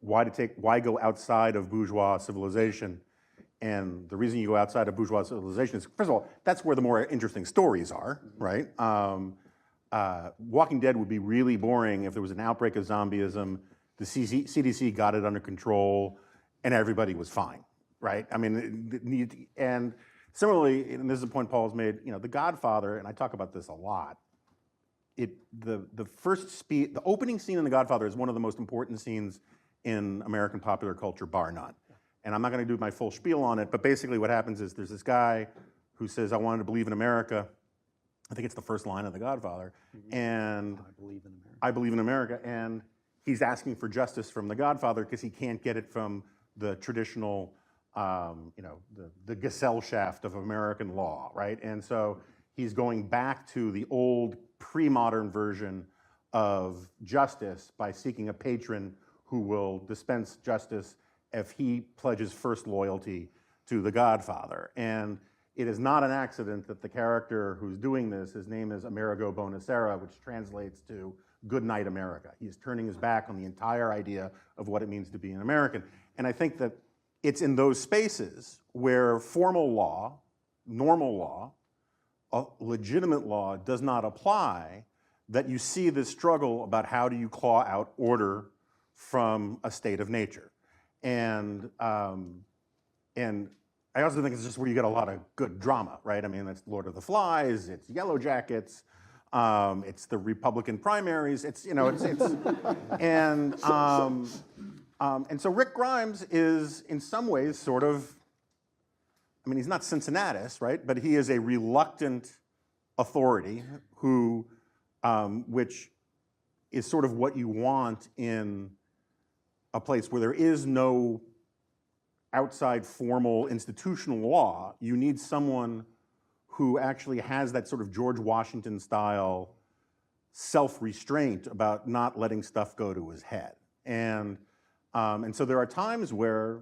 why go outside of bourgeois civilization, and the reason you go outside of bourgeois civilization is, first of all, that's where the more interesting stories are, right? Walking Dead would be really boring if there was an outbreak of zombieism, the CDC got it under control, and everybody was fine, right? I mean, and similarly, and this is a point Paul's made, The Godfather, and I talk about this a lot, the opening scene in The Godfather is one of the most important scenes in American popular culture, bar none. And I'm not going to do my full spiel on it, but basically what happens is there's this guy who says, "I wanted to believe in America." I think it's the first line of The Godfather. And I believe in America. And he's asking for justice from The Godfather because he can't get it from the traditional, the Gesellschaft of American law, right? And so he's going back to the old pre-modern version of justice by seeking a patron who will dispense justice if he pledges first loyalty to The Godfather. And it is not an accident that the character who's doing this, his name is Amerigo Bonacera, which translates to Good Night America. He's turning his back on the entire idea of what it means to be an American. And I think that it's in those spaces where formal law, normal law, legitimate law does not apply, that you see this struggle about how do you claw out order from a state of nature. And I also think it's just where you get a lot of good drama, right? I mean, it's Lord of the Flies, it's Yellow Jackets, it's the Republican primaries, and so Rick Grimes is in some ways sort of, I mean, he's not Cincinnatus, right? But he is a reluctant authority, who, which is sort of what you want in a place where there is no outside formal institutional law. You need someone who actually has that sort of George Washington style self-restraint about not letting stuff go to his head. And so there are times where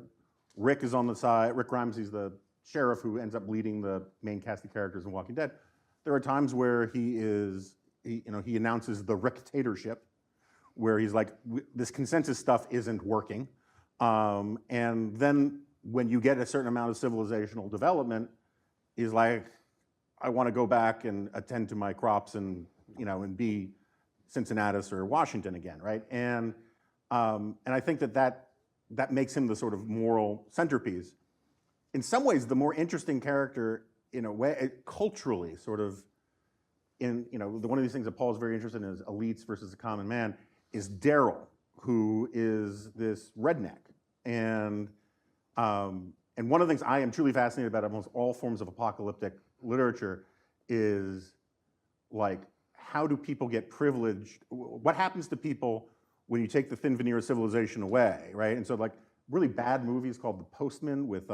Rick is on the side, Rick Grimes, the sheriff who ends up leading the main cast of characters in Walking Dead. There are times where he announces the Rick-tatorship, where he's like, this consensus stuff isn't working. And then when you get a certain amount of civilizational development, he's like, I want to go back and attend to my crops and be Cincinnatus or Washington again, right? And I think that makes him the sort of moral centerpiece. In some ways, the more interesting character, in a way, culturally, sort of, one of these things that Paul's very interested in is elites versus the common man, is Daryl, who is this redneck. And one of the things I am truly fascinated about almost all forms of apocalyptic literature is, like, how do people get privileged? What happens to people when you take the thin veneer of civilization away, right? And so, like, really bad movies called The Postman with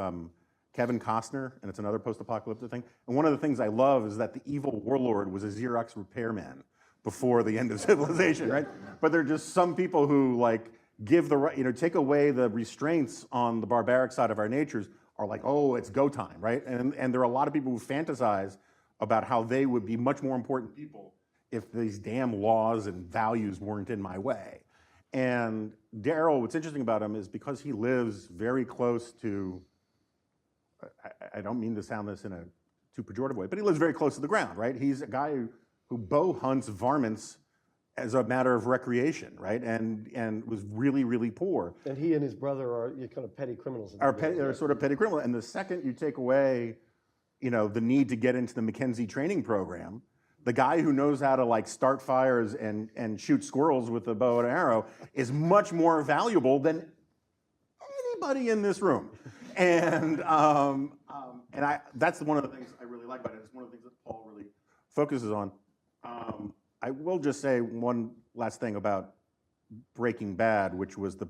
Kevin Costner, and it's another post-apocalyptic thing. And one of the things I love is that the evil warlord was a Xerox repairman before the end of civilization, right? But there are just some people who, like, take away the restraints on the barbaric side of our natures, are like, oh, it's go time, right? And there are a lot of people who fantasize about how they would be much more important people if these damn laws and values weren't in my way. And Daryl, what's interesting about him is because he lives very close to, I don't mean to sound this in a too pejorative way, but he lives very close to the ground, right? He's a guy who bow hunts varmints as a matter of recreation, right? And was really, really poor. And he and his brother are kind of petty criminals. Are sort of petty criminals. And the second you take away, the need to get into the McKinsey training program, the guy who knows how to, like, start fires and shoot squirrels with a bow and arrow is much more valuable than anybody in this room. And that's one of the things I really like about it. It's one of the things that Paul really focuses on. I will just say one last thing about Breaking Bad, which was the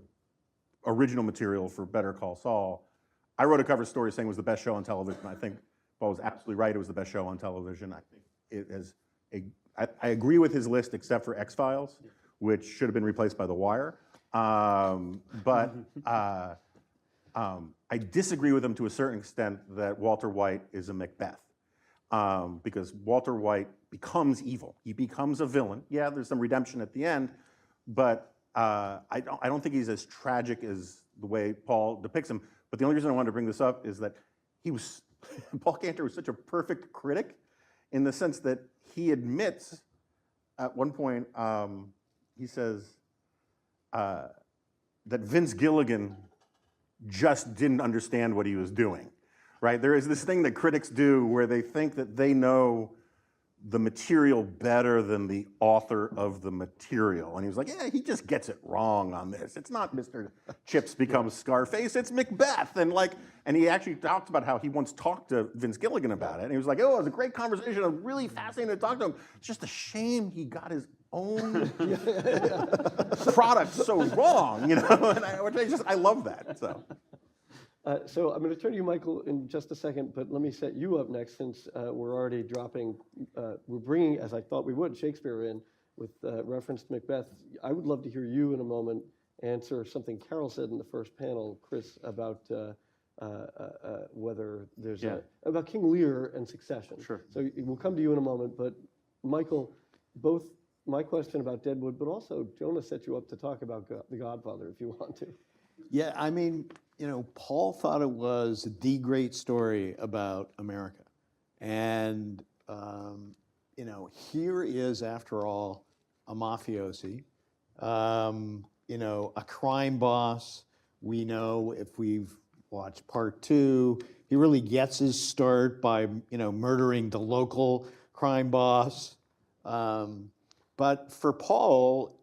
original material for Better Call Saul. I wrote a cover story saying it was the best show on television. I think Paul was absolutely right. It was the best show on television. I think it has I agree with his list except for X-Files, which should have been replaced by The Wire. But I disagree with him to a certain extent that Walter White is a Macbeth. Because Walter White becomes evil. He becomes a villain. Yeah, there's some redemption at the end, but I don't think he's as tragic as the way Paul depicts him. But the only reason I wanted to bring this up is that Paul Cantor was such a perfect critic in the sense that he admits at one point, he says that Vince Gilligan just didn't understand what he was doing. Right? There is this thing that critics do where they think that they know the material better than the author of the material. And he was like, yeah, he just gets it wrong on this. It's not Mr. Chips becomes Scarface, it's Macbeth. And he actually talked about how he once talked to Vince Gilligan about it. And he was like, oh, it was a great conversation. It was really fascinating to talk to him. It's just a shame he got his own product so wrong, And I love that, so. So I'm going to turn to you, Michael, in just a second, but let me set you up next since we're already dropping, we're bringing, as I thought we would, Shakespeare in with reference to Macbeth. I would love to hear you in a moment answer something Carol said in the first panel, Chris, about whether there's about King Lear and succession. Sure. So we'll come to you in a moment, but Michael, both my question about Deadwood, but also Jonah set you up to talk about The Godfather if you want to. Yeah, I mean, Paul thought it was the great story about America. And, here is, after all, a mafiosi, a crime boss. We know if we've watched part 2, he really gets his start by, murdering the local crime boss. But for Paul,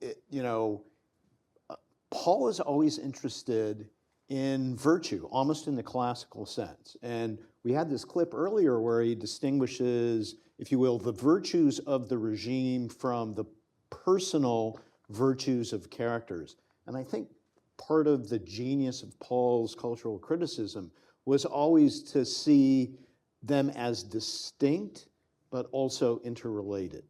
Paul is always interested in virtue, almost in the classical sense. And we had this clip earlier where he distinguishes, if you will, the virtues of the regime from the personal virtues of characters. And I think part of the genius of Paul's cultural criticism was always to see them as distinct, but also interrelated.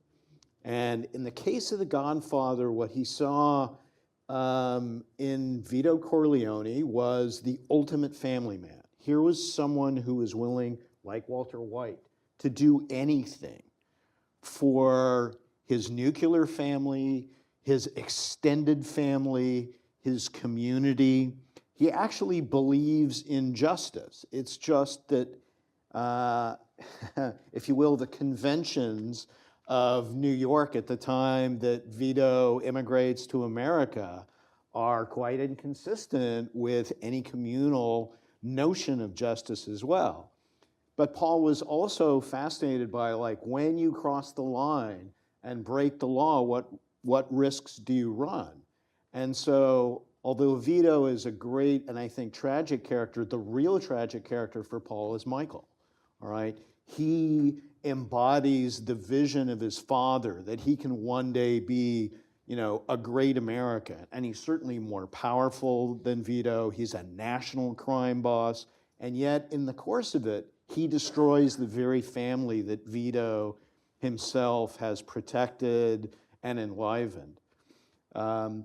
And in the case of The Godfather, what he saw in Vito Corleone was the ultimate family man. Here was someone who was willing, like Walter White, to do anything for his nuclear family, his extended family, his community. He actually believes in justice. It's just that, if you will, the conventions of New York at the time that Vito immigrates to America are quite inconsistent with any communal notion of justice as well. But Paul was also fascinated by, like, when you cross the line and break the law, what risks do you run? And so, although Vito is a great and I think tragic character, the real tragic character for Paul is Michael, all right? He embodies the vision of his father, that he can one day be, a great American. And he's certainly more powerful than Vito. He's a national crime boss. And yet, in the course of it, he destroys the very family that Vito himself has protected and enlivened. I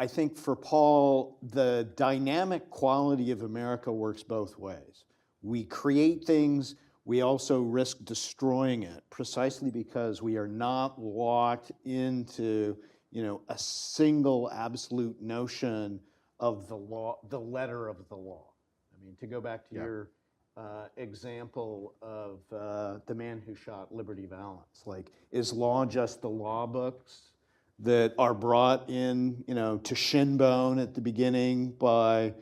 think for Paul, the dynamic quality of America works both ways. We create things, we also risk destroying it, precisely because we are not locked into, a single absolute notion of the law, the letter of the law. I mean, to go back to your example of The Man Who Shot Liberty Valance, like, is law just the law books that are brought in, to shinbone at the beginning by,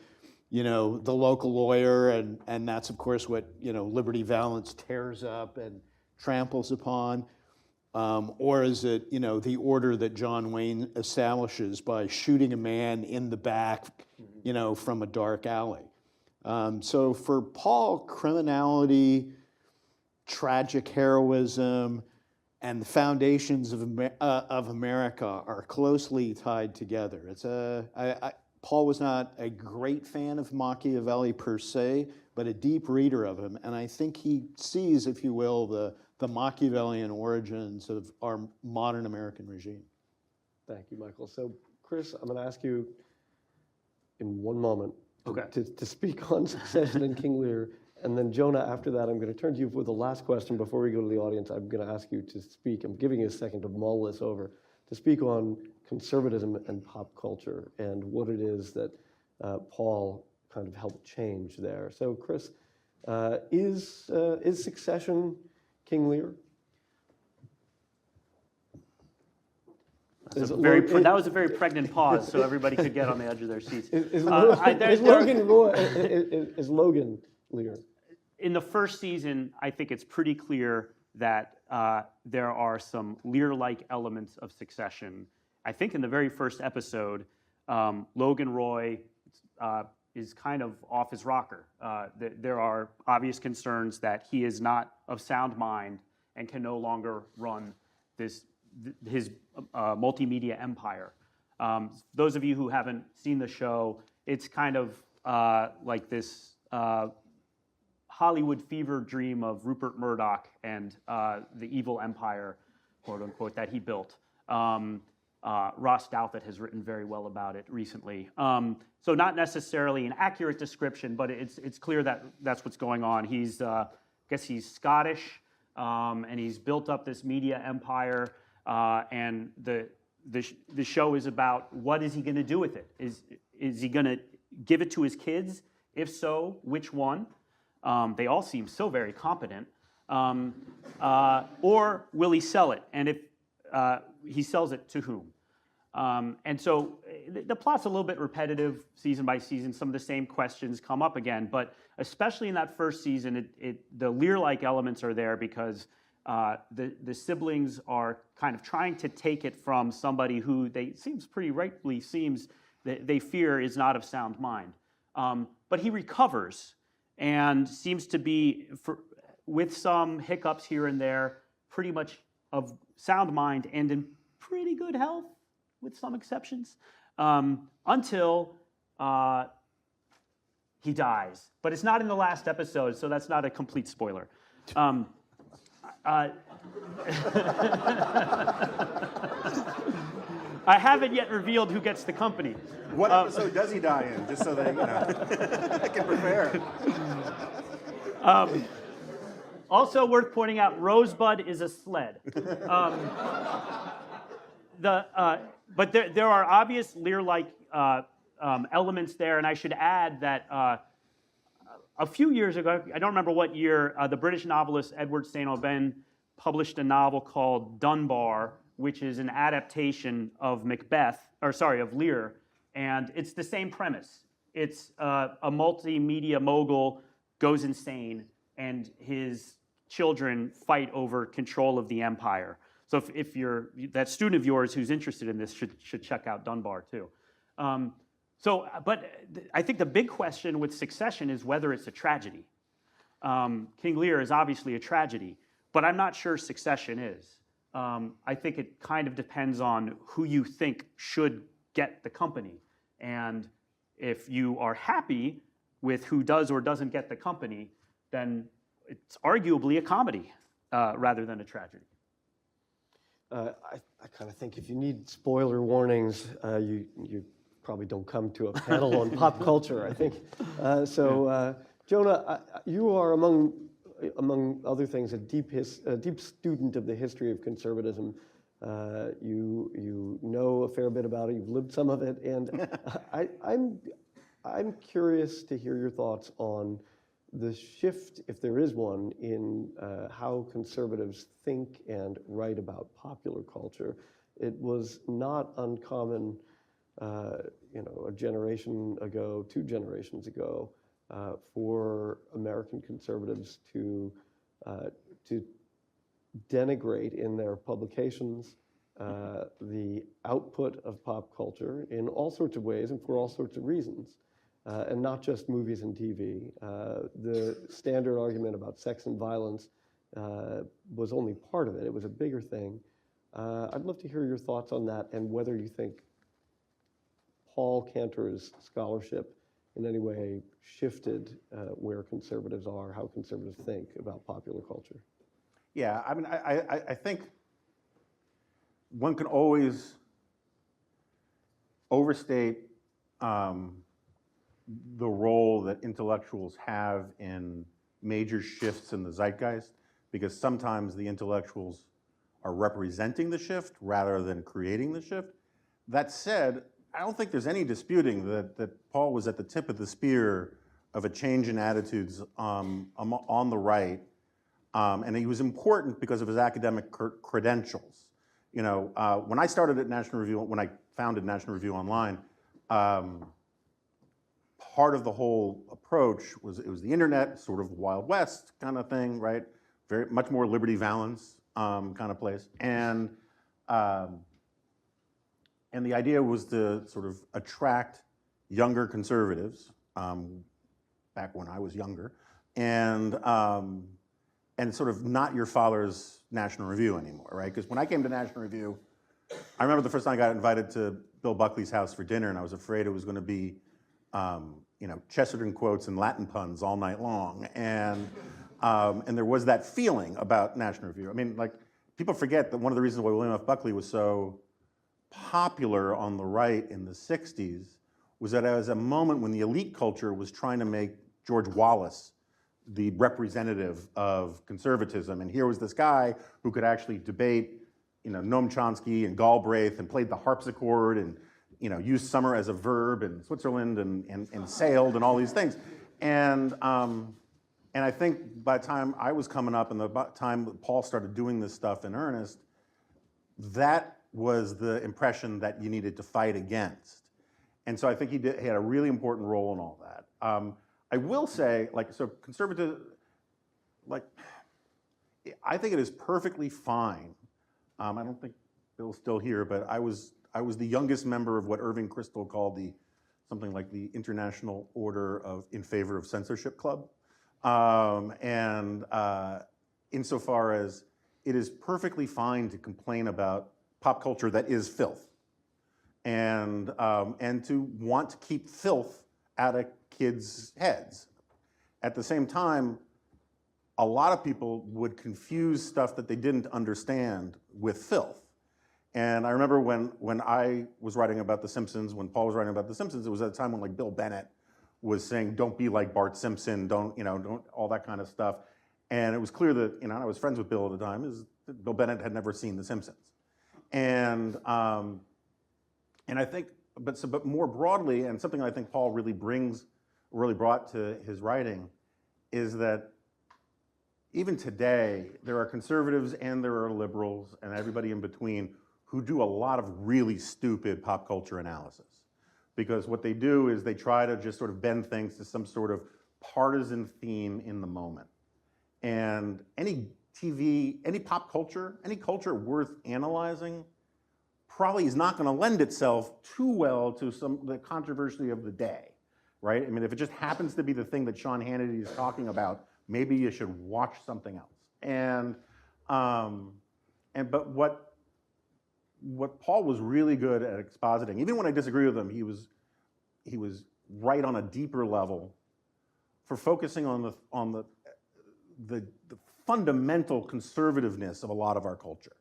the local lawyer, and that's of course what, Liberty Valance tears up and tramples upon? Or is it, the order that John Wayne establishes by shooting a man in the back, from a dark alley? So for Paul, criminality, tragic heroism, and the foundations of America are closely tied together. Paul was not a great fan of Machiavelli per se, but a deep reader of him, and I think he sees, if you will, the Machiavellian origins of our modern American regime. Thank you, Michael. So, Chris, I'm going to ask you in one moment to speak on succession and King Lear. And then, Jonah, after that, I'm going to turn to you for the last question before we go to the audience. I'm going to ask you to speak. I'm giving you a second to mull this over, to speak on conservatism and pop culture and what it is that Paul kind of helped change there. So, Chris, is Succession King Lear? That was a very pregnant pause, so everybody could get on the edge of their seats. Is Logan Lear? In the first season, I think it's pretty clear that there are some Lear-like elements of Succession. I think in the very first episode, Logan Roy is kind of off his rocker. There are obvious concerns that he is not of sound mind and can no longer run his multimedia empire. Those of you who haven't seen the show, it's kind of like this Hollywood fever dream of Rupert Murdoch and the evil empire, quote unquote, that he built. Ross Douthat has written very well about it recently. So not necessarily an accurate description, but it's clear that that's what's going on. I guess he's Scottish, and he's built up this media empire. And the show is about what is he going to do with it? Is he going to give it to his kids? If so, which one? They all seem so very competent. Or will he sell it? And if he sells it, to whom? And so the plot's a little bit repetitive season by season. Some of the same questions come up again. But especially in that first season, the Lear-like elements are there because the siblings are kind of trying to take it from somebody who seems they fear is not of sound mind. But he recovers and seems to be, with some hiccups here and there, pretty much of sound mind and in pretty good health, with some exceptions, until he dies. But it's not in the last episode, so that's not a complete spoiler. I haven't yet revealed who gets the company. What episode does he die in, just so that, I can prepare. Also worth pointing out, Rosebud is a sled. But there are obvious Lear-like elements there, and I should add that a few years ago, I don't remember what year, the British novelist Edward St. Aubyn published a novel called Dunbar, which is an adaptation of of Lear, and it's the same premise. It's a multimedia mogul goes insane, and his children fight over control of the empire. So if you're that student of yours who's interested in this should check out Dunbar too. But I think the big question with Succession is whether it's a tragedy. King Lear is obviously a tragedy, but I'm not sure Succession is. I think it kind of depends on who you think should get the company. And if you are happy with who does or doesn't get the company, then it's arguably a comedy rather than a tragedy. I kind of think if you need spoiler warnings, you probably don't come to a panel on pop culture, I think. Jonah, you are among other things, a deep student of the history of conservatism. You know a fair bit about it. You've lived some of it, and I'm curious to hear your thoughts on the shift, if there is one, in how conservatives think and write about popular culture. It was not uncommon, a generation ago, 2 generations ago, for American conservatives to denigrate in their publications the output of pop culture in all sorts of ways and for all sorts of reasons. And not just movies and TV. The standard argument about sex and violence was only part of it. It was a bigger thing. I'd love to hear your thoughts on that and whether you think Paul Cantor's scholarship in any way shifted where conservatives are, how conservatives think about popular culture. Yeah, I mean, I think one can always overstate the role that intellectuals have in major shifts in the zeitgeist, because sometimes the intellectuals are representing the shift rather than creating the shift. That said, I don't think there's any disputing that Paul was at the tip of the spear of a change in attitudes on the right, and he was important because of his academic credentials. When I started at National Review, when I founded National Review Online, part of the whole approach was it was the internet, sort of Wild West kind of thing, right? Very much more Liberty Valance kind of place, and the idea was to sort of attract younger conservatives, back when I was younger, and sort of not your father's National Review anymore, right? Because when I came to National Review, I remember the first time I got invited to Bill Buckley's house for dinner, and I was afraid it was going to be Chesterton quotes and Latin puns all night long, and there was that feeling about National Review. I mean, like, people forget that one of the reasons why William F. Buckley was so popular on the right in the 60s was that it was a moment when the elite culture was trying to make George Wallace the representative of conservatism, and here was this guy who could actually debate, Noam Chomsky and Galbraith, and played the harpsichord, and used summer as a verb in Switzerland, and sailed, and all these things. And I think by the time I was coming up and the time that Paul started doing this stuff in earnest, that was the impression that you needed to fight against. And so I think he had a really important role in all that. I will say, conservative, I think it is perfectly fine. I don't think Bill's still here, but I was I was the youngest member of what Irving Kristol called something like the International Order in Favor of Censorship Club. Insofar as it is perfectly fine to complain about pop culture that is filth, and to want to keep filth out of kids' heads. At the same time, a lot of people would confuse stuff that they didn't understand with filth. And I remember when I was writing about The Simpsons, when Paul was writing about The Simpsons, it was at a time when like Bill Bennett was saying, don't be like Bart Simpson, don't all that kind of stuff. And it was clear that, I was friends with Bill at the time, is that Bill Bennett had never seen The Simpsons. And I think, but more broadly, and something I think Paul really brought to his writing, is that even today, there are conservatives and there are liberals and everybody in between who do a lot of really stupid pop culture analysis. Because what they do is they try to just sort of bend things to some sort of partisan theme in the moment. And any TV, any pop culture, any culture worth analyzing probably is not going to lend itself too well to the controversy of the day, right? I mean, if it just happens to be the thing that Sean Hannity is talking about, maybe you should watch something else. But what Paul was really good at expositing, even when I disagree with him, he was right on a deeper level for focusing on the fundamental conservativeness of a lot of our culture.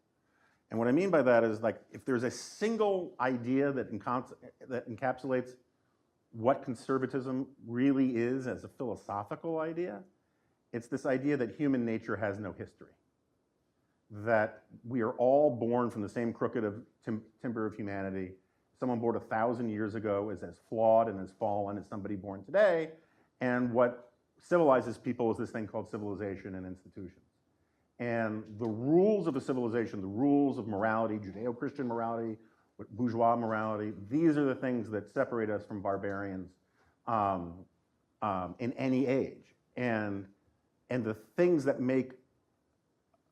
And what I mean by that is, like, if there's a single idea that encapsulates what conservatism really is as a philosophical idea, it's this idea that human nature has no history. That we are all born from the same crooked timber of humanity. Someone born 1,000 years ago is as flawed and as fallen as somebody born today. And what civilizes people is this thing called civilization and institutions. And the rules of a civilization, the rules of morality, Judeo-Christian morality, bourgeois morality, these are the things that separate us from barbarians in any age. And the things that make,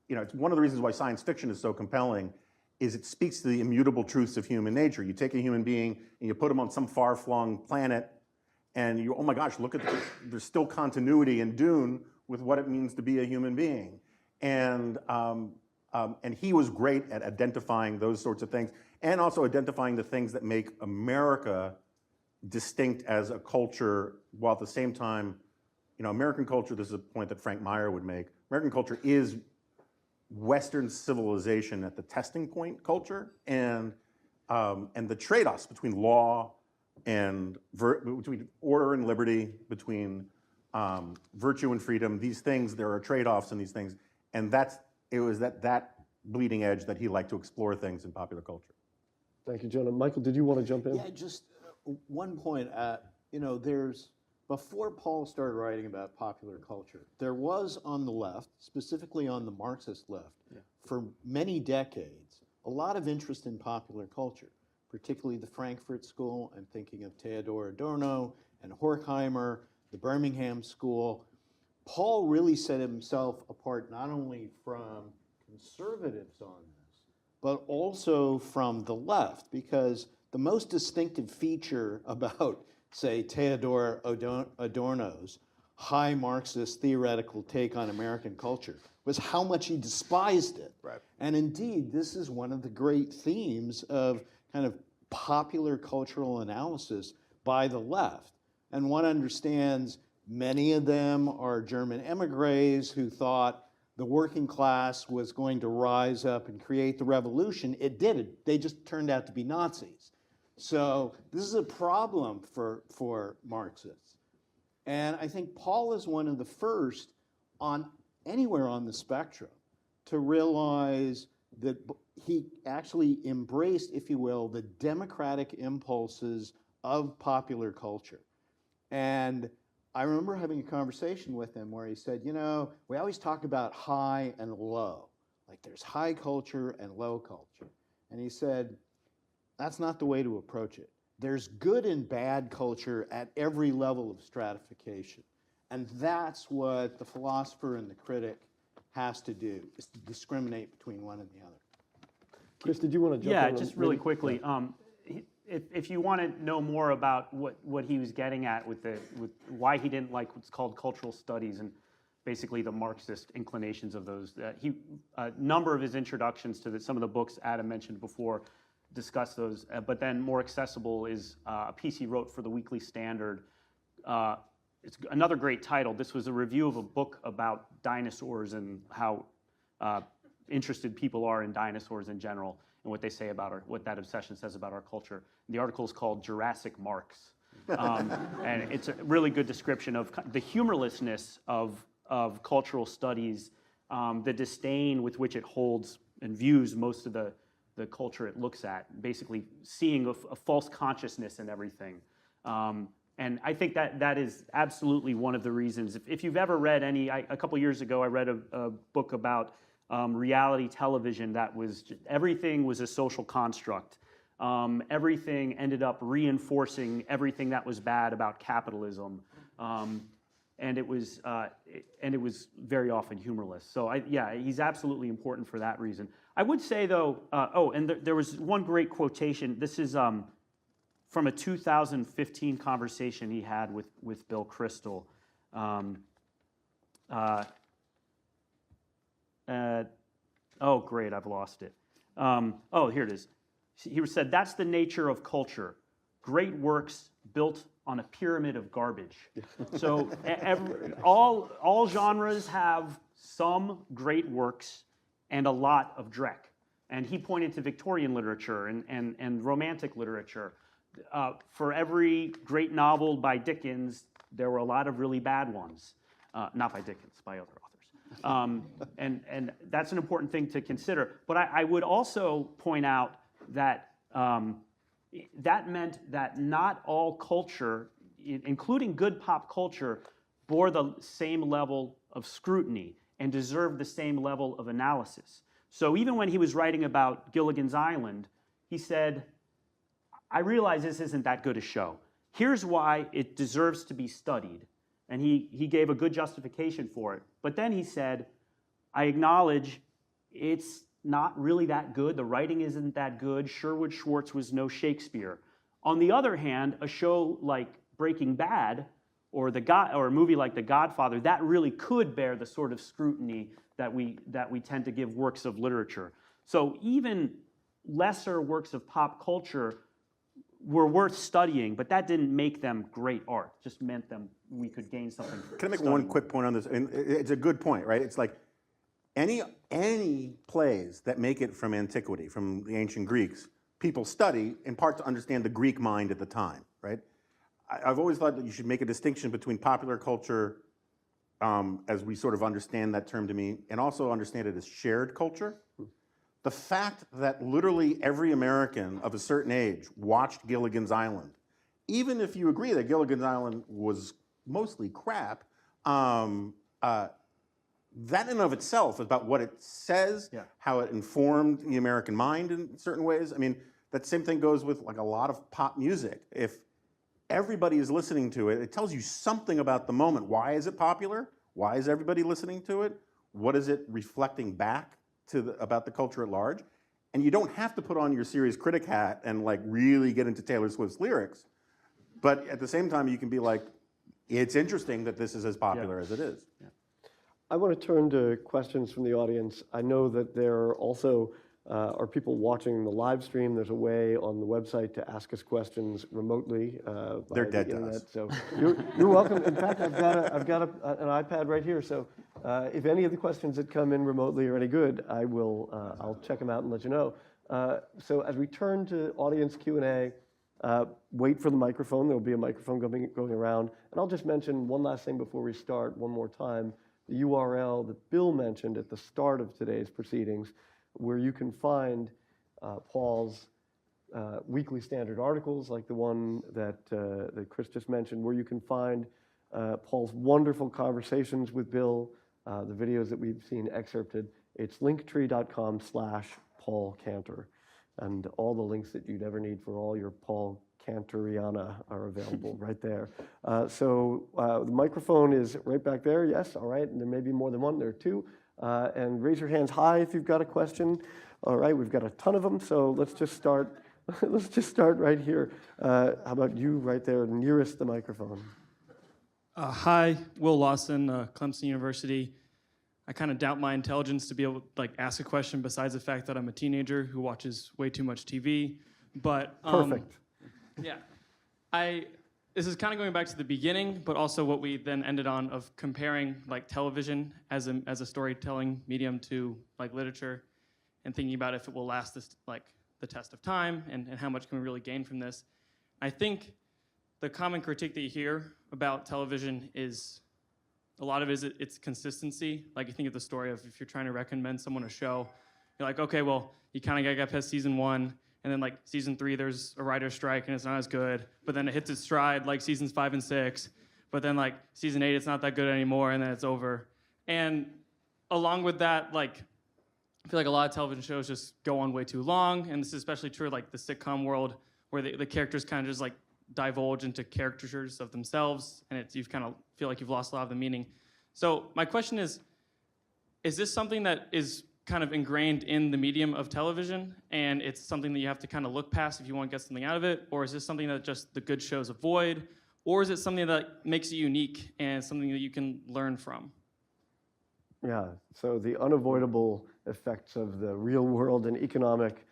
it's one of the reasons why science fiction is so compelling, is it speaks to the immutable truths of human nature. You take a human being and you put him on some far-flung planet, and oh my gosh, look at there's still continuity in Dune with what it means to be a human being. And he was great at identifying those sorts of things, and also identifying the things that make America distinct as a culture, while at the same time, American culture, this is a point that Frank Meyer would make, American culture is Western civilization at the testing point culture, and the trade-offs between law and between order and liberty, between virtue and freedom, these things, there are trade-offs in these things, and it was that bleeding edge that he liked to explore things in popular culture. Thank you, Jonah. Michael, did you want to jump in? Yeah, just one point. Before Paul started writing about popular culture, there was on the left, specifically on the Marxist left, for many decades, a lot of interest in popular culture, particularly the Frankfurt School. I'm thinking of Theodor Adorno and Horkheimer, the Birmingham School. Paul really set himself apart not only from conservatives on this, but also from the left, because the most distinctive feature about, say, Theodor Adorno's high Marxist theoretical take on American culture was how much he despised it. Right. And indeed, this is one of the great themes of kind of popular cultural analysis by the left. And one understands many of them are German emigres who thought the working class was going to rise up and create the revolution. It did. They just turned out to be Nazis. So this is a problem for Marxists. And I think Paul is one of the first anywhere on the spectrum to realize that he actually embraced, if you will, the democratic impulses of popular culture. And I remember having a conversation with him where he said, we always talk about high and low. Like there's high culture and low culture. And he said, that's not the way to approach it. There's good and bad culture at every level of stratification. And that's what the philosopher and the critic has to do, is to discriminate between one and the other. Chris, did you want to jump in? Yeah, on just really maybe- quickly. If you want to know more about what he was getting at with why he didn't like what's called cultural studies and basically the Marxist inclinations of those, a number of his introductions to some of the books Adam mentioned before discuss those. But then more accessible is a piece he wrote for the Weekly Standard. It's another great title. This was a review of a book about dinosaurs and how interested people are in dinosaurs in general and what they say about what that obsession says about our culture. The article is called Jurassic Marx. And it's a really good description of the humorlessness of cultural studies, the disdain with which it holds and views most of the culture it looks at, basically seeing a false consciousness in everything. And I think that is absolutely one of the reasons. If you've ever read a couple years ago, I read a book about reality television that was, everything was a social construct. Everything ended up reinforcing everything that was bad about capitalism. And it was very often humorless. So he's absolutely important for that reason. I would say though, there was one great quotation. This is from a 2015 conversation he had with Bill Kristol. Oh, great, I've lost it. Here it is. He said, "That's the nature of culture. Great works built on a pyramid of garbage." So all genres have some great works and a lot of dreck. And he pointed to Victorian literature and Romantic literature. For every great novel by Dickens, there were a lot of really bad ones. Not by Dickens, by other authors. And that's an important thing to consider. But I would also point out that that meant that not all culture, including good pop culture, bore the same level of scrutiny and deserved the same level of analysis. So even when he was writing about Gilligan's Island, he said, "I realize this isn't that good a show. Here's why it deserves to be studied." And he gave a good justification for it. But then he said, "I acknowledge it's not really that good. The writing isn't that good. Sherwood Schwartz was no Shakespeare. On the other hand, a show like Breaking Bad or a movie like The Godfather, that really could bear the sort of scrutiny that we tend to give works of literature." So even lesser works of pop culture were worth studying, but that didn't make them great art. It just meant we could gain something. Can I make one quick point on this? And it's a good point, right? It's like any plays that make it from antiquity, from the ancient Greeks, people study in part to understand the Greek mind at the time, right? I've always thought that you should make a distinction between popular culture, as we sort of understand that term to mean, and also understand it as shared culture. The fact that literally every American of a certain age watched Gilligan's Island, even if you agree that Gilligan's Island was mostly crap, that in and of itself is about what it says, how it informed the American mind in certain ways. I mean, that same thing goes with like a lot of pop music. If everybody is listening to it, it tells you something about the moment. Why is it popular? Why is everybody listening to it? What is it reflecting back about the culture at large? And you don't have to put on your serious critic hat and like really get into Taylor Swift's lyrics. But at the same time, you can be like, it's interesting that this is as popular as it is. Yeah. I want to turn to questions from the audience. I know that there also are people watching the live stream. There's a way on the website to ask us questions remotely. They're dead to us. So you're welcome. In fact, I've got an iPad right here. So if any of the questions that come in remotely are any good, I'll check them out and let you know. So as we turn to audience Q&A, wait for the microphone. There will be a microphone going around. And I'll just mention one last thing before we start one more time. The URL that Bill mentioned at the start of today's proceedings, where you can find Paul's Weekly Standard articles, like the one that Chris just mentioned, where you can find Paul's wonderful conversations with Bill, the videos that we've seen excerpted. It's linktree.com/Paul Cantor. And all the links that you'd ever need for all your Paul Cantoriana are available right there. So the microphone is right back there. Yes, all right. And there may be more than one. There are two. And raise your hands high if you've got a question. All right, we've got a ton of them, so let's just start. Let's just start right here. How about you right there, nearest the microphone? Hi, Will Lawson, Clemson University. I kind of doubt my intelligence to be able to ask a question besides the fact that I'm a teenager who watches way too much TV. But Perfect. Yeah, this is kind of going back to the beginning, but also what we then ended on of comparing television as a storytelling medium to literature, and thinking about if it will last this the test of time and how much can we really gain from this. I think the common critique that you hear about television is a lot of it's consistency. You think of the story of if you're trying to recommend someone a show, you're like, okay, well, you kind of got to get past season 1, and then season 3, there's a writer's strike and it's not as good, but then it hits its stride seasons 5 and 6, but then season 8, it's not that good anymore, and then it's over. And along with that, I feel like a lot of television shows just go on way too long, and this is especially true the sitcom world, where the characters kind of just divulge into caricatures of themselves, and you kind of feel like you've lost a lot of the meaning. So my question is this something that is kind of ingrained in the medium of television, and it's something that you have to kind of look past if you want to get something out of it, or is this something that just the good shows avoid, or is it something that makes it unique and something that you can learn from? Yeah, so the unavoidable effects of the real world and economic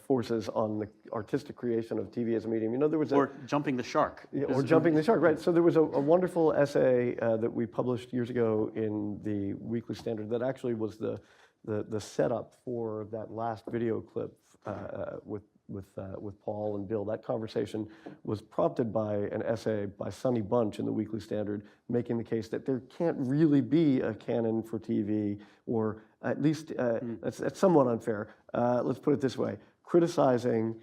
forces on the artistic creation of TV as a medium. There was or jumping the shark. Yeah, or jumping the shark, right. So there was a wonderful essay that we published years ago in the Weekly Standard that actually was the setup for that last video clip with Paul and Bill. That conversation was prompted by an essay by Sonny Bunch in the Weekly Standard, making the case that there can't really be a canon for TV, or at least that's somewhat unfair. Let's put it this way: criticizing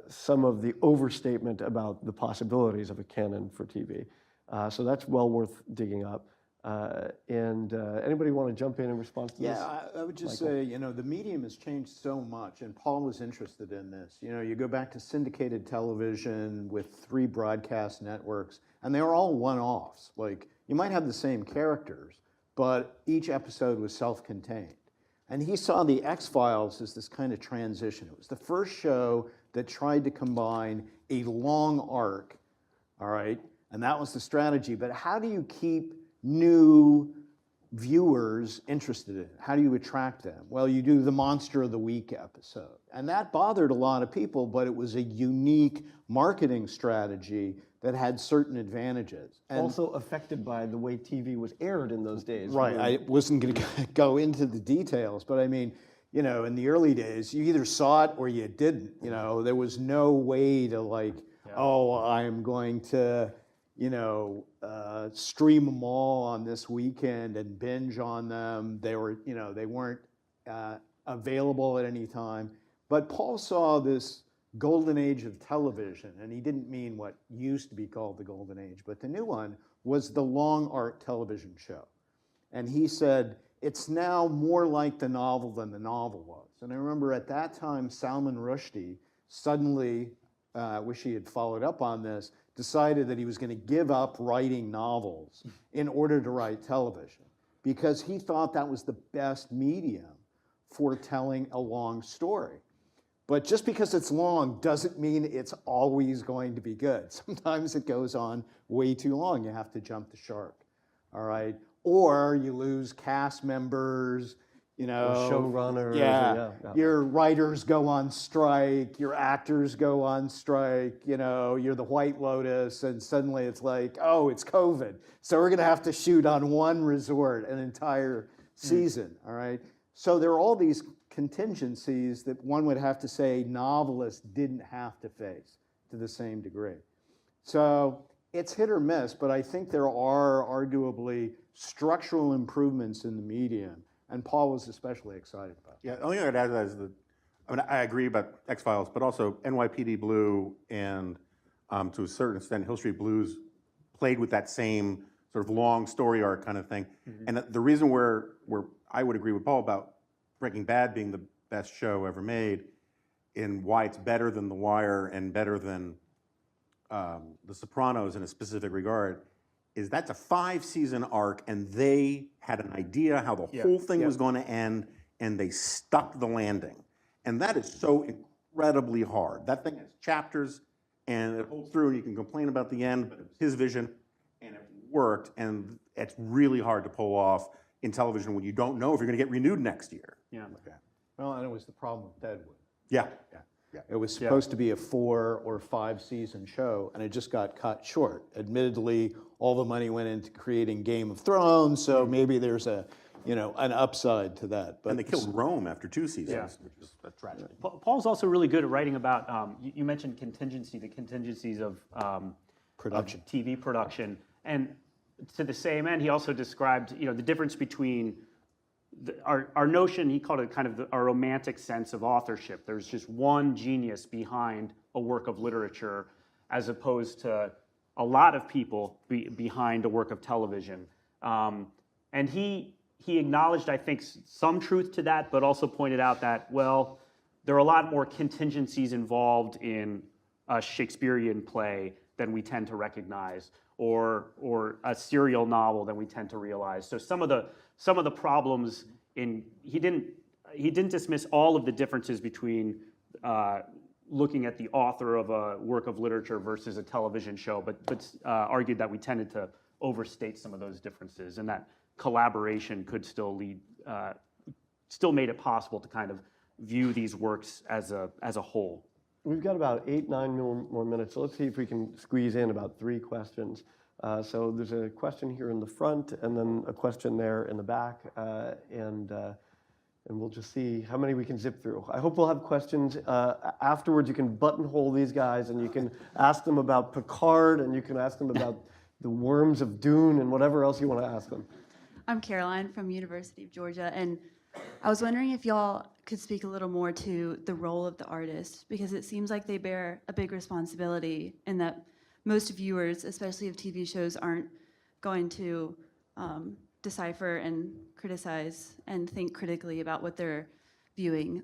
some of the overstatement about the possibilities of a canon for TV. So that's well worth digging up. And anybody want to jump in response to this? Yeah, I would just Michael? say, the medium has changed so much, and Paul was interested in this. You go back to syndicated television with 3 broadcast networks, and they were all one-offs. You might have the same characters, but each episode was self-contained. And he saw the X-Files as this kind of transition. It was the first show that tried to combine a long arc, all right? And that was the strategy. But how do you keep new viewers interested in it? How do you attract them? Well, you do the Monster of the Week episode. And that bothered a lot of people, but it was a unique marketing strategy that had certain advantages. And also affected by the way TV was aired in those days. right, I wasn't going to go into the details, but I mean, in the early days, you either saw it or you didn't. There was no way to I'm going to stream them all on this weekend and binge on them. They were, they weren't available at any time. But Paul saw this golden age of television, and he didn't mean what used to be called the golden age, but the new one was the long arc television show. And he said, it's now more like the novel than the novel was. And I remember at that time, Salman Rushdie suddenly, wish he had followed up on this, decided that he was going to give up writing novels in order to write television, because he thought that was the best medium for telling a long story. But just because it's long doesn't mean it's always going to be good. Sometimes it goes on way too long. You have to jump the shark, all right? Or you lose cast members, showrunners. Yeah, your writers go on strike, your actors go on strike, you're the White Lotus, and suddenly it's like, oh, it's COVID. So we're gonna have to shoot on one resort an entire season, all right? So there are all these contingencies that one would have to say novelists didn't have to face to the same degree. So it's hit or miss, but I think there are arguably structural improvements in the medium, and Paul was especially excited about it. Yeah, the only thing I'd add to that is I agree about X-Files, but also NYPD Blue and to a certain extent Hill Street Blues played with that same sort of long story arc kind of thing. And the reason where I would agree with Paul about Breaking Bad being the best show ever made, and why it's better than The Wire and better than The Sopranos in a specific regard, is that's a 5-season arc, and they had an idea how the whole thing was going to end, and they stuck the landing. And that is so incredibly hard. That thing has chapters, and it holds through, and you can complain about the end, but it was his vision, and it worked, and it's really hard to pull off in television when you don't know if you're going to get renewed next year. Yeah. Okay. Well, and it was the problem with Deadwood. Yeah. It was supposed to be a 4 or 5 season show, and it just got cut short. Admittedly, all the money went into creating Game of Thrones, so maybe there's an upside to that. But And they killed Rome after 2 seasons, Yeah. which is a tragedy. Paul's also really good at writing about, you mentioned the contingencies of production, of TV production. And to the same end, he also described, the difference between our notion, he called it kind of our romantic sense of authorship. There's just one genius behind a work of literature, as opposed to a lot of people behind a work of television. And he acknowledged, I think, some truth to that, but also pointed out that, well, there are a lot more contingencies involved in a Shakespearean play than we tend to recognize, or a serial novel than we tend to realize. So some of the problems he didn't dismiss all of the differences between looking at the author of a work of literature versus a television show, but argued that we tended to overstate some of those differences, and that collaboration could still made it possible to kind of view these works as a whole. We've got about 8, 9 more minutes, so let's see if we can squeeze in about 3 questions. So there's a question here in the front, and then a question there in the back, and we'll just see how many we can zip through. I hope we'll have questions. Afterwards, you can buttonhole these guys, and you can ask them about Picard, and you can ask them about the worms of Dune, and whatever else you want to ask them. I'm Caroline from University of Georgia, and I was wondering if y'all could speak a little more to the role of the artist, because it seems like they bear a big responsibility, and that most viewers, especially of TV shows, aren't going to decipher and criticize and think critically about what they're viewing.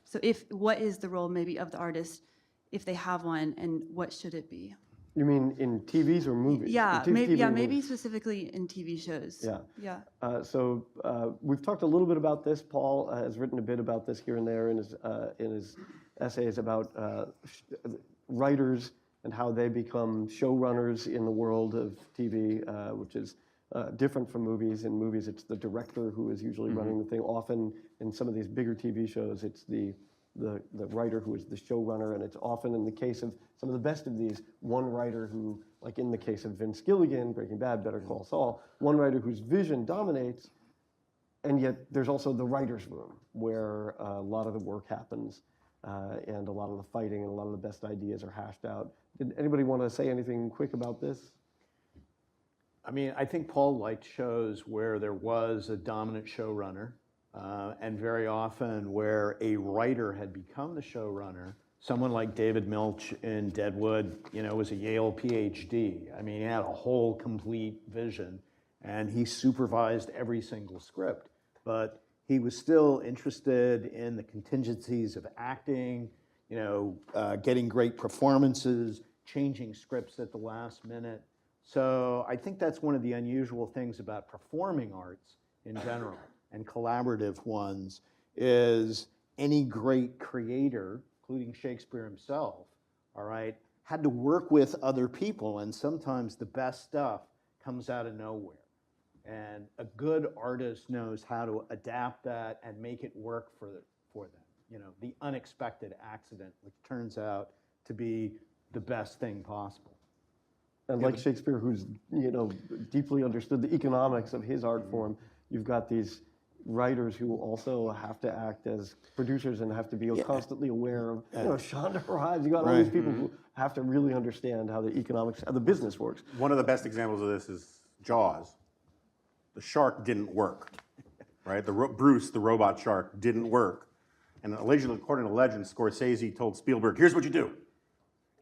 So what is the role maybe of the artist, if they have one, and what should it be? You mean in TVs or movies? Yeah, In TV or maybe movies? specifically in TV shows. Yeah. So we've talked a little bit about this. Paul has written a bit about this here and there in his essays about writers and how they become showrunners in the world of TV, which is different from movies. In movies, it's the director who is usually running the thing. Often in some of these bigger TV shows, it's the writer who is the showrunner, and it's often, in the case of some of the best of these, one writer who, like in the case of Vince Gilligan, Breaking Bad, Better Call Saul, one writer whose vision dominates, and yet there's also the writer's room, where a lot of the work happens, and a lot of the fighting and a lot of the best ideas are hashed out. Did anybody want to say anything quick about this? I mean, I think Paul liked shows where there was a dominant showrunner, and very often where a writer had become the showrunner. Someone like David Milch in Deadwood, was a Yale PhD. I mean, he had a whole complete vision, and he supervised every single script. But he was still interested in the contingencies of acting, getting great performances, changing scripts at the last minute. So I think that's one of the unusual things about performing arts in general, and collaborative ones, is any great creator, including Shakespeare himself, had to work with other people, and sometimes the best stuff comes out of nowhere. And a good artist knows how to adapt that and make it work for them. The unexpected accident, which turns out to be the best thing possible. And like Shakespeare, who's deeply understood the economics of his art form, you've got these writers who also have to act as producers and have to be constantly aware of, Shonda Rhimes. You got all these people who have to really understand how the economics, how the business works. One of the best examples of this is Jaws. The shark didn't work, right? Bruce, the robot shark, didn't work. And allegedly, according to legend, Scorsese told Spielberg, here's what you do.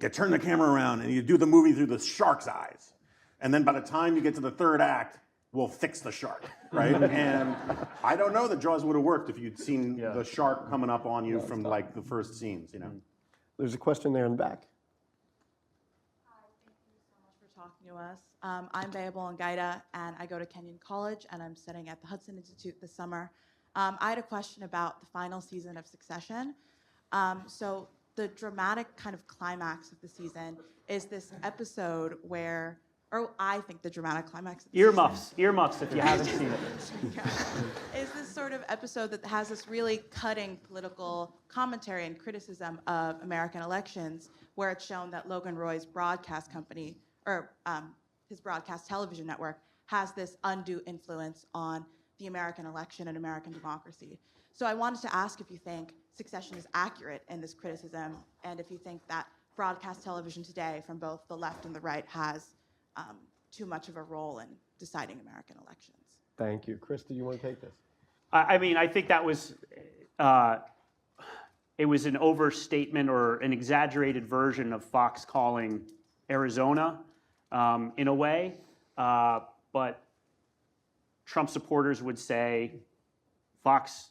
You turn the camera around and you do the movie through the shark's eyes. And then by the time you get to the third act, we'll fix the shark, right? And I don't know that Jaws would have worked if you'd seen the shark coming up on you from like the first scenes, There's a question there in the back. talking to us. I'm Bayabol Ngaida, and I go to Kenyon College, and I'm studying at the Hudson Institute this summer. I had a question about the final season of Succession. So the dramatic kind of climax of the season is this episode where, or I think the dramatic climax of the Earmuffs if you haven't seen it. Is this sort of episode that has this really cutting political commentary and criticism of American elections, where it's shown that Logan Roy's broadcast company, or his broadcast television network, has this undue influence on the American election and American democracy. So I wanted to ask if you think Succession is accurate in this criticism, and if you think that broadcast television today, from both the left and the right, has too much of a role in deciding American elections. Thank you. Chris, do you want to take this? I mean, I think that was, it was an overstatement or an exaggerated version of Fox calling Arizona in a way. But Trump supporters would say Fox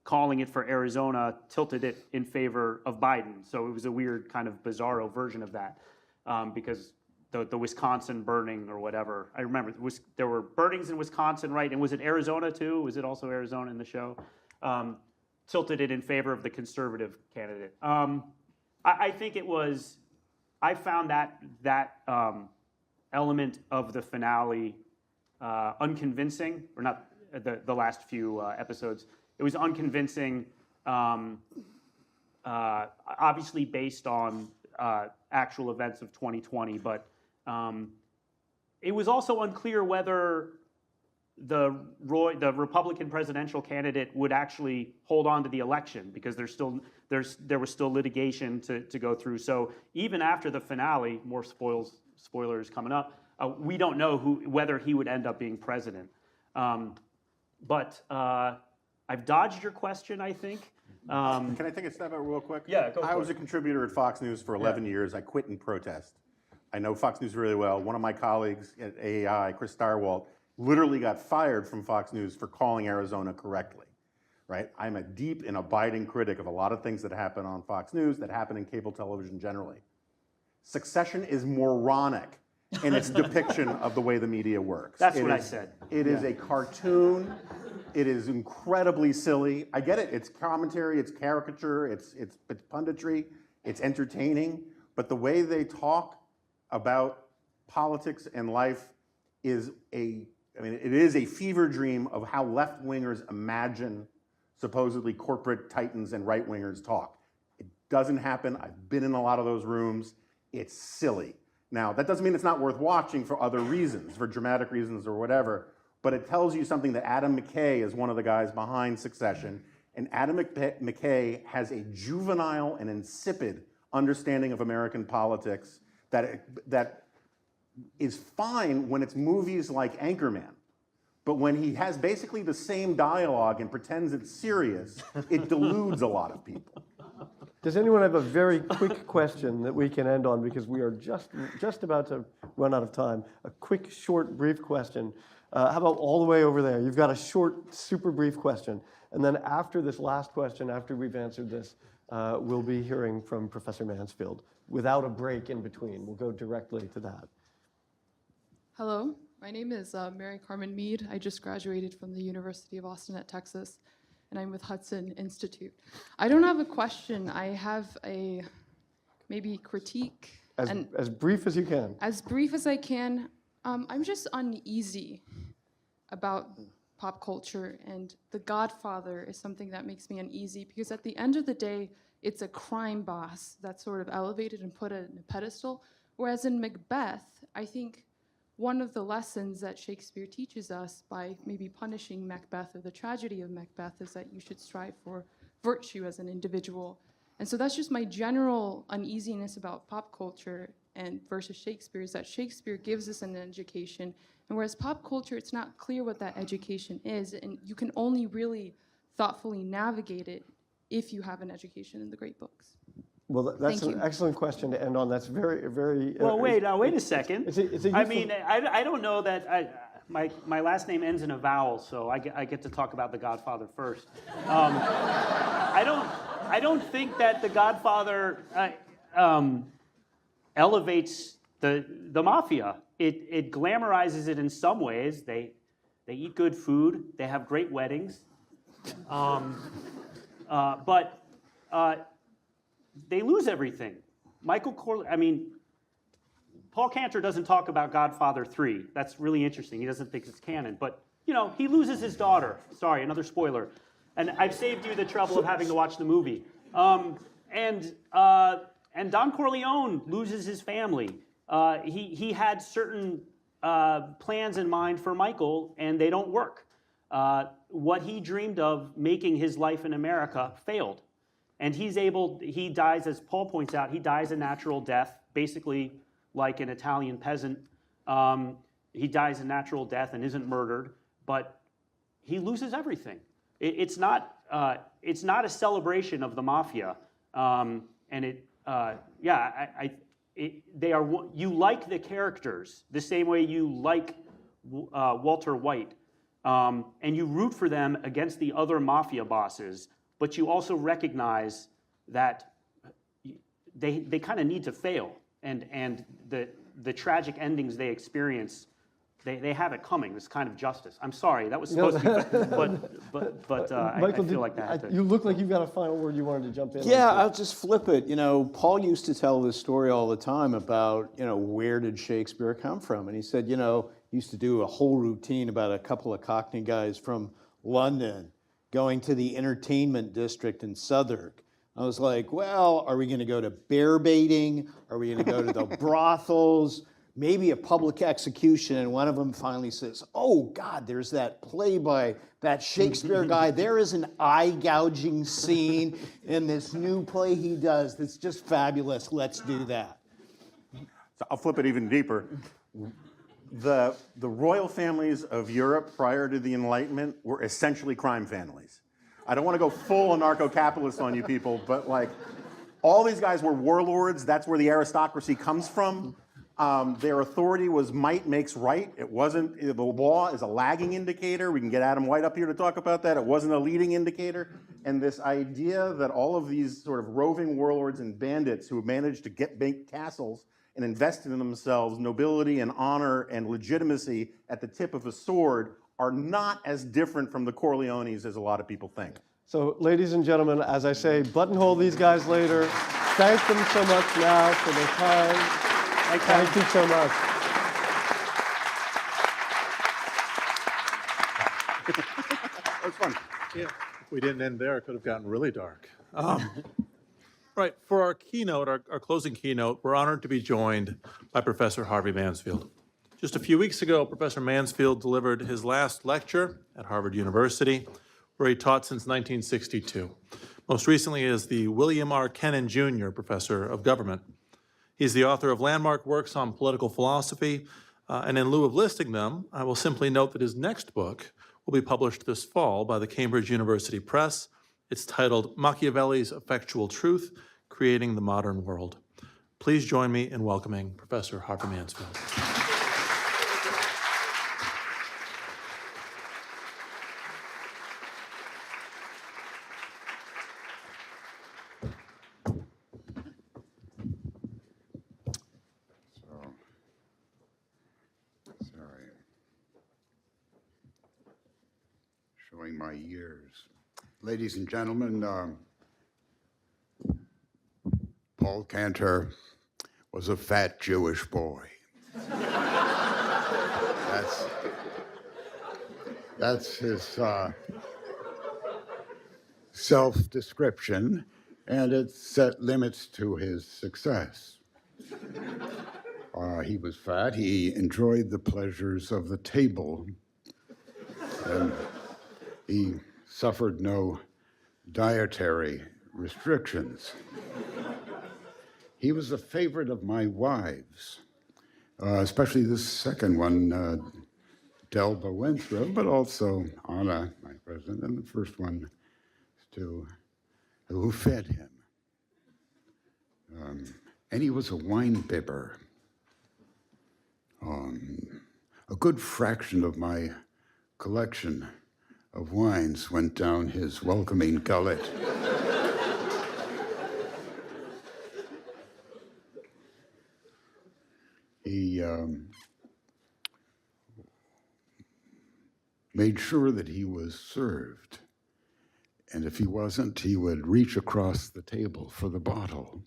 calling it for Arizona tilted it in favor of Biden. So it was a weird kind of bizarro version of that because the Wisconsin burning or whatever. I remember there were burnings in Wisconsin, right? And was it Arizona too? Was it also Arizona in the show? Tilted it in favor of the conservative candidate. I think it was, I found that element of the finale unconvincing, or not the last few episodes. It was unconvincing, obviously based on actual events of 2020, but it was also unclear whether the Republican presidential candidate would actually hold on to the election, because there was still litigation to go through. So even after the finale, more spoilers coming up, we don't know whether he would end up being president. But I've dodged your question, I think. Can I take a step out real quick? Yeah, go for it. I was a contributor at Fox News for 11 years. I quit in protest. I know Fox News really well. One of my colleagues at AEI, Chris Starwalt, literally got fired from Fox News for calling Arizona correctly, right? I'm a deep and abiding critic of a lot of things that happen on Fox News, that happen in cable television generally. Succession is moronic in its depiction of the way the media works. That's what I said. It is a cartoon. It is incredibly silly. I get it. It's commentary, it's caricature, it's punditry, it's entertaining. But the way they talk about politics and life is it is a fever dream of how left-wingers imagine supposedly corporate titans and right-wingers talk. It doesn't happen. I've been in a lot of those rooms. It's silly. Now, that doesn't mean it's not worth watching for other reasons, for dramatic reasons or whatever, but it tells you something that Adam McKay is one of the guys behind Succession, and Adam McKay has a juvenile and insipid understanding of American politics that is fine when it's movies like Anchorman. But when he has basically the same dialogue and pretends it's serious, it deludes a lot of people. Does anyone have a very quick question that we can end on, because we are just about to run out of time? A quick, short, brief question. How about all the way over there? You've got a short, super brief question. And then after this last question, after we've answered this, we'll be hearing from Professor Mansfield without a break in between. We'll go directly to that. Hello, my name is Mary Carmen Mead. I just graduated from the University of Austin at Texas, and I'm with Hudson Institute. I don't have a question. I have a maybe critique. As brief as you can. As brief as I can. I'm just uneasy about pop culture, and The Godfather is something that makes me uneasy, because at the end of the day, it's a crime boss that's sort of elevated and put in a pedestal, whereas in Macbeth, I think one of the lessons that Shakespeare teaches us by maybe punishing Macbeth, or the tragedy of Macbeth, is that you should strive for virtue as an individual. And so that's just my general uneasiness about pop culture and versus Shakespeare, is that Shakespeare gives us an education, and whereas pop culture, it's not clear what that education is, and you can only really thoughtfully navigate it if you have an education in the great books. Well, that's an excellent question to end on. That's very, very... Well, wait a second. It's a useful... I mean, I don't know that... My last name ends in a vowel, so I get to talk about The Godfather first. I don't think that The Godfather elevates the mafia it glamorizes it in some ways. They eat good food. They have great weddings. But they lose everything. Paul Cantor doesn't talk about Godfather 3. That's really interesting. He doesn't think it's canon. But, he loses his daughter. Sorry, another spoiler. And I've saved you the trouble of having to watch the movie. And Don Corleone loses his family. He had certain plans in mind for Michael, and they don't work. What he dreamed of making his life in America failed. And he dies, as Paul points out, he dies a natural death, basically like an Italian peasant. He dies a natural death and isn't murdered, but he loses everything. It's not a celebration of the mafia. You like the characters the same way you like Walter White. And you root for them against the other mafia bosses, but you also recognize that they kind of need to fail, and the tragic endings they experience, they have it coming. This kind of justice. I'm sorry, that was supposed to be, but Michael, I feel like that. You look like you've got a final word you wanted to jump in. Yeah, I'll just flip it. Paul used to tell this story all the time about, where did Shakespeare come from? And he said, he used to do a whole routine about a couple of Cockney guys from London going to the entertainment district in Southwark. I was like, well, are we going to go to bear baiting? Are we going to go to the brothels? Maybe a public execution? And one of them finally says, oh, God, there's that play by that Shakespeare guy. There is an eye-gouging scene in this new play he does that's just fabulous. Let's do that. So I'll flip it even deeper. The royal families of Europe prior to the Enlightenment were essentially crime families. I don't want to go full anarcho-capitalist on you people, but all these guys were warlords. That's where the aristocracy comes from. Their authority was might makes right. It wasn't, the law is a lagging indicator. We can get Adam White up here to talk about that. It wasn't a leading indicator. And this idea that all of these sort of roving warlords and bandits who managed to make castles and invested in themselves nobility and honor and legitimacy at the tip of a sword are not as different from the Corleones as a lot of people think. So, ladies and gentlemen, as I say, buttonhole these guys later. Thank them so much now for their time. Thank you so much. That's fun. Yeah. If we didn't end there, it could have gotten really dark. Right, for our keynote, our closing keynote, we're honored to be joined by Professor Harvey Mansfield. Just a few weeks ago, Professor Mansfield delivered his last lecture at Harvard University, where he taught since 1962. Most recently as the William R. Kennan Jr. Professor of Government. He's the author of landmark works on political philosophy, and in lieu of listing them, I will simply note that his next book will be published this fall by the Cambridge University Press. It's titled Machiavelli's Effectual Truth, Creating the Modern World. Please join me in welcoming Professor Harvey Mansfield. Showing my years. Ladies and gentlemen, Paul Cantor was a fat Jewish boy. That's his self-description, and it set limits to his success. He was fat. He enjoyed the pleasures of the table, and he suffered no dietary restrictions. He was a favorite of my wives, especially the second one, Delba Winthrop, but also Anna, my president, and the first one, who fed him. And he was a wine bibber. A good fraction of my collection of wines went down his welcoming gullet. made sure that he was served. And if he wasn't, he would reach across the table for the bottle.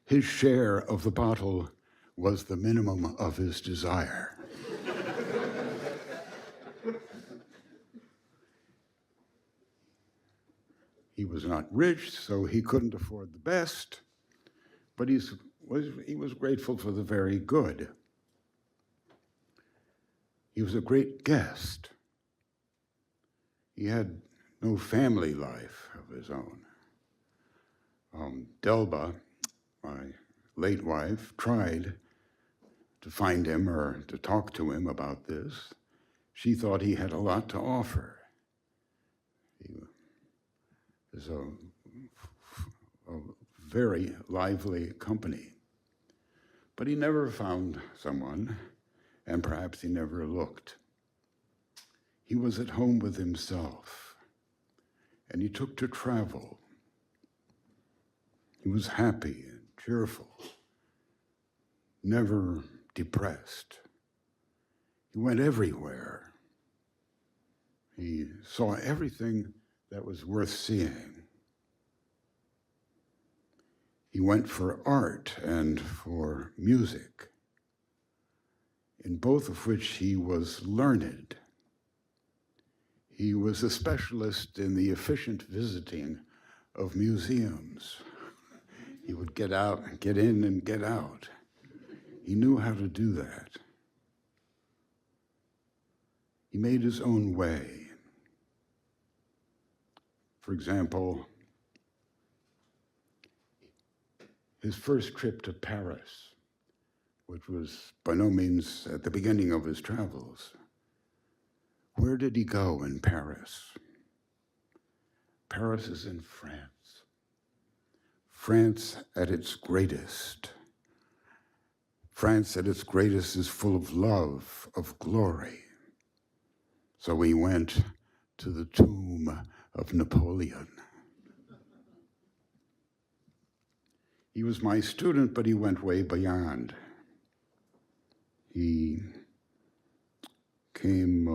His share of the bottle was the minimum of his desire. He was not rich, so he couldn't afford the best, but he was grateful for the very good. He was a great guest. He had no family life of his own. Delba, my late wife, tried to find him or to talk to him about this. She thought he had a lot to offer. He was a very lively company. But he never found someone, and perhaps he never looked. He was at home with himself, and he took to travel. He was happy and cheerful, never depressed. He went everywhere. He saw everything that was worth seeing. He went for art and for music, in both of which he was learned. He was a specialist in the efficient visiting of museums. He would get out, get in and get out. He knew how to do that. He made his own way. For example, his first trip to Paris, which was by no means at the beginning of his travels. Where did he go in Paris? Paris is in France. France at its greatest. France at its greatest is full of love, of glory. So he went to the tomb of Napoleon. He was my student, but he went way beyond. He came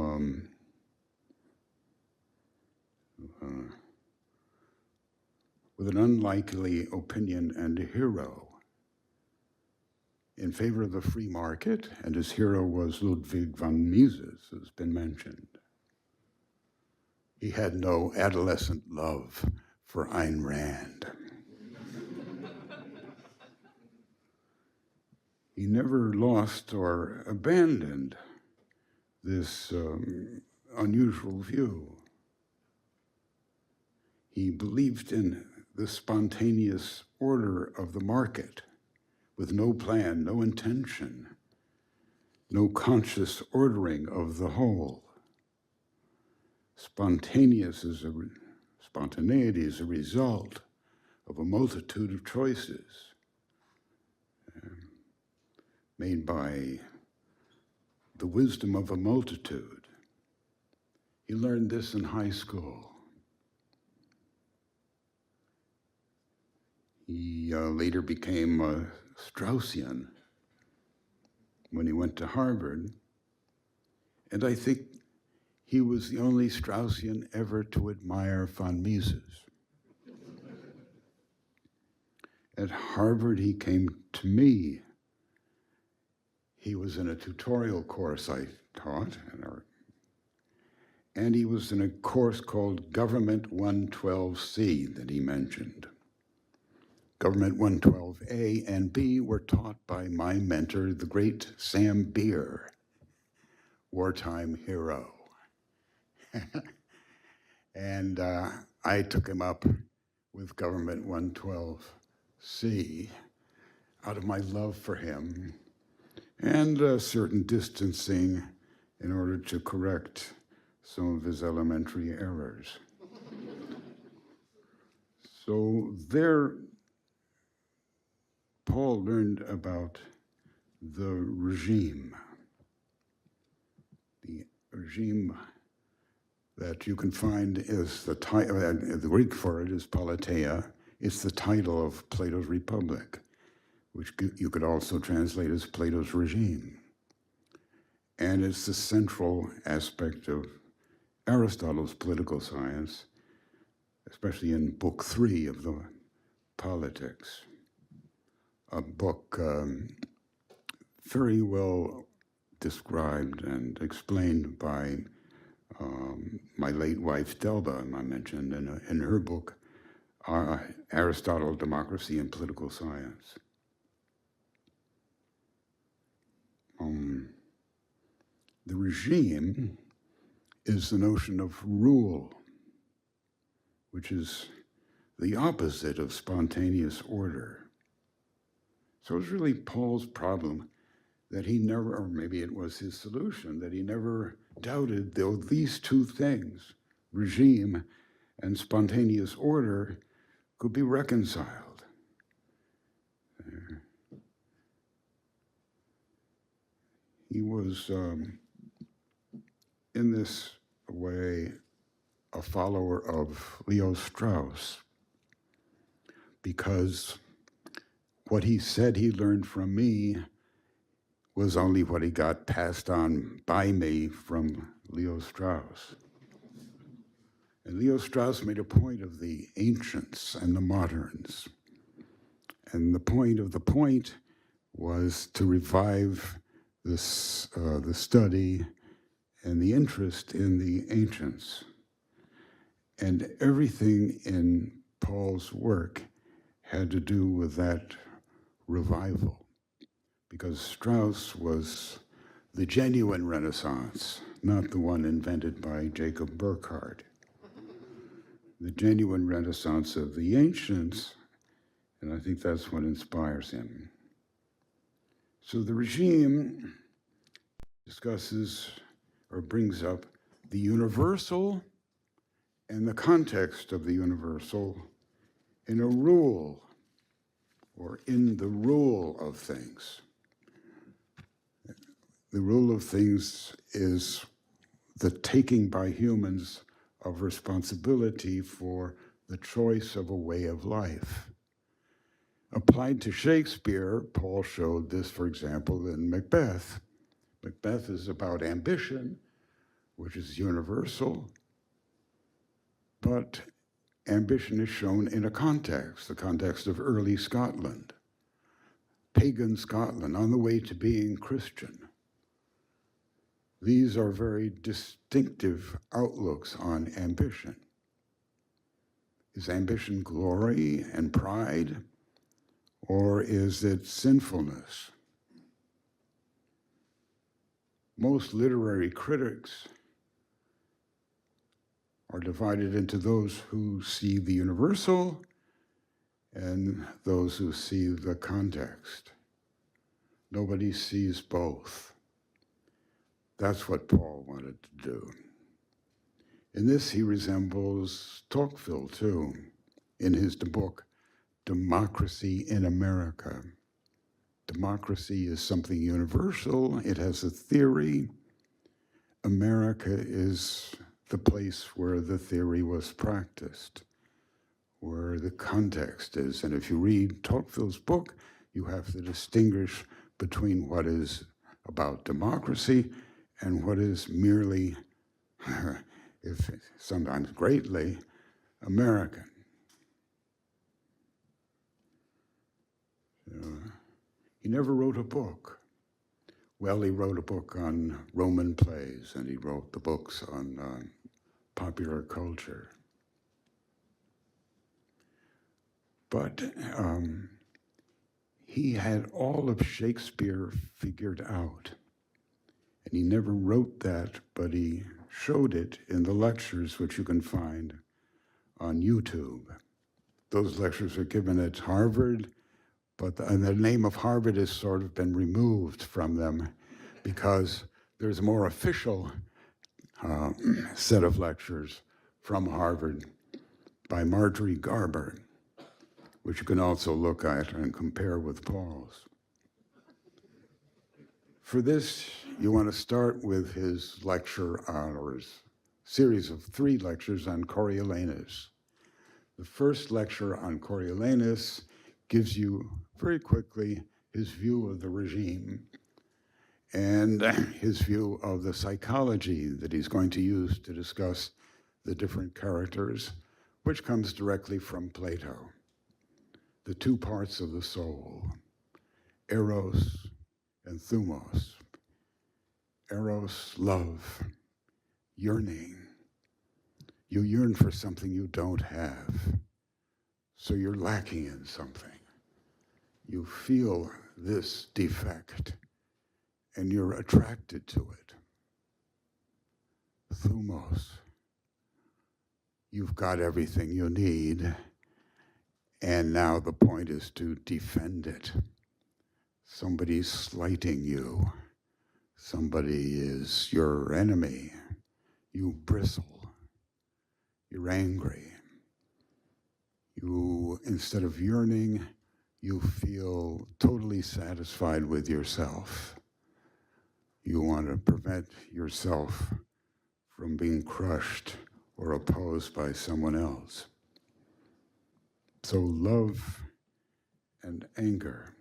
with an unlikely opinion and a hero in favor of the free market, and his hero was Ludwig von Mises, has been mentioned. He had no adolescent love for Ayn Rand. He never lost or abandoned this unusual view. He believed in the spontaneous order of the market with no plan, no intention, no conscious ordering of the whole. Spontaneity is a result of a multitude of choices made by the wisdom of a multitude. He learned this in high school. He later became a Straussian when he went to Harvard, and I think he was the only Straussian ever to admire von Mises. At Harvard, he came to me. He was in a tutorial course I taught, and he was in a course called Government 112C that he mentioned. Government 112A and B were taught by my mentor, the great Sam Beer, wartime hero. And I took him up with Government 112C out of my love for him and a certain distancing in order to correct some of his elementary errors. So there, Paul learned about the regime that you can find is the title, the Greek for it is politeia. It's the title of Plato's Republic, which you could also translate as Plato's regime. and it's the central aspect of Aristotle's political science, especially in Book 3 of the Politics, a book very well described and explained by my late wife, Delba, I mentioned in her book, Aristotle, Democracy and Political Science. The regime is the notion of rule, which is the opposite of spontaneous order. So it's really Paul's problem that he never, or maybe it was his solution, that he never doubted that these two things, regime and spontaneous order, could be reconciled. He was, in this way, a follower of Leo Strauss, because what he said he learned from me was only what he got passed on by me from Leo Strauss. And Leo Strauss made a point of the ancients and the moderns. And the point was to revive this, the study and the interest in the ancients. And everything in Paul's work had to do with that revival, because Strauss was the genuine Renaissance, not the one invented by Jacob Burckhardt. The genuine Renaissance of the ancients, and I think that's what inspires him. So the regime discusses or brings up the universal and the context of the universal in a rule, or in the rule of things. The rule of things is the taking by humans of responsibility for the choice of a way of life. Applied to Shakespeare, Paul showed this, for example, in Macbeth. Macbeth is about ambition, which is universal, but ambition is shown in a context, the context of early Scotland, pagan Scotland, on the way to being Christian. These are very distinctive outlooks on ambition. Is ambition glory and pride, or is it sinfulness? Most literary critics are divided into those who see the universal and those who see the context. Nobody sees both. That's what Paul wanted to do. In this, he resembles Tocqueville, too, in his book, Democracy in America. Democracy is something universal. It has a theory. America is the place where the theory was practiced, where the context is. And if you read Tocqueville's book, you have to distinguish between what is about democracy and what is merely, if sometimes greatly, American. He never wrote a book. Well, he wrote a book on Roman plays, and he wrote the books on popular culture. But he had all of Shakespeare figured out. And he never wrote that, but he showed it in the lectures, which you can find on YouTube. Those lectures are given at Harvard, but the name of Harvard has sort of been removed from them because there's a more official set of lectures from Harvard by Marjorie Garber, which you can also look at and compare with Paul's. For this, you want to start with his lecture or his series of 3 lectures on Coriolanus. The first lecture on Coriolanus gives you very quickly his view of the regime. and his view of the psychology that he's going to use to discuss the different characters, which comes directly from Plato. The two parts of the soul, eros and thumos. Eros, love, yearning. You yearn for something you don't have, so you're lacking in something. You feel this defect, and you're attracted to it. Thumos, you've got everything you need, and now the point is to defend it. Somebody's slighting you. Somebody is your enemy. You bristle. You're angry. You, instead of yearning, you feel totally satisfied with yourself. You want to prevent yourself from being crushed or opposed by someone else. So love and anger.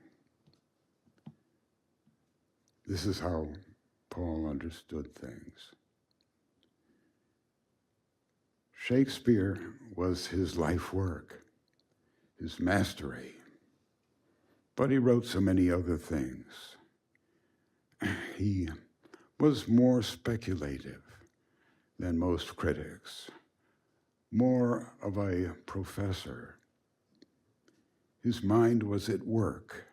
This is how Paul understood things. Shakespeare was his life work, his mastery, but he wrote so many other things. He was more speculative than most critics, more of a professor. His mind was at work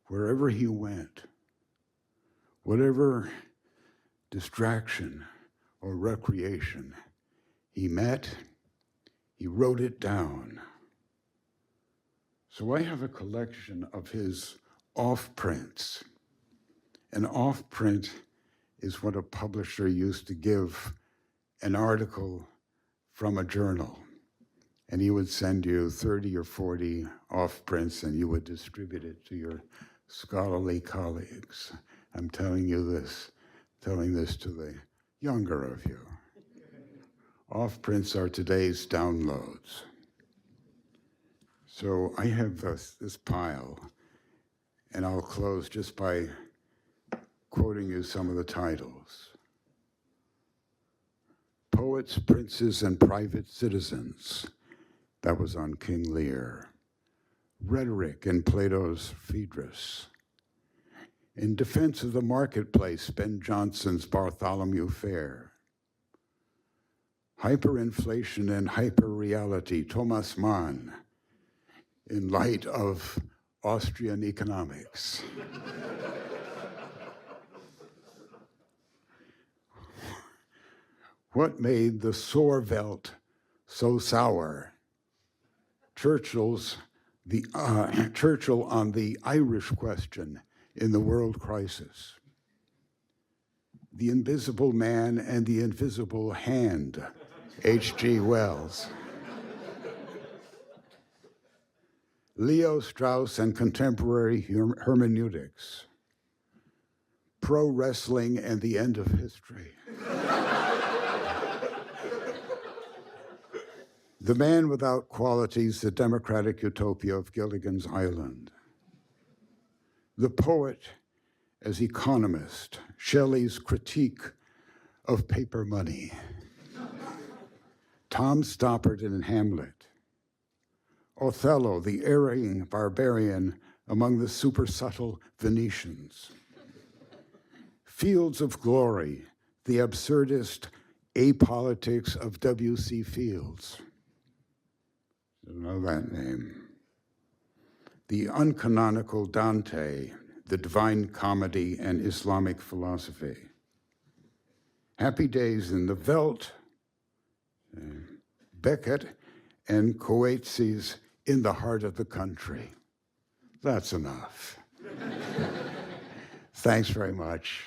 wherever he went. Whatever distraction or recreation he met, he wrote it down. So I have a collection of his off-prints. An off-print is what a publisher used to give an article from a journal, and he would send you 30 or 40 off-prints, and you would distribute it to your scholarly colleagues. I'm telling this to the younger of you. Off-prints are today's downloads. So I have this pile, and I'll close just by quoting you some of the titles. Poets, Princes, and Private Citizens. That was on King Lear. Rhetoric in Plato's Phaedrus. In Defense of the Marketplace, Ben Jonson's Bartholomew Fair. Hyperinflation and Hyperreality, Thomas Mann, in light of Austrian economics. What made the Saarveld so sour? Churchill on the Irish question in the world crisis. The Invisible Man and the Invisible Hand, H.G. Wells. Leo Strauss and Contemporary Hermeneutics. Pro Wrestling and the End of History. The Man Without Qualities, The Democratic Utopia of Gilligan's Island. The Poet as Economist, Shelley's Critique of Paper Money. Tom Stoppard in Hamlet. Othello, the erring barbarian among the super-subtle Venetians. Fields of Glory, the absurdist apolitics of W.C. Fields. You know that name. The uncanonical Dante, the Divine Comedy and Islamic Philosophy. Happy Days in the Veldt, Beckett, and Coetzee's In the Heart of the Country. That's enough. Thanks very much.